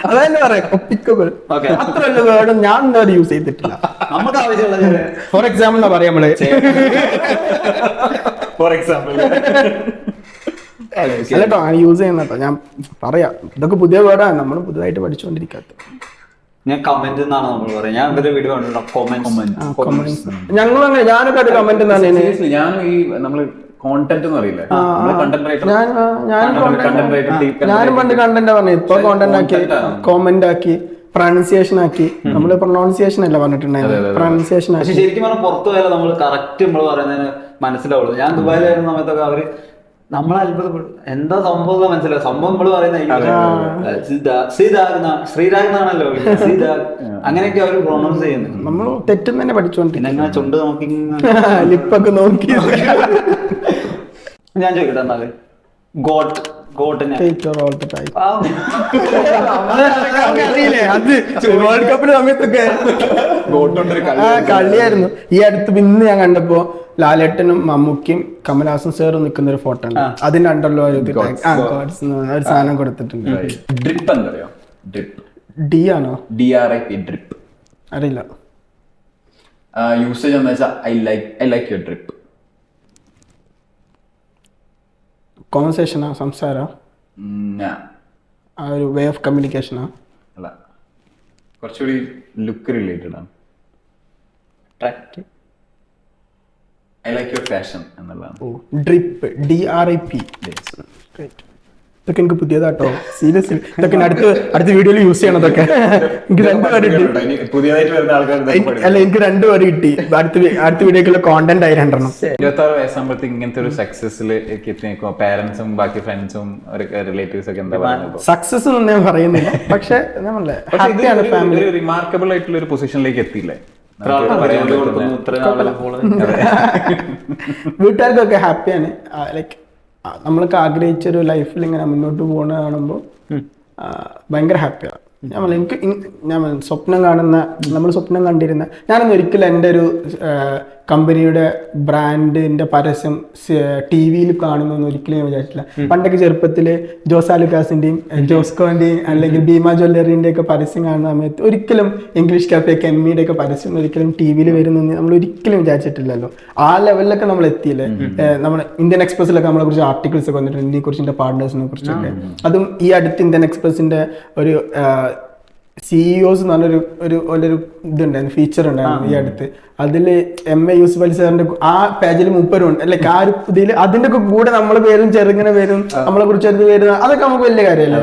അതന്നെ പറയാം. ഒപ്പിക്കബിൾ Okay. അത്ര വലിയ വേർഡ് ഞാൻ എന്താ യൂസ് ചെയ്തിട്ടില്ല. നമുക്ക് ആവശ്യമുള്ള ഫോർ എക്സാമ്പിൾ എന്നാ പറയാ നമ്മള്. ഫോർ എക്സാമ്പിൾ അല്ലട്ടോ ഞാൻ യൂസ് ചെയ്യുന്നട്ടോ. ഞാൻ പറയാം ഇതൊക്കെ പുതിയ വേർഡാണ്, നമ്മൾ പുതുതായിട്ട് പഠിച്ചുകൊണ്ടിരിക്കാത്ത. ഞാൻ കമന്റ് എന്നാണ് നമ്മൾ പറയാം. ഞാൻ ഇവരുടെ വീഡിയോ കണ്ടിട്ടുണ്ടോ? ഞങ്ങളും അങ്ങനെ, ഞാനൊക്കെ അത് കമന്റ് എന്നാണ്. ഞാനും ഈ നമ്മള് കോണ്ടന്റ് എന്ന് പറയില്ലേ, കണ്ടന്റ് റൈറ്റർ. ഞാനും പണ്ട് കണ്ടന്റ് പറഞ്ഞു, ഇപ്പൊ കോണ്ടന്റ് ആക്കി, കോമന്റ് ആക്കി, പ്രൊനൗൺസിയേഷൻ ആക്കി. നമ്മള് പ്രൊനൗൺസിയേഷൻ അല്ല പറഞ്ഞിട്ടുണ്ടായിരുന്നു, പ്രൊനൗൺസിയേഷൻ പക്ഷെ ആക്കി. ശരിക്കും പറഞ്ഞാൽ പുറത്തു പോയാലും നമ്മൾ കറക്റ്റ് നമ്മൾ പറയുന്നതിന് മനസ്സിലാവുള്ളൂ. ഞാൻ ദുബായിലായിരുന്ന സമയത്തൊക്കെ അവര് നമ്മളെ അത്ഭുതപ്പെടും, എന്താ സംഭവം മനസ്സിലാവും. സംഭവം നമ്മൾ പറയുന്നത് ശ്രീരാഗെന്നാണല്ലോ, അങ്ങനെയൊക്കെ അവർ പ്രൊണൗൺസ് ചെയ്യുന്നത്. നമ്മൾ തെറ്റും തന്നെ പഠിച്ചുകൊണ്ടിരിക്കും. പിന്നെ ചുണ്ട് നോക്കി ലിപ്പൊക്കെ നോക്കി. ഞാൻ ചോദിക്കട്ടെ എന്നാല് ഗോട്ടിനെ അത് വേൾഡ് കപ്പിന്റെ സമയത്തൊക്കെ കളിയായിരുന്നു. ഈ അടുത്ത് ഇന്ന് ഞാൻ കണ്ടപ്പോ ലാലേട്ടനും മമ്മൂക്കിയും കമൽഹാസൻ സാറും നിൽക്കുന്ന ഒരു ഫോട്ടോ ഉണ്ട്. അതിന്റെ അണ്ടർലോ ഒരു സാധനം കൊടുത്തിട്ടുണ്ട്. ഡ്രിപ്പ് എന്തറിയോ? ഡ്രിപ്പ് ഡി ആണോ? DRIP ഡ്രിപ്പ് അറിയില്ല. യൂസേജ് എന്ന് വെച്ചാൽ ഐ ലൈക്ക് യുവർ ഡ്രിപ്പ്. കോൺവെർസേഷനാ, സംസാര, ആ ഒരു വേ ഓഫ് കമ്മ്യൂണിക്കേഷനാ? അല്ല, കുറച്ചുകൂടി ലുക്ക് റിലേറ്റഡ് ആണ്. ഐ ലൈക്ക് യുവർ ഫാഷൻ എന്നുള്ളതാണ്. Drip, DRIP. ഇതൊക്കെ എനിക്ക് പുതിയതാട്ടോ, സീരിയസ്ലി. ഇതൊക്കെ അടുത്ത വീഡിയോയിൽ യൂസ് ചെയ്യണം. ഇതൊക്കെ എനിക്ക് 2 വേർഡ് കിട്ടി. പുതിയതായിട്ട് വരുന്ന ആൾക്കാർ അല്ല, എനിക്ക് 2 വേർഡ് കിട്ടി. അടുത്ത വീഡിയോക്കുള്ള കോണ്ടന്റ് ആയി 2 എണ്ണം. 26 വയസ്സാകുമ്പോഴത്തേക്ക് ഇങ്ങനത്തെ ഒരു സക്സസിലേക്ക് എത്തി നിൽക്കുമ്പോൾ പാരന്റ്സും ബാക്കി ഫ്രണ്ട്സും റിലേറ്റീവ്സ് ഒക്കെ എന്താ പറയുന്നത്? സക്സസ് ഒന്നും ഞാൻ പറയുന്നില്ല, പക്ഷെ നമ്മളെ ഹാപ്പിയാണ് ഫാമിലി. റിമാർക്കബിൾ ആയിട്ടുള്ള ഒരു പൊസിഷനിലേക്ക് എത്തിയില്ലേ? വീട്ടുകാർക്കൊക്കെ ഹാപ്പിയാണ്. ലൈക്ക് നമ്മളൊക്കെ ആഗ്രഹിച്ചൊരു ലൈഫിൽ ഇങ്ങനെ മുന്നോട്ട് പോകുന്ന കാണുമ്പോൾ ഭയങ്കര ഹാപ്പിയാണ്. ഞാൻ സ്വപ്നം കാണുന്ന, നമ്മൾ സ്വപ്നം കണ്ടിരുന്ന, ഞാനൊന്നും ഒരിക്കലും എൻ്റെ ഒരു കമ്പനിയുടെ ബ്രാൻഡിന്റെ പരസ്യം TV-യിൽ കാണുന്നൊന്നും ഒരിക്കലും ഞാൻ വിചാരിച്ചില്ല. പണ്ടൊക്കെ ചെറുപ്പത്തിൽ ജോസാലുക്കാസിന്റെയും ജോസ്കോന്റെയും അല്ലെങ്കിൽ ഭീമ ജ്വല്ലറിന്റെ ഒക്കെ പരസ്യം കാണുന്ന സമയത്ത് ഒരിക്കലും ഇംഗ്ലീഷ് കാഫേ കെമ്മിയുടെ ഒക്കെ പരസ്യം ഒരിക്കലും TV-യിൽ വരുന്നെന്ന് നമ്മൾ ഒരിക്കലും വിചാരിച്ചിട്ടില്ലല്ലോ. ആ ലെവലിലൊക്കെ നമ്മൾ എത്തിയില്ലേ. നമ്മൾ ഇന്ത്യൻ എക്സ്പ്രസിലൊക്കെ നമ്മളെ കുറിച്ച് ആർട്ടിക്കിൾസ് ഒക്കെ വന്നിട്ടുണ്ട്, ഇന്ത്യയെ കുറിച്ചിന്റെ പാർട്ട്നേഴ്സിനെ കുറിച്ചൊക്കെ. അതും ഈ അടുത്ത് ഇന്ത്യൻ എക്സ്പ്രസിന്റെ ഒരു CEOs എന്ന് പറഞ്ഞൊരു ഒരു ഇതുണ്ടായിരുന്നു, ഫീച്ചർ ഉണ്ടായിരുന്നു ഈ അടുത്ത്. അതിൽ MA യൂസുഫ് അലി സാറിന്റെ ആ പേജിൽ 30 ഉണ്ട്. ലൈക്ക് ആ ഒരു ഇതിൽ അതിന്റെ ഒക്കെ കൂടെ നമ്മളെ പേരും ചെറുങ്ങനെ പേരും നമ്മളെ കുറിച്ച് എടുത്ത് പേരും, അതൊക്കെ നമുക്ക് വലിയ കാര്യമല്ലേ.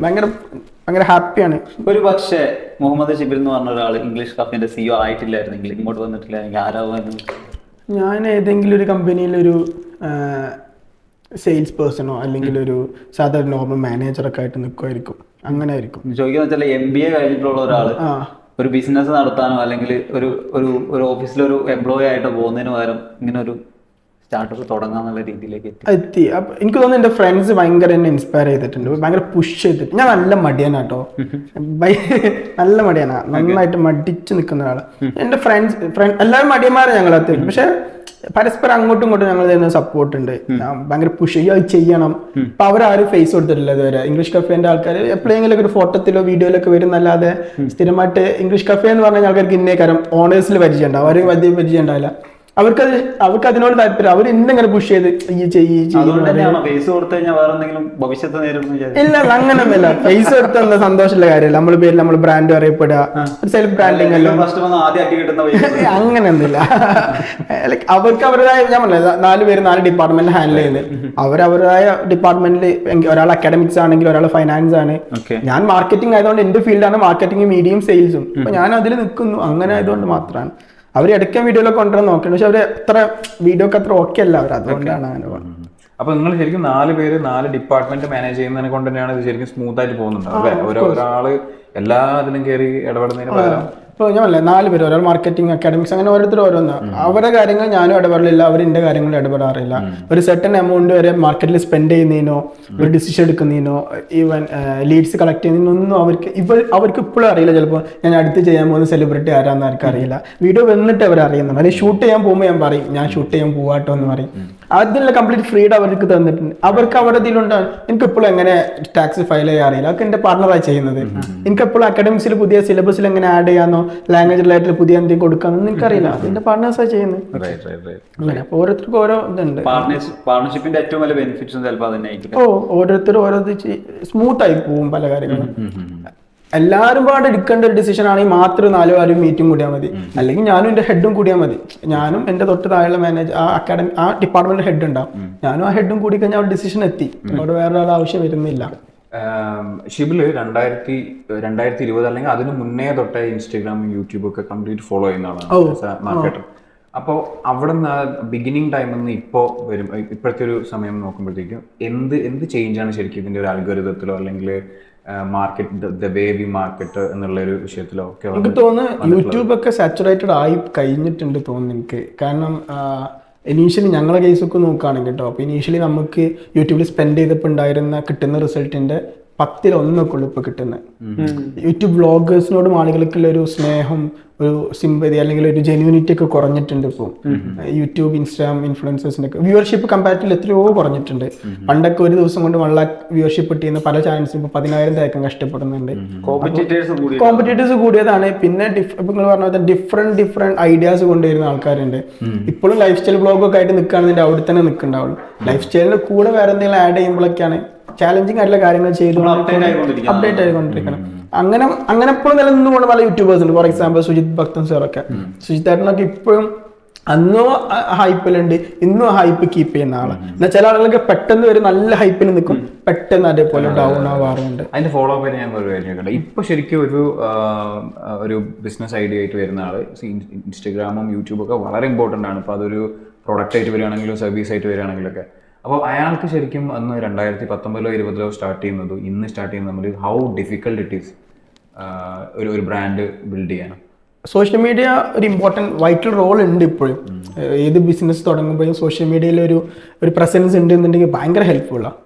ഭയങ്കര ഹാപ്പിയാണ്. ഒരു പക്ഷേ മുഹമ്മദ് ഷിബിർ എന്ന് പറഞ്ഞ ഒരാൾ ഇംഗ്ലീഷ് കഫേന്റെ CEO ആയിട്ടില്ലായിരുന്നെങ്കിൽ, ഇങ്ങോട്ട് വന്നിട്ടില്ലായിരുന്നെങ്കിൽ ആരാവുമായിരുന്നു? ഞാൻ ഏതെങ്കിലും ഒരു കമ്പനിയിലൊരു സെയിൽസ് പേഴ്സണോ അല്ലെങ്കിൽ ഒരു സാധാരണ നോർമൽ മാനേജറൊക്കെ ആയിട്ട് നിൽക്കുമായിരിക്കും. അങ്ങനെ ആയിരിക്കും. ചോദിക്കുന്ന വെച്ചാൽ MBA കഴിഞ്ഞിട്ടുള്ള ഒരാള് ഒരു ബിസിനസ് നടത്താനോ അല്ലെങ്കിൽ ഒരു ഓഫീസിലൊരു എംപ്ലോയി ആയിട്ട് പോകുന്നതിന് പകരം ഇങ്ങനെ ഒരു സ്റ്റാർട്ടപ്പ് തുടങ്ങാന്നുള്ള രീതിയിലേക്ക് എത്തി. അപ്പൊ എനിക്ക് തോന്നുന്നു എന്റെ ഫ്രണ്ട്സ് ഭയങ്കര എന്നെ ഇൻസ്പയർ ചെയ്തിട്ടുണ്ട്, ഭയങ്കര പുഷ് ചെയ്തിട്ട്. ഞാൻ നല്ല മടിയാനാട്ടോ, നല്ല മടിയാനാ, നന്നായിട്ട് മടിച്ച് നിൽക്കുന്ന ഒരാള്. എന്റെ ഫ്രണ്ട് എല്ലാവരും മടിയന്മാരെ ഞങ്ങളത്, പക്ഷെ പരസ്പരം അങ്ങോട്ടും ഇങ്ങോട്ടും ഞങ്ങൾ തരുന്ന സപ്പോർട്ട് ഉണ്ട്. ഭയങ്കര പുഷ് ചെയ്യണം. അപ്പൊ അവരാരും ഫേസ് കൊടുത്തിട്ടില്ല ഇതുവരെ. ഇംഗ്ലീഷ് കഫേന്റെ ആൾക്കാർ എപ്പോഴെങ്കിലും ഒരു ഫോട്ടോത്തിലോ വീഡിയോയിലൊക്കെ വരും എന്നല്ലാതെ സ്ഥിരമായിട്ട് ഇംഗ്ലീഷ് കഫേ എന്ന് പറഞ്ഞ ആൾക്കാർക്ക് ഇന്നേ കാര്യം ഓണേഴ്സിൽ പരിചയം ഉണ്ടാവും, അവർക്ക് വലിയ പരിചയം ഉണ്ടാവില്ല. അവർക്ക് അതിനോട് താല്പര്യം, അവർ ഇന്നിങ്ങനെ പുഷ് ചെയ്ത് അതുകൊണ്ട് തന്നെയാണോ ഫേസ് കൊടുത്തു കഴിഞ്ഞാൽ വേറെ എന്തെങ്കിലും ഭവിഷ്യത്ത് നേരിടുന്നു ഇല്ല അങ്ങനൊന്നുമില്ല. പൈസ എടുത്ത സന്തോഷമുള്ള കാര്യമല്ല. നമ്മള് പേര് നമ്മൾ ബ്രാൻഡ് അറിയപ്പെടുക, സെൽഫ് ബ്രാൻഡിങ് അല്ലോ, ആദ്യമാക്കി കിട്ടുന്ന അങ്ങനെയൊന്നുമില്ല. ലൈക്ക് അവർക്ക് അവരുടേതായ, ഞാൻ പറഞ്ഞില്ല 4 പേര് 4 ഡിപ്പാർട്ട്മെന്റ് ഹാൻഡിൽ ചെയ്യുന്നത്. അവരവരുടേതായ ഡിപ്പാർട്ട്മെന്റിൽ ഒരാൾ അക്കാഡമിക്സ് ആണെങ്കിൽ ഒരാൾ ഫൈനാൻസ് ആണ്. ഞാൻ മാർക്കറ്റിംഗ് ആയതുകൊണ്ട് എന്റെ ഫീൽഡാണ് മാർക്കറ്റിംഗ്, മീഡിയയും സെയിൽസും. അപ്പൊ ഞാൻ അതിൽ നിൽക്കുന്നു. അങ്ങനെ ആയതുകൊണ്ട് മാത്രമാണ് അവർ ഇടയ്ക്ക് വീഡിയോയിലൊക്കെ കൊണ്ടുവരാൻ നോക്കുന്നത്. പക്ഷെ അവര് അത്ര വീഡിയോക്ക് അത്ര ഓക്കെ അല്ല അവർ, അതുകൊണ്ടാണ് അങ്ങനെ പറയുന്നത്. അപ്പൊ നിങ്ങൾ ശരിക്കും 4 പേര് 4 ഡിപ്പാർട്ട്മെന്റ് മാനേജ് ചെയ്യുന്നതിനെ കൊണ്ട് തന്നെയാണ് ഇത് ശരിക്കും സ്മൂത്ത് ആയിട്ട് പോകുന്നുണ്ട് അല്ലേ? ഒരാള് എല്ലാ ഇതിലും കയറി ഇടപെടുന്നതിന് പകരം ഇപ്പോൾ ഞാൻ അല്ലേ 4 പേര്, ഒരാൾ മാർക്കറ്റിംഗ്, അക്കാഡമിക്സ്, അങ്ങനെ ഓരോരുത്തർ ഓരോന്ന്. അവരുടെ കാര്യങ്ങൾ ഞാനും ഇടപെടില്ല, അവർ എൻ്റെ കാര്യങ്ങളിൽ ഇടപെടാറില്ല. ഒരു സെർട്ടൺ എമൗണ്ട് വരെ മാർക്കറ്റിൽ സ്പെൻഡ് ചെയ്യുന്നതിനോ ഒരു ഡിസിഷൻ എടുക്കുന്നതിനോ ഈവൻ ലീഡ്സ് കളക്ട് ചെയ്യുന്നതിനൊന്നും അവർക്ക് ഇപ്പോഴും അറിയില്ല. ചിലപ്പോൾ ഞാൻ അടുത്ത് ചെയ്യാൻ പോകുന്ന സെലിബ്രിറ്റി ആരാന്ന് അവർക്ക് അറിയില്ല. വീഡിയോ വന്നിട്ട് അവർ അറിയുന്നുണ്ട്. അല്ലെങ്കിൽ ഷൂട്ട് ചെയ്യാൻ പോകുമ്പോൾ ഞാൻ പറയും ഞാൻ ഷൂട്ട് ചെയ്യാൻ പോവാട്ടോ എന്ന് പറയും. അതിനുള്ള കംപ്ലീറ്റ് ഫ്രീഡം അവർക്ക് തന്നിട്ടുണ്ട്. അവർക്ക് അവരുടെ ഇതിലുണ്ടാണ്. എനിക്ക് എപ്പോഴും എങ്ങനെ ടാക്സ് ഫയൽ ചെയ്യാൻ അറിയില്ല, അതൊക്കെ എൻ്റെ പാർട്ണറായി ചെയ്യുന്നത്. എനിക്ക് എപ്പോഴും അക്കാഡമിക്സിൽ പുതിയ സിലബസിൽ എങ്ങനെ ആഡ് ചെയ്യാനോ ലാംഗ്വേജ് റിലേറ്റഡ് പുതിയ എന്തെങ്കിലും കൊടുക്കാമെന്ന് എനിക്കറിയില്ല. അതിന്റെ പാർട്ണേഴ്സാണ് ചെയ്യുന്നത്. അങ്ങനെ അപ്പോൾ ഓരോരുത്തർക്കും ഓരോ ഇതുണ്ട്. പാർട്ണർഷിപ്പിന്റെ ഏറ്റവും വലിയ ബെനിഫിറ്റ്സും ചിലപ്പോൾ അതന്നെ. ഓരോരുത്തരും ഓരോ സ്മൂത്ത് ആയി പോവും പല കാര്യങ്ങളും. എല്ലാവരും പാടെ എടുക്കേണ്ട ഒരു ഡിസിഷൻ ആണെങ്കിൽ മാത്രം 4 പേരും മീറ്റിംഗ് കൂടിയാൽ മതി. അല്ലെങ്കിൽ ഞാനും എൻ്റെ ഹെഡും കൂടിയാൽ മതി. ഞാനും എൻ്റെ തൊട്ട് താഴെയുള്ള മാനേജർ, ആ ഡിപ്പാർട്ട്മെന്റ് ഹെഡ് ഉണ്ടാവും, ഞാനും ആ ഹെഡും കൂടി കഴിഞ്ഞാൽ ആ ഡിസിഷൻ എത്തി. അവിടെ വേറെ ഒരാൾ ആവശ്യം വരുന്നില്ല. ഷിബില് 2020 അല്ലെങ്കിൽ അതിന് മുന്നേ തൊട്ടേ ഇൻസ്റ്റാഗ്രാമും യൂട്യൂബും ഒക്കെ കംപ്ലീറ്റ് ഫോളോ ചെയ്യുന്ന ആളാണ് മാർക്കറ്റർ. അപ്പോൾ അവിടെ നിന്ന് ബിഗിനിങ് ടൈമിൽ നിന്ന് ഇപ്പോഴത്തെ ഒരു സമയം നോക്കുമ്പോഴത്തേക്കും എന്ത് ചേഞ്ചാണ് ശരിക്കും ഇതിന്റെ ഒരു അൽഗോരിതത്തിലോ അല്ലെങ്കിൽ മാർക്കറ്റ് വേ വി മാർക്കറ്റ് എന്നുള്ള ഒരു വിഷയത്തിലോ ഒക്കെ? എനിക്ക് തോന്നുന്നു യൂട്യൂബ് ഒക്കെ സാച്ചുറേറ്റഡ് ആയി കഴിഞ്ഞിട്ടുണ്ട് തോന്നുന്നു എനിക്ക്. കാരണം ഇനീഷ്യലി ഞങ്ങളെ കേസൊക്കെ നോക്കുകയാണെങ്കിൽ കേട്ടോ, അപ്പോൾ ഇനീഷ്യലി നമുക്ക് യൂട്യൂബിൽ സ്പെൻഡ് ചെയ്തപ്പോൾ കിട്ടുന്ന റിസൾട്ടിന്റെ 10-ൽ 1 ഉള്ളൂ ഇപ്പോൾ കിട്ടുന്നത്. യൂട്യൂബ് വ്ളോഗേഴ്സിനോടും ആളുകൾക്കുള്ള ഒരു സ്നേഹം, ഒരു സിമ്പതി അല്ലെങ്കിൽ ഒരു ജെന്യൂനിറ്റി ഒക്കെ കുറഞ്ഞിട്ടുണ്ട്. ഇപ്പോൾ യൂട്യൂബ് ഇൻസ്റ്റാഗ്രാം ഇൻഫ്ലുവൻസേഴ്സിന്റെ ഒക്കെ വ്യൂവർഷിപ്പ് കമ്പാരിറ്റീവ്ലി എത്രയോ കുറഞ്ഞിട്ടുണ്ട്. പണ്ടൊക്കെ ഒരു ദിവസം കൊണ്ട് 1 lakh വ്യൂവർഷിപ്പ് കിട്ടിയുന്ന പല ചാനൽസും ഇപ്പോൾ 10,000 തേക്കാൻ കഷ്ടപ്പെടുന്നുണ്ട്. കോമ്പറ്റീറ്റേഴ്സ് കൂടിയതാണ്. പിന്നെ നിങ്ങൾ പറഞ്ഞ ഡിഫറെന്റ് ഐഡിയാസ് കൊണ്ടുവരുന്ന ആൾക്കാരുണ്ട്. ഇപ്പോഴും ലൈഫ് സ്റ്റൈൽ ബ്ലോഗൊക്കെ ആയിട്ട് നിൽക്കുകയാണെന്നുണ്ടെങ്കിൽ അവിടെ തന്നെ നിൽക്കുന്നുണ്ടാവുള്ളൂ. ലൈഫ് സ്റ്റൈലിന്റെ കൂടെ വേറെ എന്തെങ്കിലും ആഡ് ചെയ്യുമ്പോഴൊക്കെയാണ് ചാലഞ്ചിങ് ആയിട്ടുള്ള കാര്യങ്ങൾ ചെയ്തു അപ്ഡേറ്റ് ആയിക്കൊണ്ടിരിക്കണം. അങ്ങനെ എപ്പോഴും നിലനിന്ന് പോകുന്ന പല യൂട്യൂബേഴ്സ് ഉണ്ട്. ഫോർ എക്സാമ്പിൾ സുജിത് ഭക്തൻ സാറൊക്കെ, സുജിത് ഏട്ടനൊക്കെ ഇപ്പോഴും അന്നോ ഹൈപ്പിലുണ്ട്, ഇന്നും ഹൈപ്പ് കീപ്പ് ചെയ്യുന്ന ആള്. എന്നാൽ ചില ആളുകൾക്ക് പെട്ടെന്ന് ഒരു നല്ല ഹൈപ്പിൽ നിൽക്കും, പെട്ടെന്ന് അതേപോലെ ഡൗൺ ആവാറുണ്ട്. അതിന്റെ ഫോളോ അപ്പ് ഞാൻ ഒരു കാര്യം, ഇപ്പൊ ശരിക്കും ഒരു ബിസിനസ് ഐഡിയ ആയിട്ട് വരുന്ന ആള് ഇൻസ്റ്റഗ്രാമും യൂട്യൂബും ഒക്കെ വളരെ ഇമ്പോർട്ടന്റ് ആണ്. ഇപ്പൊ അതൊരു പ്രൊഡക്റ്റ് ആയിട്ട് വരികയാണെങ്കിലും സർവീസ് ആയിട്ട് വരികയാണെങ്കിലൊക്കെ. അപ്പോൾ അയാൾക്ക് ശരിക്കും അന്ന് 2019-ലോ 2020-ലോ സ്റ്റാർട്ട് ചെയ്യുന്നതും ഇന്ന് സ്റ്റാർട്ട് ചെയ്യുന്നത് നമ്മൾ ഹൗ ഡിഫിക്കൽട്ട് ഇറ്റ് ഈസ് ഒരു ബ്രാൻഡ് ബിൽഡ് ചെയ്യാൻ? സോഷ്യൽ മീഡിയ ഒരു ഇമ്പോർട്ടൻറ്റ് വൈറ്റൽ റോൾ ഉണ്ട് ഇപ്പോഴും. ഏത് ബിസിനസ് തുടങ്ങുമ്പോഴും സോഷ്യൽ മീഡിയയിൽ ഒരു പ്രസൻസ് ഉണ്ട് എന്നുണ്ടെങ്കിൽ ഭയങ്കര ഹെൽപ്ഫുള്ളാണ്.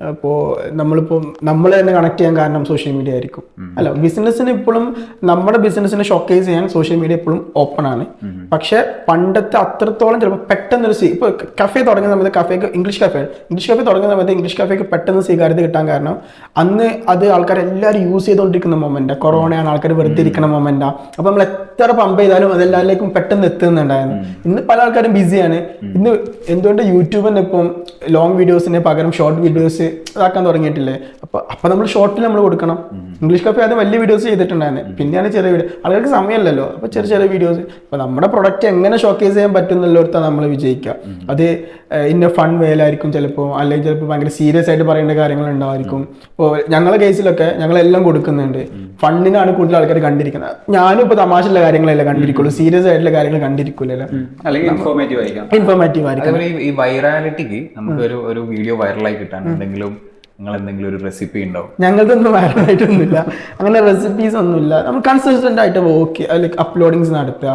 അപ്പോൾ നമ്മൾ തന്നെ കണക്ട് ചെയ്യാൻ കാരണം സോഷ്യൽ മീഡിയ ആയിരിക്കും. അല്ല, ബിസിനസ്സിന് ഇപ്പോഴും നമ്മുടെ ബിസിനസ്സിനെ ഷോക്കേസ് ചെയ്യാൻ സോഷ്യൽ മീഡിയ എപ്പോഴും ഓപ്പൺ ആണ്. പക്ഷെ പണ്ടത്തെ അത്രത്തോളം ചിലപ്പോൾ പെട്ടെന്നൊരു ഇപ്പോൾ കഫേ തുടങ്ങിയ സമയത്ത് ഇംഗ്ലീഷ് കഫേ തുടങ്ങിയ സമയത്ത് ഇംഗ്ലീഷ് കഫേക്ക് പെട്ടെന്ന് സ്വീകാര്യത കിട്ടാൻ കാരണം അന്ന് അത് ആൾക്കാരെല്ലാവരും യൂസ് ചെയ്തുകൊണ്ടിരിക്കുന്ന മൊമെന്റാണ്. കൊറോണയാണ്, ആൾക്കാർ വെറുതെ ഇരിക്കുന്ന മൊമെന്റാണ്. അപ്പോൾ നമ്മൾ എത്ര പമ്പ് ചെയ്താലും അതെല്ലാവരിലേക്കും പെട്ടെന്ന് എത്തുന്നുണ്ടായിരുന്നു. ഇന്ന് പല ആൾക്കാരും ബിസിയാണ്. ഇന്ന് എന്തുകൊണ്ട് യൂട്യൂബിന് ഇപ്പം ലോങ് വീഡിയോസിന് പകരം ഷോർട്ട് വീഡിയോസ് ഇതാക്കാൻ തുടങ്ങിയിട്ടില്ലേ? അപ്പൊ നമ്മൾ ഷോർട്ടിൽ നമ്മൾ കൊടുക്കണം. ഇംഗ്ലീഷ് കഫേ അത് വലിയ വീഡിയോസ് ചെയ്തിട്ടുണ്ടായിരുന്നു, പിന്നെയാണ് ചെറിയ വീഡിയോ. ആളുകൾക്ക് സമയമല്ലല്ലോ, അപ്പൊ ചെറിയ വീഡിയോസ്. അപ്പൊ നമ്മുടെ പ്രൊഡക്റ്റ് എങ്ങനെ ഷോക്കേസ് ചെയ്യാൻ പറ്റുന്നുള്ളടത്താണ് നമ്മൾ വിജയിക്കുക. അത് ഇന്ന ഫൺ വേലായിരിക്കും ചിലപ്പോൾ, അല്ലെങ്കിൽ ചിലപ്പോൾ ഭയങ്കര സീരിയസ് ആയിട്ട് പറയേണ്ട കാര്യങ്ങൾ ഉണ്ടായിരിക്കും. ഇപ്പോൾ ഞങ്ങളുടെ കേസിലൊക്കെ ഞങ്ങളെല്ലാം കൊടുക്കുന്നുണ്ട്. ഫണ്ടിനാണ് കൂടുതൽ ആൾക്കാർ കണ്ടിരിക്കുന്നത്. ഞാനും ഇപ്പൊ തമാശയുള്ള കാര്യങ്ങളെല്ലാം കണ്ടിരിക്കുള്ളൂ, സീരിയസ് ആയിട്ടുള്ള കാര്യങ്ങൾ കണ്ടിരിക്കില്ലല്ലോ, അല്ലെങ്കിൽ ഇൻഫോർമേറ്റീവ് ആയിരിക്കും. ഈ വൈറാലിറ്റിക്ക് നമുക്ക് ഒരു വീഡിയോ വൈറലായി കിട്ടാൻ എന്തെങ്കിലും ഒരു റെസിപ്പി ഉണ്ടാവും? ഞങ്ങൾക്കൊന്നും വൈറലായിട്ടൊന്നുമില്ല, അങ്ങനെ റെസിപ്പീസ് ഒന്നുമില്ല. നമ്മൾ കൺസിസ്റ്റന്റ് ആയിട്ട് വർക്ക് ലൈക്ക് അപ്ലോഡിങ്സ് നടത്തുക.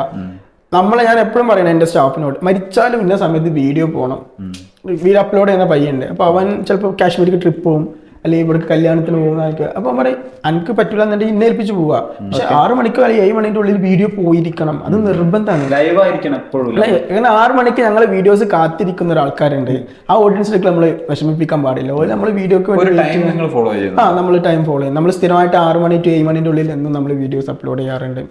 ഞാൻ എപ്പോഴും പറയണേ എൻ്റെ സ്റ്റാഫിനോട്, മരിച്ചാലും ഇന്ന സമയത്ത് വീഡിയോ പോകണം. വീഡിയോ അപ്ലോഡ് ചെയ്യുന്ന പയ്യുണ്ട്, അപ്പോൾ അവൻ ചിലപ്പോൾ കാശ്മീർക്ക് ട്രിപ്പ് പോകും, അല്ലെങ്കിൽ ഇവിടേക്ക് കല്യാണത്തിന് പോകുന്നതൊക്കെ അപ്പോൾ പറയും എനിക്ക് പറ്റില്ല എന്നുണ്ടെങ്കിൽ ഇന്നെ ഏൽപ്പിച്ച് പോവുക. പക്ഷെ 6 മണിക്കോ അല്ലെങ്കിൽ 7 മണിൻ്റെ ഉള്ളിൽ വീഡിയോ പോയിരിക്കണം, അത് നിർബന്ധമാണ്. ലൈവ് ആയിരിക്കണം എപ്പോഴും. അങ്ങനെ 6 മണിക്ക് ഞങ്ങൾ വീഡിയോസ് കാത്തിരിക്കുന്ന ഒരാൾക്കാരുണ്ട്. ആ ഓഡിയൻസിലേക്ക് നമ്മൾ വിഷമിപ്പിക്കാൻ പാടില്ല. ഓരോ നമ്മൾ വീഡിയോക്ക് ഒരു ടൈം നിങ്ങൾ ഫോളോ ചെയ്യുന്നു. നമ്മൾ ടൈം ഫോളോ ചെയ്യും. നമ്മൾ സ്ഥിരമായിട്ട് 6 മണി to 7 മണിൻ്റെ ഉള്ളിൽ എന്നും നമ്മൾ വീഡിയോസ് അപ്ലോഡ് ചെയ്യാറുണ്ട്.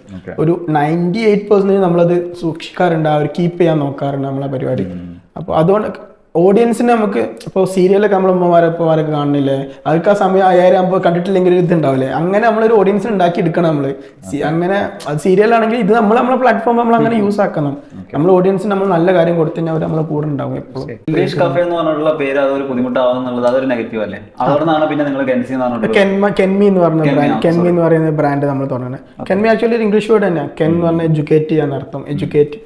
ഒരു 98% നമ്മളത് സൂക്ഷിക്കാറുണ്ട്, അവർ കീപ്പ് ചെയ്യാൻ നോക്കാറുണ്ട് നമ്മളെ പരിപാടി. അപ്പോൾ അതുകൊണ്ട് ഓഡിയൻസിന് നമുക്ക് ഇപ്പോൾ സീരിയലൊക്കെ നമ്മൾ ഉമ്മമാരൊക്കെ കാണുന്നില്ലേ, അവർക്ക് ആ സമയം 1000 ആകുമ്പോൾ കണ്ടിട്ടില്ലെങ്കിൽ ഒരു ഇതുണ്ടാവില്ലേ, അങ്ങനെ നമ്മളൊരു ഓഡിയൻസിന് ഉണ്ടാക്കി എടുക്കണം നമ്മൾ. അങ്ങനെ അത് സീരിയലാണെങ്കിൽ ഇത് നമ്മളെ പ്ലാറ്റ്ഫോം നമ്മൾ അങ്ങനെ യൂസ് ആക്കണം. നമ്മൾ ഓഡിയൻസിന് നമ്മൾ നല്ല കാര്യം കൊടുത്തന്നെ അവർ നമ്മളെ കൂടെ ഉണ്ടാവും എപ്പോഴും. ഇംഗ്ലീഷ് കഫേ എന്ന് പറഞ്ഞിട്ടുള്ള പേര് അതൊരു ബുദ്ധിമുട്ടാവുന്നുള്ളത് അതൊരു നെഗറ്റീവ് അല്ലേ? അതുകൊണ്ടാണ് പിന്നെ നിങ്ങൾ കെൻസി എന്ന് പറഞ്ഞിട്ട് കെൻമി എന്ന് പറഞ്ഞ ബ്രാൻഡ്, കെൻമി എന്ന് പറയുന്ന ബ്രാൻഡ് നമ്മൾ തുടങ്ങുന്നത്. കെൻമി ആക്ച്വലി ഒരു ഇംഗ്ലീഷ് വേർഡ് തന്നെയാണ്. കെൻ എന്ന് പറഞ്ഞാൽ എഡ്യൂക്കേറ്റ് ചെയ്യാൻ അർത്ഥം. എഡ്യൂക്കേറ്റ്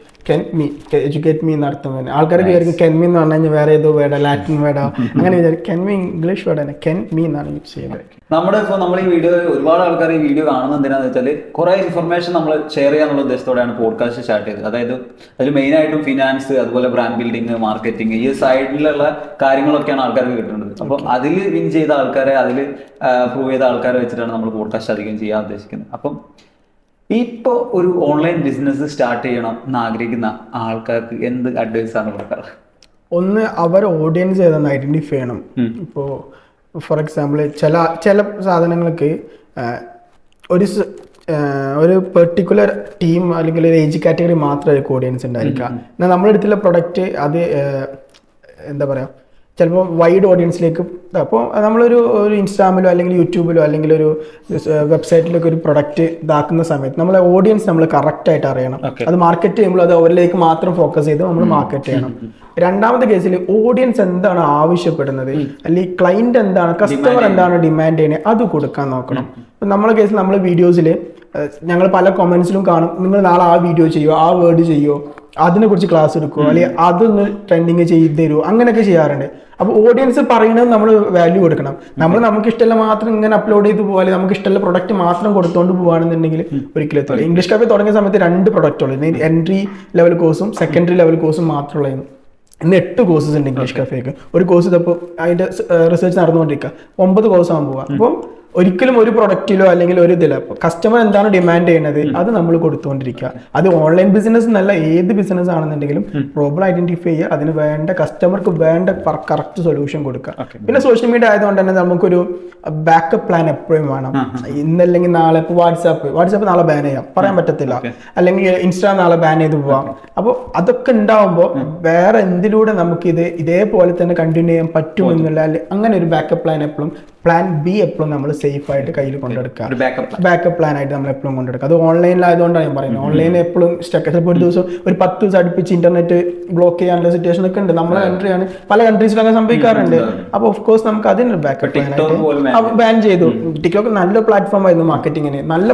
മീ എന്ന് അർത്ഥം തന്നെ. ആൾക്കാർക്ക് വിചാരിക്കും കെൻമി എന്ന് പറഞ്ഞു കഴിഞ്ഞാൽ വേറെ ഏതോ വേർഡോ ലാറ്റിൻ വേർഡോ അങ്ങനെ വിചാരിക്കും. കെൻമി ഇംഗ്ലീഷ് വേർഡ് തന്നെ, കെൻമി എന്നാണ് യൂസ് ചെയ്യുന്നത്. നമ്മൾ ഈ വീഡിയോ ഒരുപാട് ആൾക്കാർ ഈ വീഡിയോ കാണുന്നത് എന്തിനാന്ന് വെച്ചാൽ കുറെ ഇൻഫർമേഷൻ നമ്മൾ ഷെയർ ചെയ്യാനുള്ള ഉദ്ദേശത്തോടെയാണ് പോഡ്കാസ്റ്റ് സ്റ്റാർട്ട് ചെയ്തത്. അതായത് അതിൽ മെയിൻ ആയിട്ടും ഫിനാൻസ്, അതുപോലെ ബ്രാൻഡ് ബിൽഡിംഗ്, മാർക്കറ്റിംഗ്, ഈ സൈഡിലുള്ള കാര്യങ്ങളൊക്കെയാണ് ആൾക്കാർക്ക് കിട്ടുന്നത്. അപ്പോൾ അതിൽ വിൻ ചെയ്ത ആൾക്കാരെ, അതിൽ പ്രൂവ് ചെയ്ത ആൾക്കാരെ വെച്ചിട്ടാണ് നമ്മൾ പോഡ്കാസ്റ്റ് അധികം ചെയ്യാൻ ഉദ്ദേശിക്കുന്നത്. അപ്പം ഇപ്പോൾ ഒരു ഓൺലൈൻ ബിസിനസ് സ്റ്റാർട്ട് ചെയ്യണം എന്ന് ആഗ്രഹിക്കുന്ന ആൾക്കാർക്ക് എന്ത് അഡ്വൈസ് ആണ് കൊടുക്കാറ്? ഒന്ന്, അവർ ഓഡിയൻസ് ഏതാണെന്ന് ഐഡന്റിഫൈ ചെയ്യണം. ഇപ്പോൾ ഫോർ എക്സാമ്പിൾ ചില സാധനങ്ങൾക്ക് ഒരു പെർട്ടിക്കുലർ ടീം അല്ലെങ്കിൽ ഒരു ഏജ് കാറ്റഗറി മാത്രമായിരിക്കും ഓഡിയൻസ് ഉണ്ടായിരിക്കുക. എന്നാൽ നമ്മളെടുത്തുള്ള പ്രൊഡക്റ്റ് അത് എന്താ പറയുക, ചിലപ്പോൾ വൈഡ് ഓഡിയൻസിലേക്ക്. അപ്പോൾ നമ്മളൊരു ഇൻസ്റ്റാഗ്രാമിലോ അല്ലെങ്കിൽ യൂട്യൂബിലോ അല്ലെങ്കിൽ ഒരു വെബ്സൈറ്റിലൊക്കെ ഒരു പ്രൊഡക്റ്റ് ഇതാക്കുന്ന സമയത്ത് നമ്മളെ ഓഡിയൻസ് നമ്മൾ കറക്റ്റായിട്ട് അറിയണം. അത് മാർക്കറ്റ് ചെയ്യുമ്പോൾ അത് അവരിലേക്ക് മാത്രം ഫോക്കസ് ചെയ്ത് നമ്മൾ മാർക്കറ്റ് ചെയ്യണം. രണ്ടാമത്തെ കേസിൽ ഓഡിയൻസ് എന്താണ് ആവശ്യപ്പെടുന്നത്, അല്ലെങ്കിൽ ക്ലൈൻറ്റ് എന്താണ്, കസ്റ്റമർ എന്താണ് ഡിമാൻഡ് ചെയ്യുന്നത്, അത് കൊടുക്കാൻ നോക്കണം. ഇപ്പം നമ്മളെ കേസിൽ നമ്മൾ വീഡിയോസിൽ ഞങ്ങൾ പല കമൻസിലും കാണും, നിങ്ങൾ നാളെ ആ വീഡിയോ ചെയ്യുമോ, ആ വേർഡ് ചെയ്യുമോ, അതിനെക്കുറിച്ച് ക്ലാസ് എടുക്കുമോ, അല്ലെങ്കിൽ അതൊന്ന് ട്രെൻഡിങ് ചെയ്ത് തരുമോ, അങ്ങനെയൊക്കെ ചെയ്യാറുണ്ട്. അപ്പോൾ ഓഡിയൻസ് പറയുന്നത് നമ്മൾ വാല്യൂ കൊടുക്കണം. നമുക്ക് ഇഷ്ടമുള്ള മാത്രം ഇങ്ങനെ അപ്ലോഡ് ചെയ്ത് പോകാൻ, നമുക്ക് ഇഷ്ടമുള്ള പ്രൊഡക്റ്റ് മാത്രം കൊടുത്തുകൊണ്ട് പോകുകയാണെന്നുണ്ടെങ്കിൽ ഒരിക്കലും എത്തില്ല. ഇംഗ്ലീഷ് കഫേ തുടങ്ങിയ സമയത്ത് 2 പ്രൊഡക്റ്റുള്ളൂ. എൻട്രി ലെവൽ കോഴ്സും സെക്കൻഡറി ലെവൽ കോഴ്സും മാത്രമുള്ളതായിരുന്നു. ഇന്ന് 8 കോഴ്സസ് ഉണ്ട് ഇംഗ്ലീഷ് കഫേക്ക്. ഒരു കോഴ്സ് ഇതിപ്പോൾ അതിൻ്റെ റിസർച്ച് നടന്നുകൊണ്ടിരിക്കുക, 9 കോഴ്സ് ആകാൻ പോവുക. അപ്പം ഒരിക്കലും ഒരു പ്രൊഡക്റ്റിലോ അല്ലെങ്കിൽ ഒരു ഇതിലോ കസ്റ്റമർ എന്താണ് ഡിമാൻഡ് ചെയ്യുന്നത് അത് നമ്മൾ കൊടുത്തുകൊണ്ടിരിക്കുക. അത് ഓൺലൈൻ ബിസിനസ് എന്നല്ല, ഏത് ബിസിനസ് ആണെന്നുണ്ടെങ്കിലും പ്രോബ്ലം ഐഡന്റിഫൈ ചെയ്യുക, അതിന് വേണ്ട കസ്റ്റമർക്ക് വേണ്ട കറക്റ്റ് സൊല്യൂഷൻ കൊടുക്കുക. പിന്നെ സോഷ്യൽ മീഡിയ ആയതുകൊണ്ട് തന്നെ നമുക്കൊരു ബാക്കപ്പ് പ്ലാൻ എപ്പോഴും വേണം. ഇന്നല്ലെങ്കിൽ നാളെ ഇപ്പോൾ വാട്സാപ്പ് നാളെ ബാൻ ചെയ്യാം, പറയാൻ പറ്റത്തില്ല. അല്ലെങ്കിൽ ഇൻസ്റ്റാ നാളെ ബാൻ ചെയ്ത് പോവാം. അപ്പോൾ അതൊക്കെ ഉണ്ടാവുമ്പോൾ വേറെ എന്തിലൂടെ നമുക്കിത് ഇതേപോലെ തന്നെ കണ്ടിന്യൂ ചെയ്യാൻ പറ്റുമെന്നുള്ള അങ്ങനെ ഒരു ബാക്കപ്പ് പ്ലാൻ എപ്പോഴും, പ്ലാൻ ബി എപ്പോഴും നമ്മൾ സേഫ് ആയിട്ട് കയ്യിൽ കൊണ്ടെടുക്കുക. ബാക്കപ്പ് പ്ലാൻ ആയിട്ട് നമ്മൾ എപ്പോഴും കൊണ്ടെടുക്കുക. അത് ഓൺലൈനിലായതുകൊണ്ടാണ് ഞാൻ പറയുന്നത്. ഓൺലൈനിൽ എപ്പോഴും സ്റ്റക്ക്. ചിലപ്പോൾ ഒരു ദിവസം ഒരു 10 ദിവസം അടുപ്പിച്ച് ഇന്റർനെറ്റ് ബ്ലോക്ക് ചെയ്യാനുള്ള സിറ്റുവേഷൻ ഒക്കെ ഉണ്ട്. നമ്മളെ കൺട്രിയാണ്, പല കൺട്രീസിലും അങ്ങനെ സംഭവിക്കാറുണ്ട്. അപ്പോൾ ഓഫ് കോഴ്സ് നമുക്ക് അതിന് ബാക്കപ്പ് പ്ലാൻ ആയിട്ട് ബാൻ ചെയ്തു. ടിക്ടോക്ക് നല്ല പ്ലാറ്റ്ഫോം ആയിരുന്നു മാർക്കറ്റിങ്ങിന്, നല്ല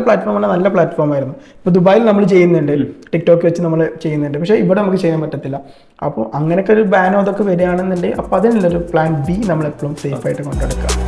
പ്ലാറ്റ്ഫോം ആയിരുന്നു. ഇപ്പോൾ ദുബായിൽ നമ്മൾ ചെയ്യുന്നുണ്ട്, ടിക്ടോക്ക് വെച്ച് നമ്മൾ ചെയ്യുന്നുണ്ട്. പക്ഷേ ഇവിടെ നമുക്ക് ചെയ്യാൻ പറ്റത്തില്ല. അപ്പോൾ അങ്ങനെയൊക്കെ ഒരു ബാനോ അതൊക്കെ വരികയാണെന്നുണ്ടെങ്കിൽ അപ്പോൾ അതിനുള്ളൊരു പ്ലാൻ ബി നമ്മൾ എപ്പോഴും സേഫ് ആയിട്ട് കൊണ്ടെടുക്കുക.